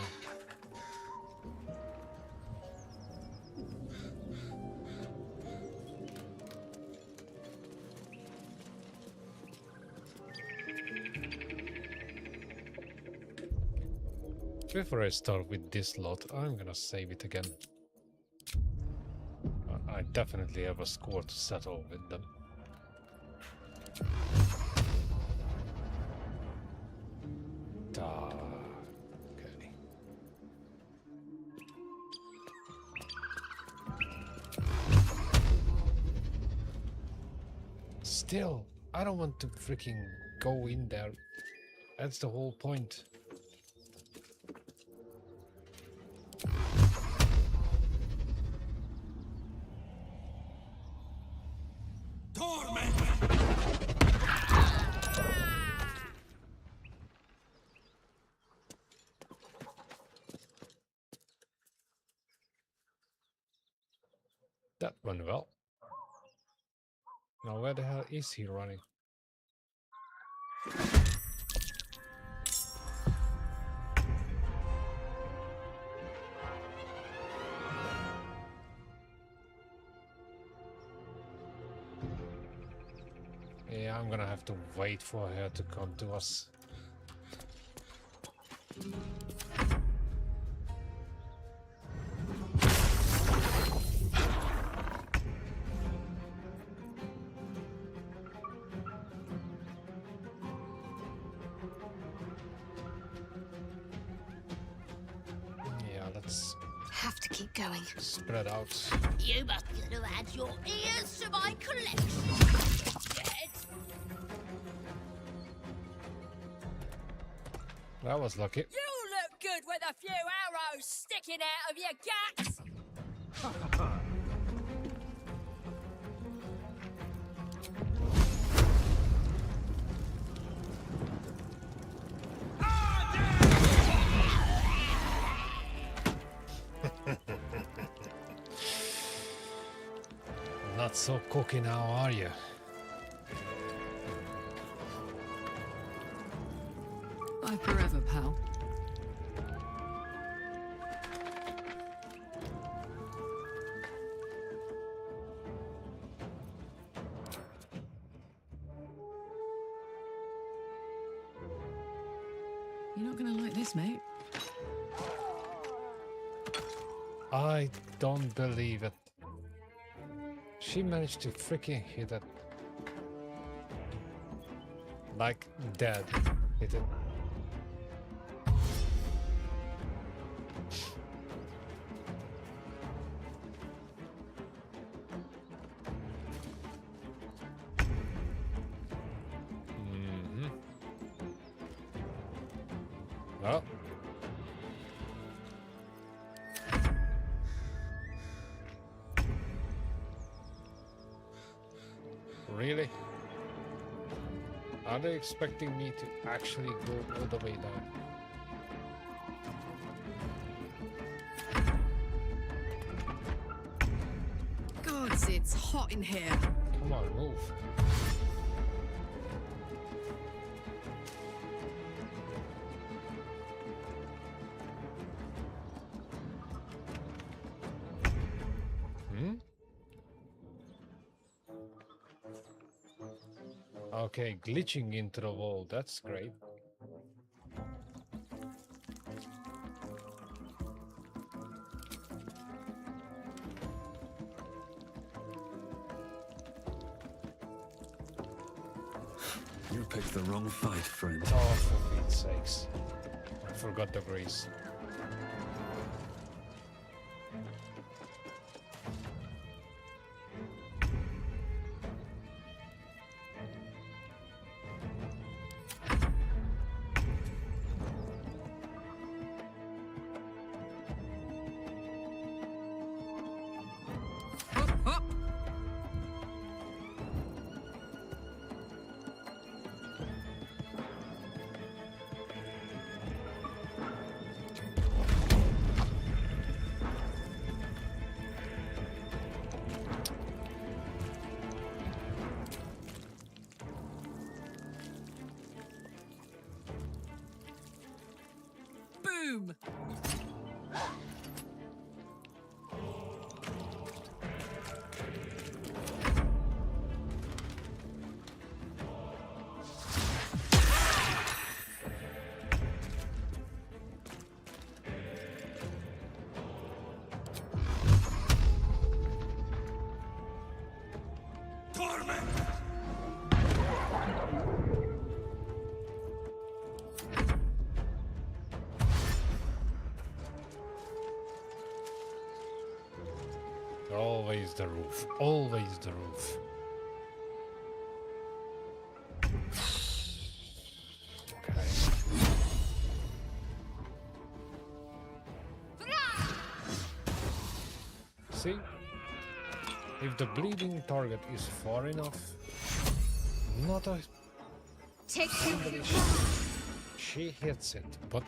Before I start with this lot, I'm gonna save it again. I definitely have a score to settle with them. Okay. Still, I don't want to freaking go in there. That's the whole point. That went well. Now where the hell is he running? Yeah, I'm gonna have to wait for her to come to us. Yeah, let's Have to keep going. spread out. You must be able to add your ears to my collection. Dead. That was lucky. You look good with a few arrows sticking out of your guts. Not so cocky now, are you? Bye forever, pal. You're not gonna like this, mate. I don't believe it. She managed to freaking hit that Like dead. Hit it. Oh. Really? Are they expecting me to actually go all the way down? Gods, it's hot in here. Come on, move. Okay, glitching into the wall, that's great. You picked the wrong fight, friend. Oh, for Pete's sakes. I forgot the grace. Boom! Always the roof. Always the roof. Okay. See? If the bleeding target is far enough, not a somebody she hits it, but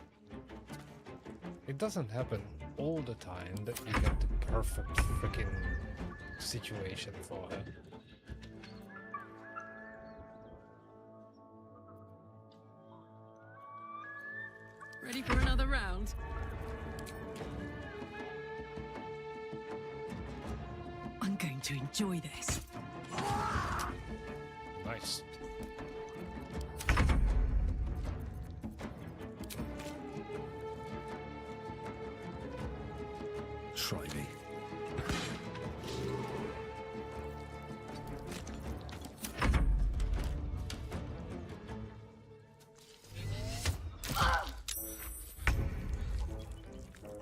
it doesn't happen all the time that you get the perfect freaking situation for her. Ready for another round? I'm going to enjoy this. Nice. Try me.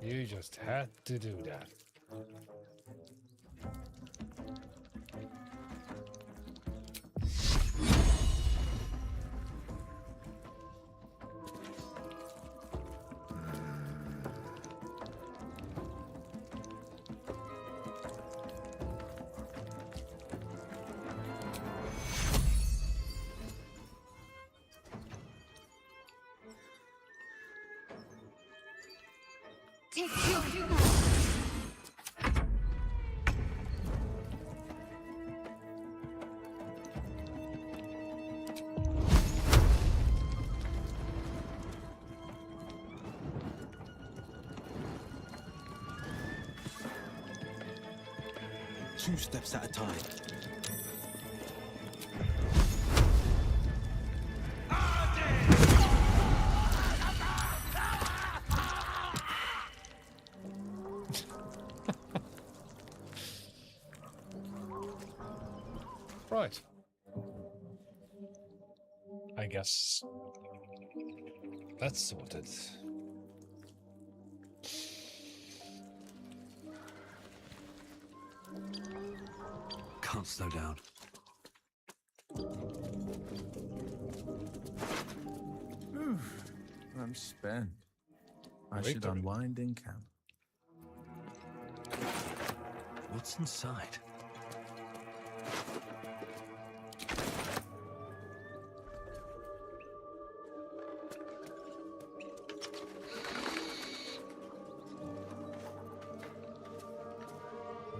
You just had to do that. Two steps at a time. Right. I guess. That's sorted. Can't slow down. I'm spent. I Victory. should unwind in camp. What's inside?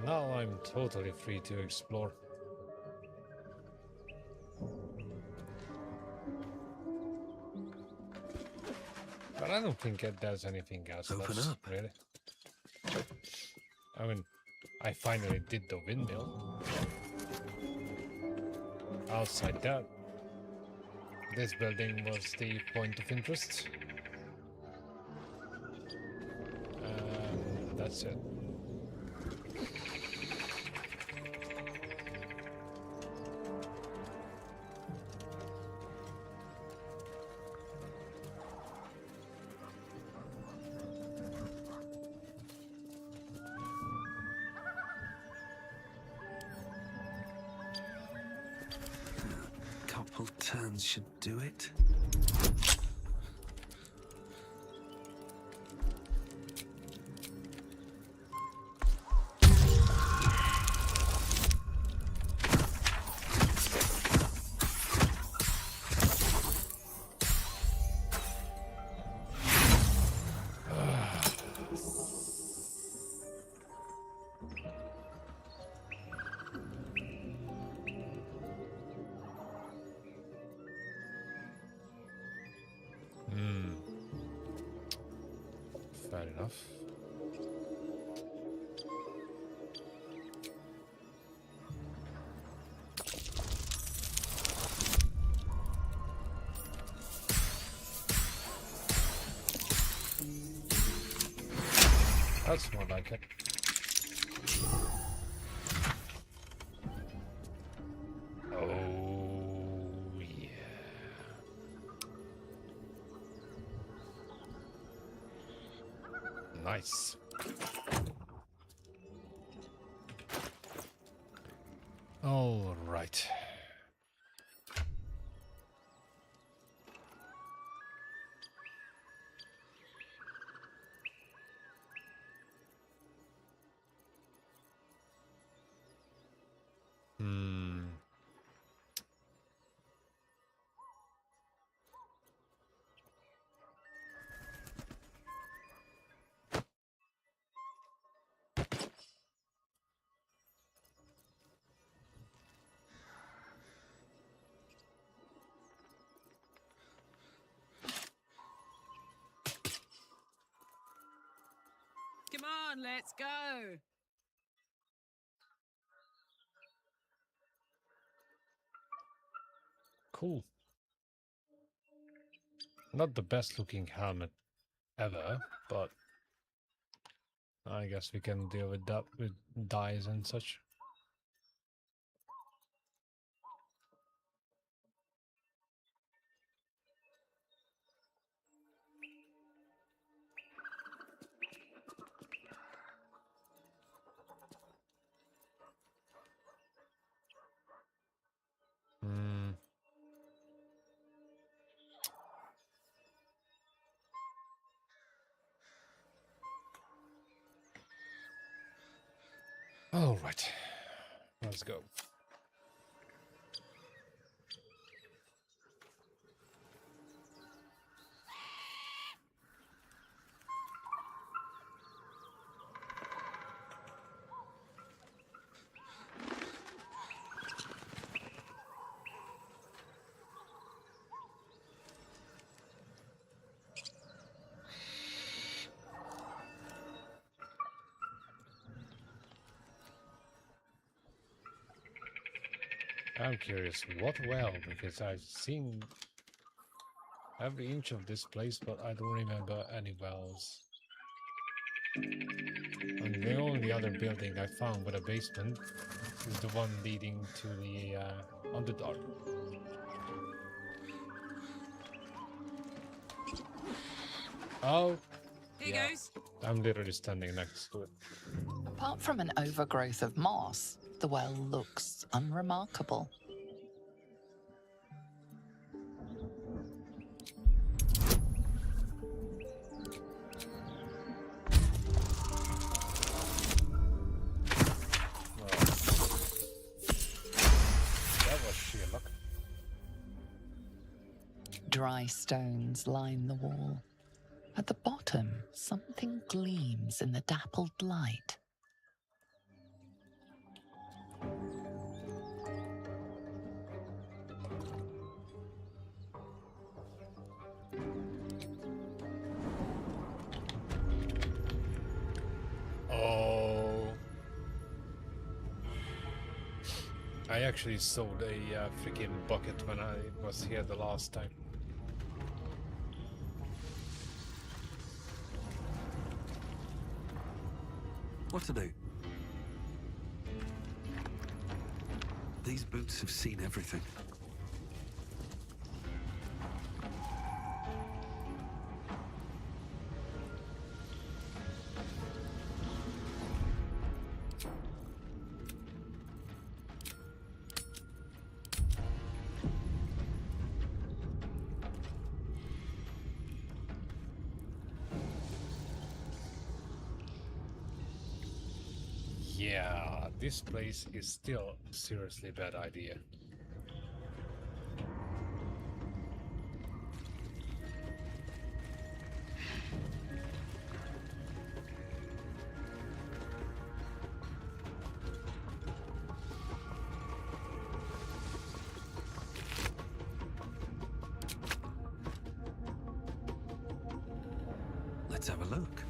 Now I'm totally free to explore. But I don't think there's anything else Open left, up. really. I mean, I finally did the windmill. Outside that, this building was the point of interest. That's it. Couple turns should do it. Fair enough. That's more like it. Oh, yeah. Nice. All right. Come on, let's go. Cool. Not the best looking helmet ever, but I guess we can deal with that with dyes and such. All right, let's go. I'm curious, what well? Because I've seen every inch of this place, but I don't remember any wells. And the only other building I found with a basement is the one leading to the Underdark. Oh, Here yeah. goes. I'm literally standing next to it. Apart from an overgrowth of moss, the well looks unremarkable. That was sheer luck. Dry stones line the wall. At the bottom, something gleams in the dappled light. Oh. I actually sold a freaking bucket when I was here the last time. What to do? These boots have seen everything. Yeah, this place is still a seriously bad idea. Let's have a look.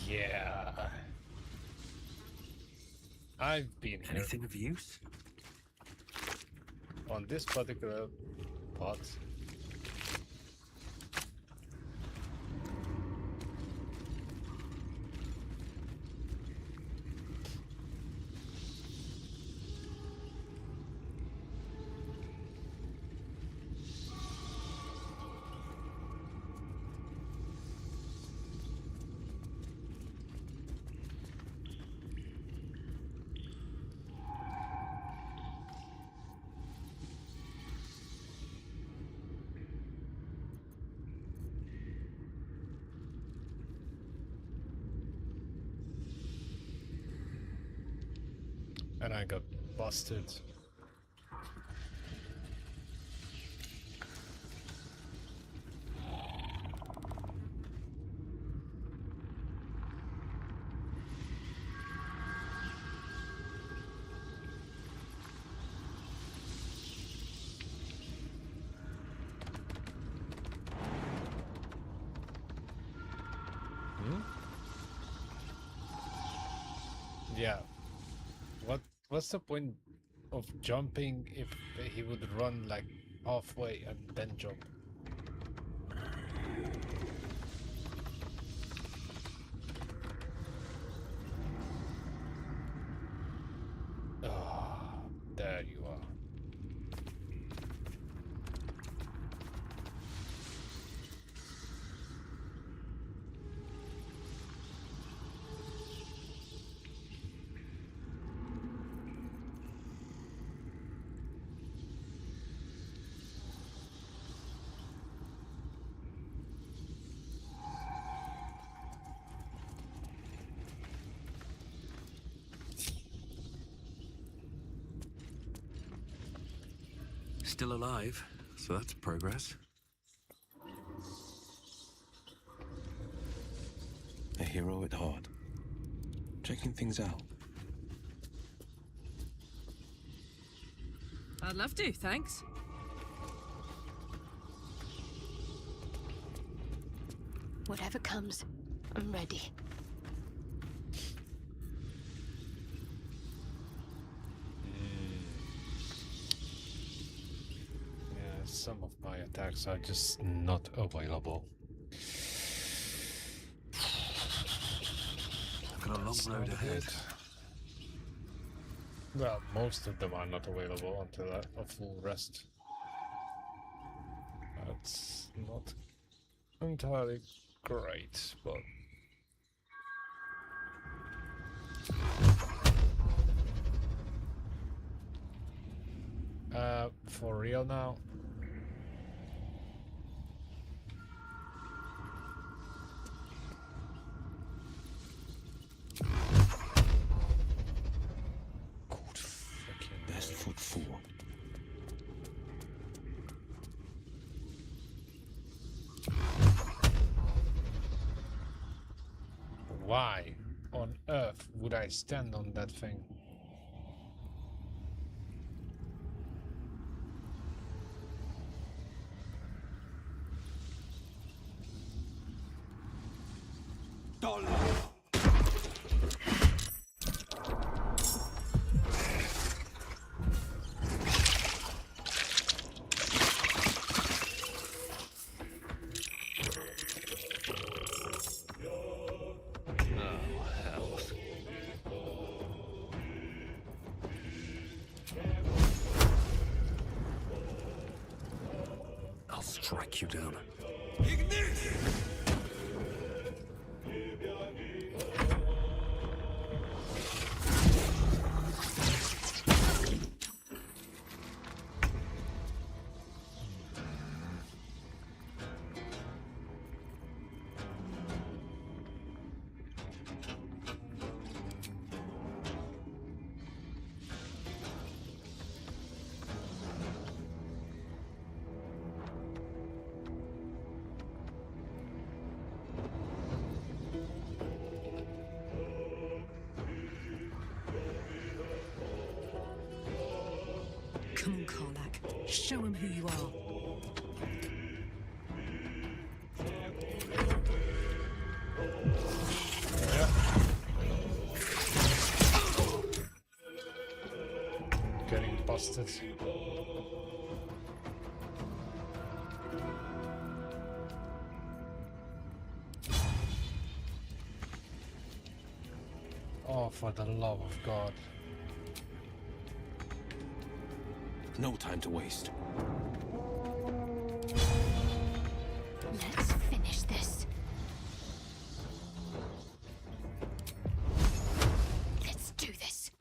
Yeah. I've been here. Anything of use? On this particular part. And I got busted. Yeah. What's the point of jumping if he would run like halfway and then jump? Ah, there you are. Still alive, so that's progress. A hero at heart. Checking things out. I'd love to, thanks. Whatever comes, I'm ready. Yeah, some of my attacks are just not available. I've got a long That's road not ahead. good. Well, most of them are not available until a full rest. That's not entirely great, but... for real now? Good freaking best foot forward. Why on earth would I stand on that thing? I'll strike you down. Come on, Karlak. Show him who you are. Getting busted. Oh, for the love of God. No time to waste. Let's finish this. Let's do this.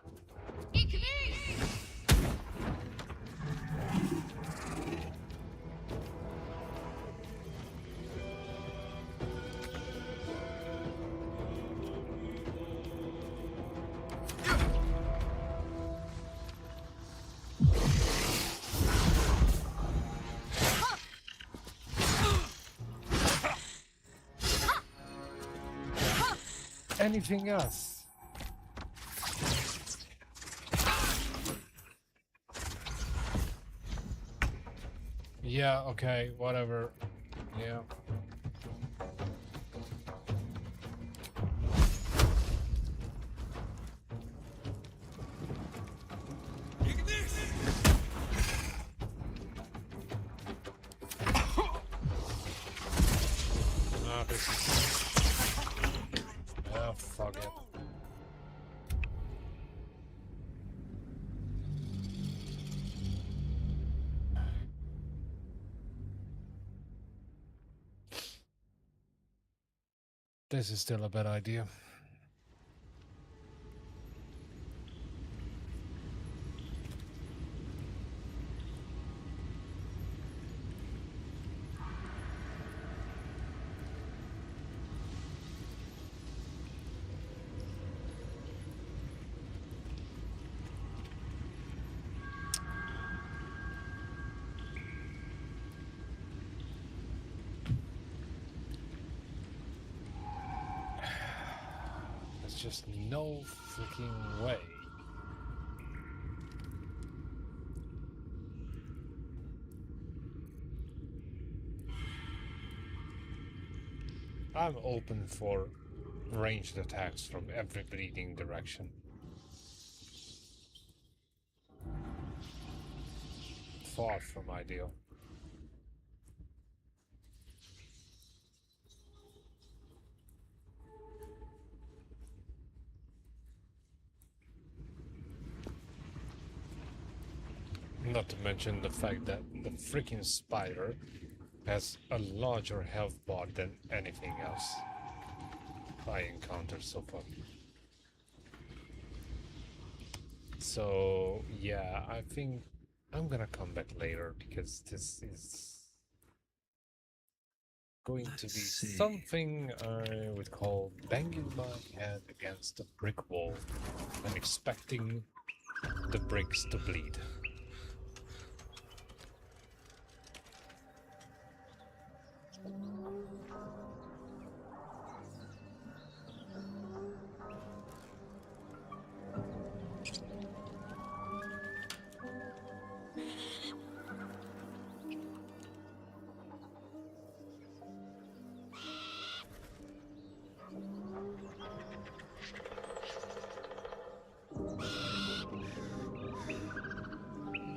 Anything else? Yeah, okay, whatever. Yeah. Ah, this is... Oh, fuck it. This is still a bad idea. just no freaking way. I'm open for ranged attacks from every bleeding direction. Far from ideal. Not to mention the fact that the freaking spider has a larger health bar than anything else I encountered so far. So yeah, I think I'm gonna come back later because this is going to be something I would call banging my head against a brick wall and expecting the bricks to bleed.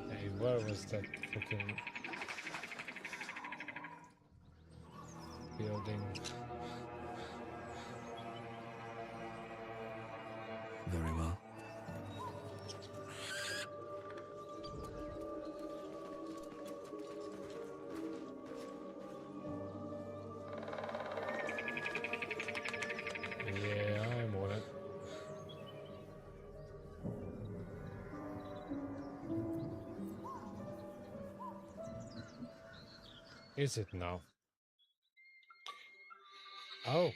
Hey, where was that freaking building? Very well. Yeah, I'm on it. Is it now? Oh.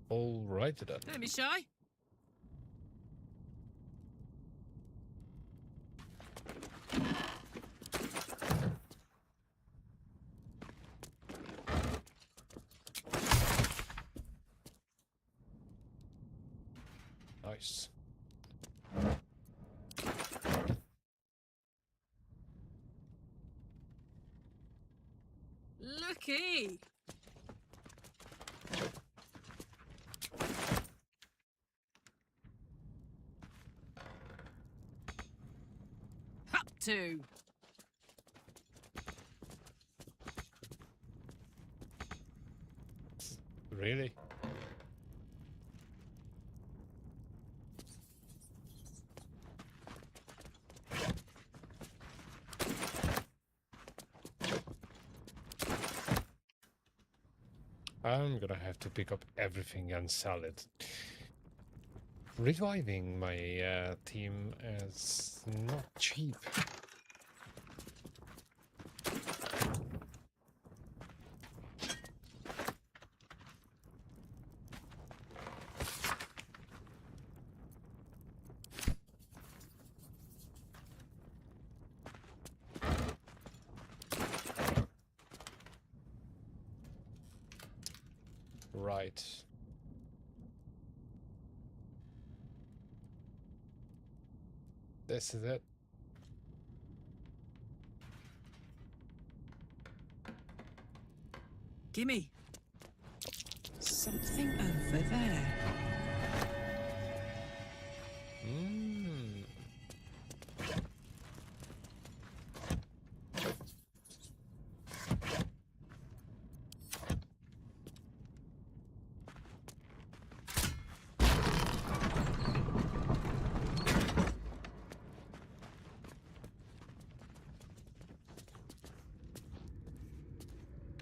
All right then. Don't be shy. Nice. Looky. Up to. Really? I'm gonna have to pick up everything and sell it. Reviving my team is not cheap. Right. This is it. Gimme. Something over there.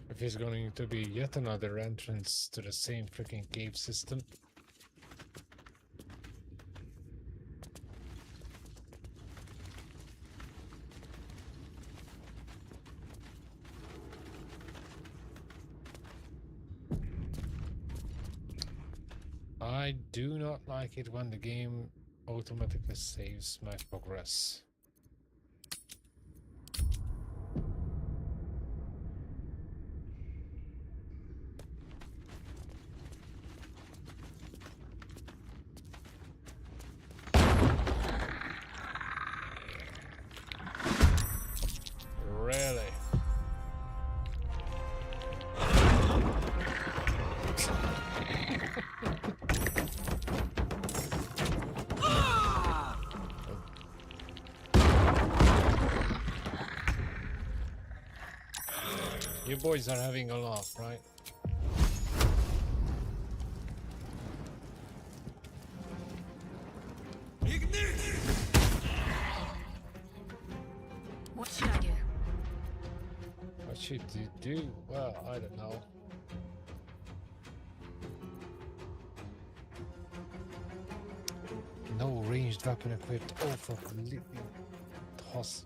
If it's going to be yet another entrance to the same freaking cave system. I do not like it when the game automatically saves my progress. You boys are having a laugh, right? What should I do? What should you do? Well, I don't know. No ranged weapon equipped. Oh, for living toss.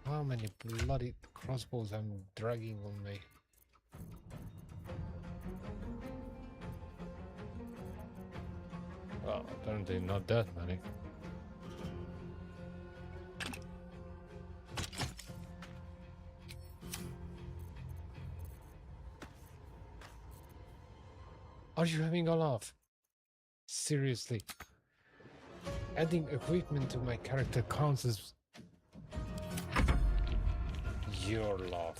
How many bloody crossbows I'm dragging on me? Well, apparently not that many. Are you having a laugh? Seriously. Adding equipment to my character counts as your laugh.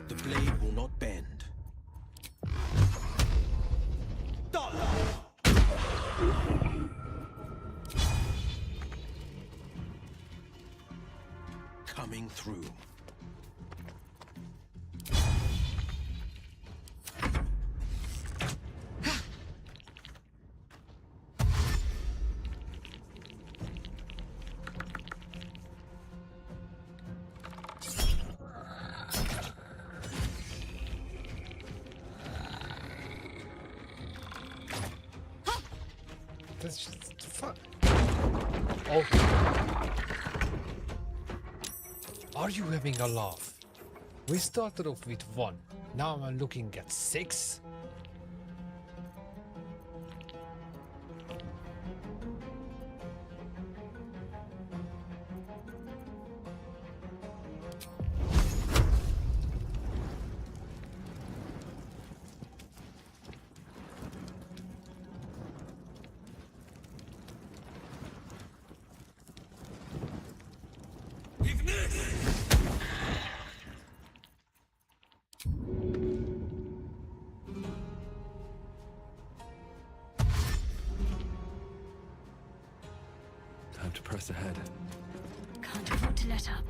The blade will not bend. Coming through. That's just fuck. Oh. Are you having a laugh? We started off with 1. Now I'm looking at 6. Time to press ahead. Can't afford to let up.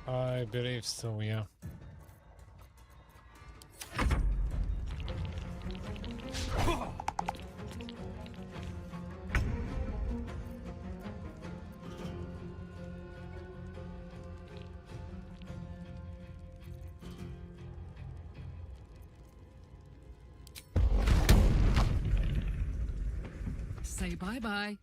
I believe so, yeah. Say bye-bye.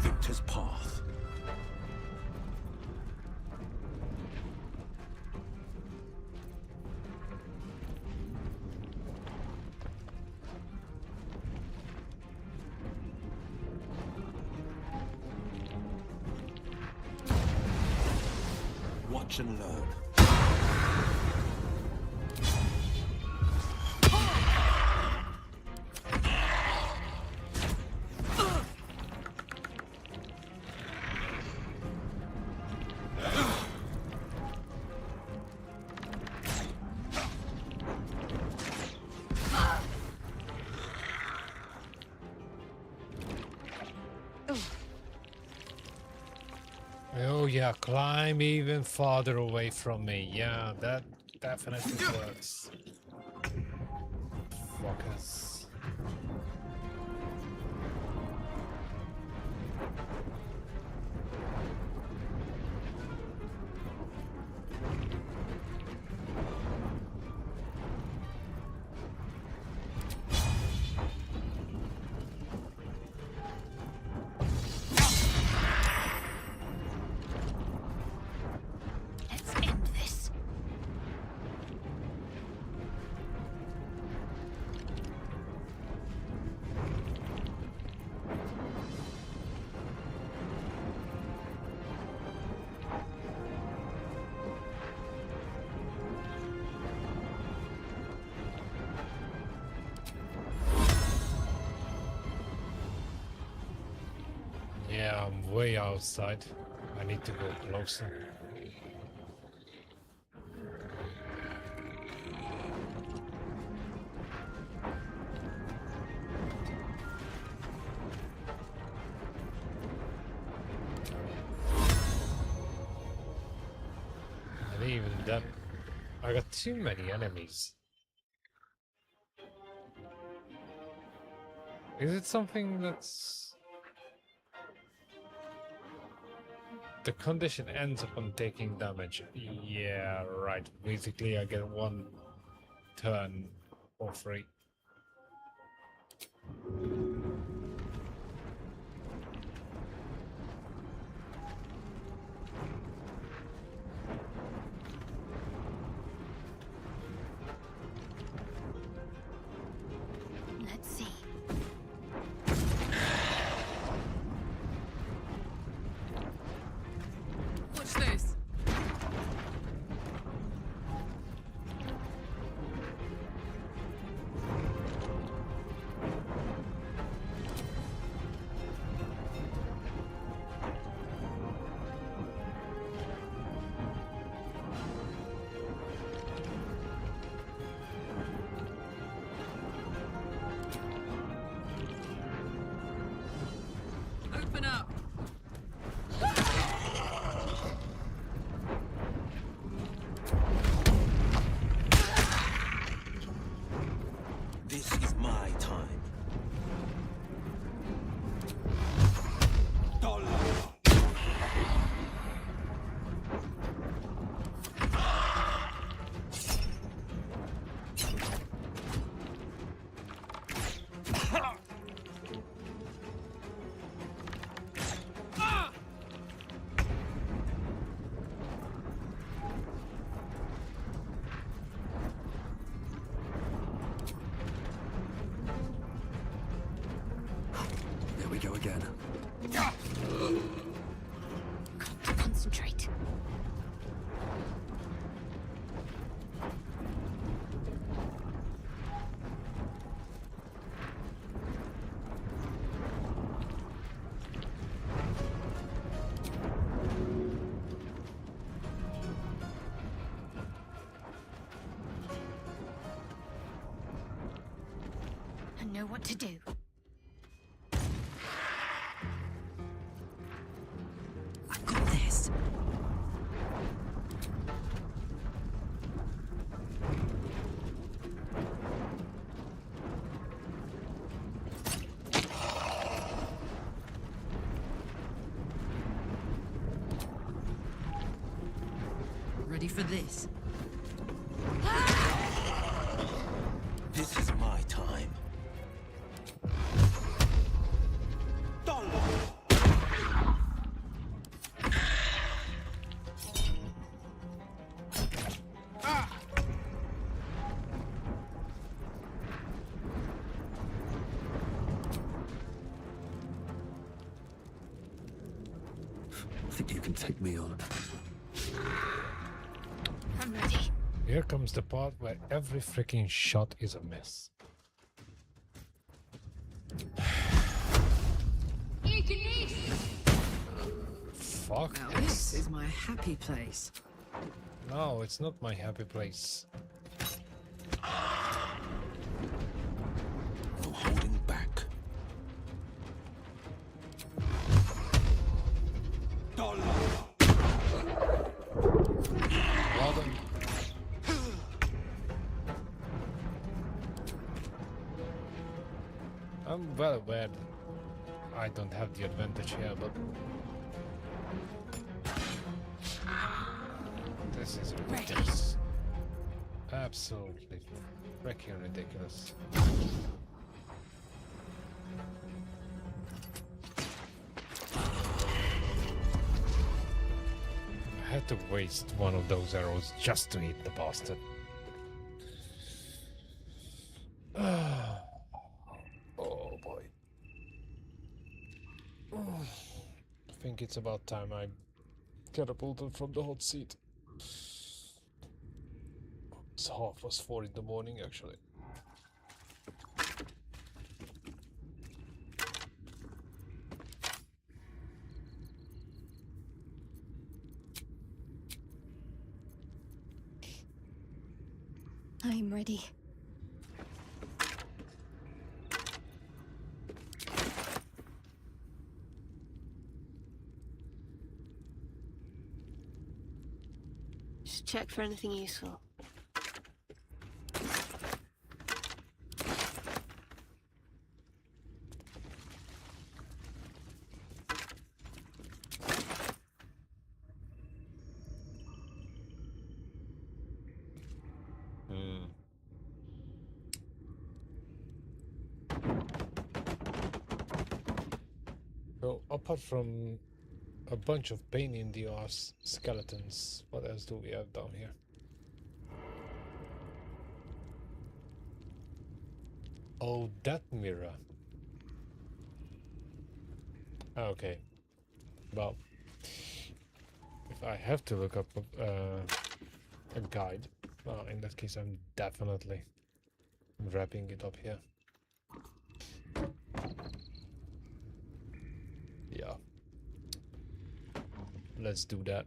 Victor's path. Watch and learn. Oh yeah, climb even farther away from me. Yeah, that definitely works. Fuckers. Let's end this. Yeah, I'm way outside. I need to go closer. And even then, I got too many enemies. Is it something that's... The condition ends upon taking damage? Yeah, right. Basically, I get one turn for free. Let's see. Watch this. Open up. This is my time. There we go again. Got to concentrate. I know what to do. I've got this. Ready for this? This is my time. Think you can take me on? I'm ready. Here comes the part where every freaking shot is a miss. Fuck Now this. this is my happy place. No, it's not my happy place. No holding back. Dollar. I'm well aware that I don't have the advantage here, but this is ridiculous. Absolutely freaking ridiculous. I had to waste one of those arrows just to hit the bastard. Oh boy. I think it's about time I catapulted from the hot seat. It's 4:30 in the morning, actually. I'm ready. Just check for anything useful. So, apart from a bunch of pain in the ass skeletons, what else do we have down here? Oh, that mirror. Okay. Well, if I have to look up a guide, well, in that case, I'm definitely wrapping it up here. Yeah. Let's do that.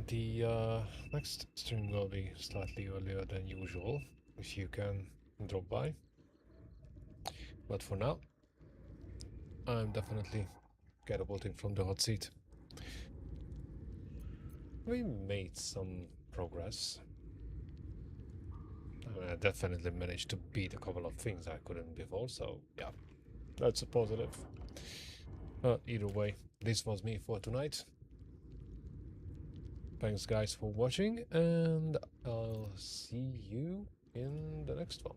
The next stream will be slightly earlier than usual, if you can drop by. But for now, I'm definitely catapulting from the hot seat. We made some progress. I definitely managed to beat a couple of things I couldn't before, so yeah, that's a positive. Either way, this was me for tonight. Thanks guys for watching, and I'll see you in the next one.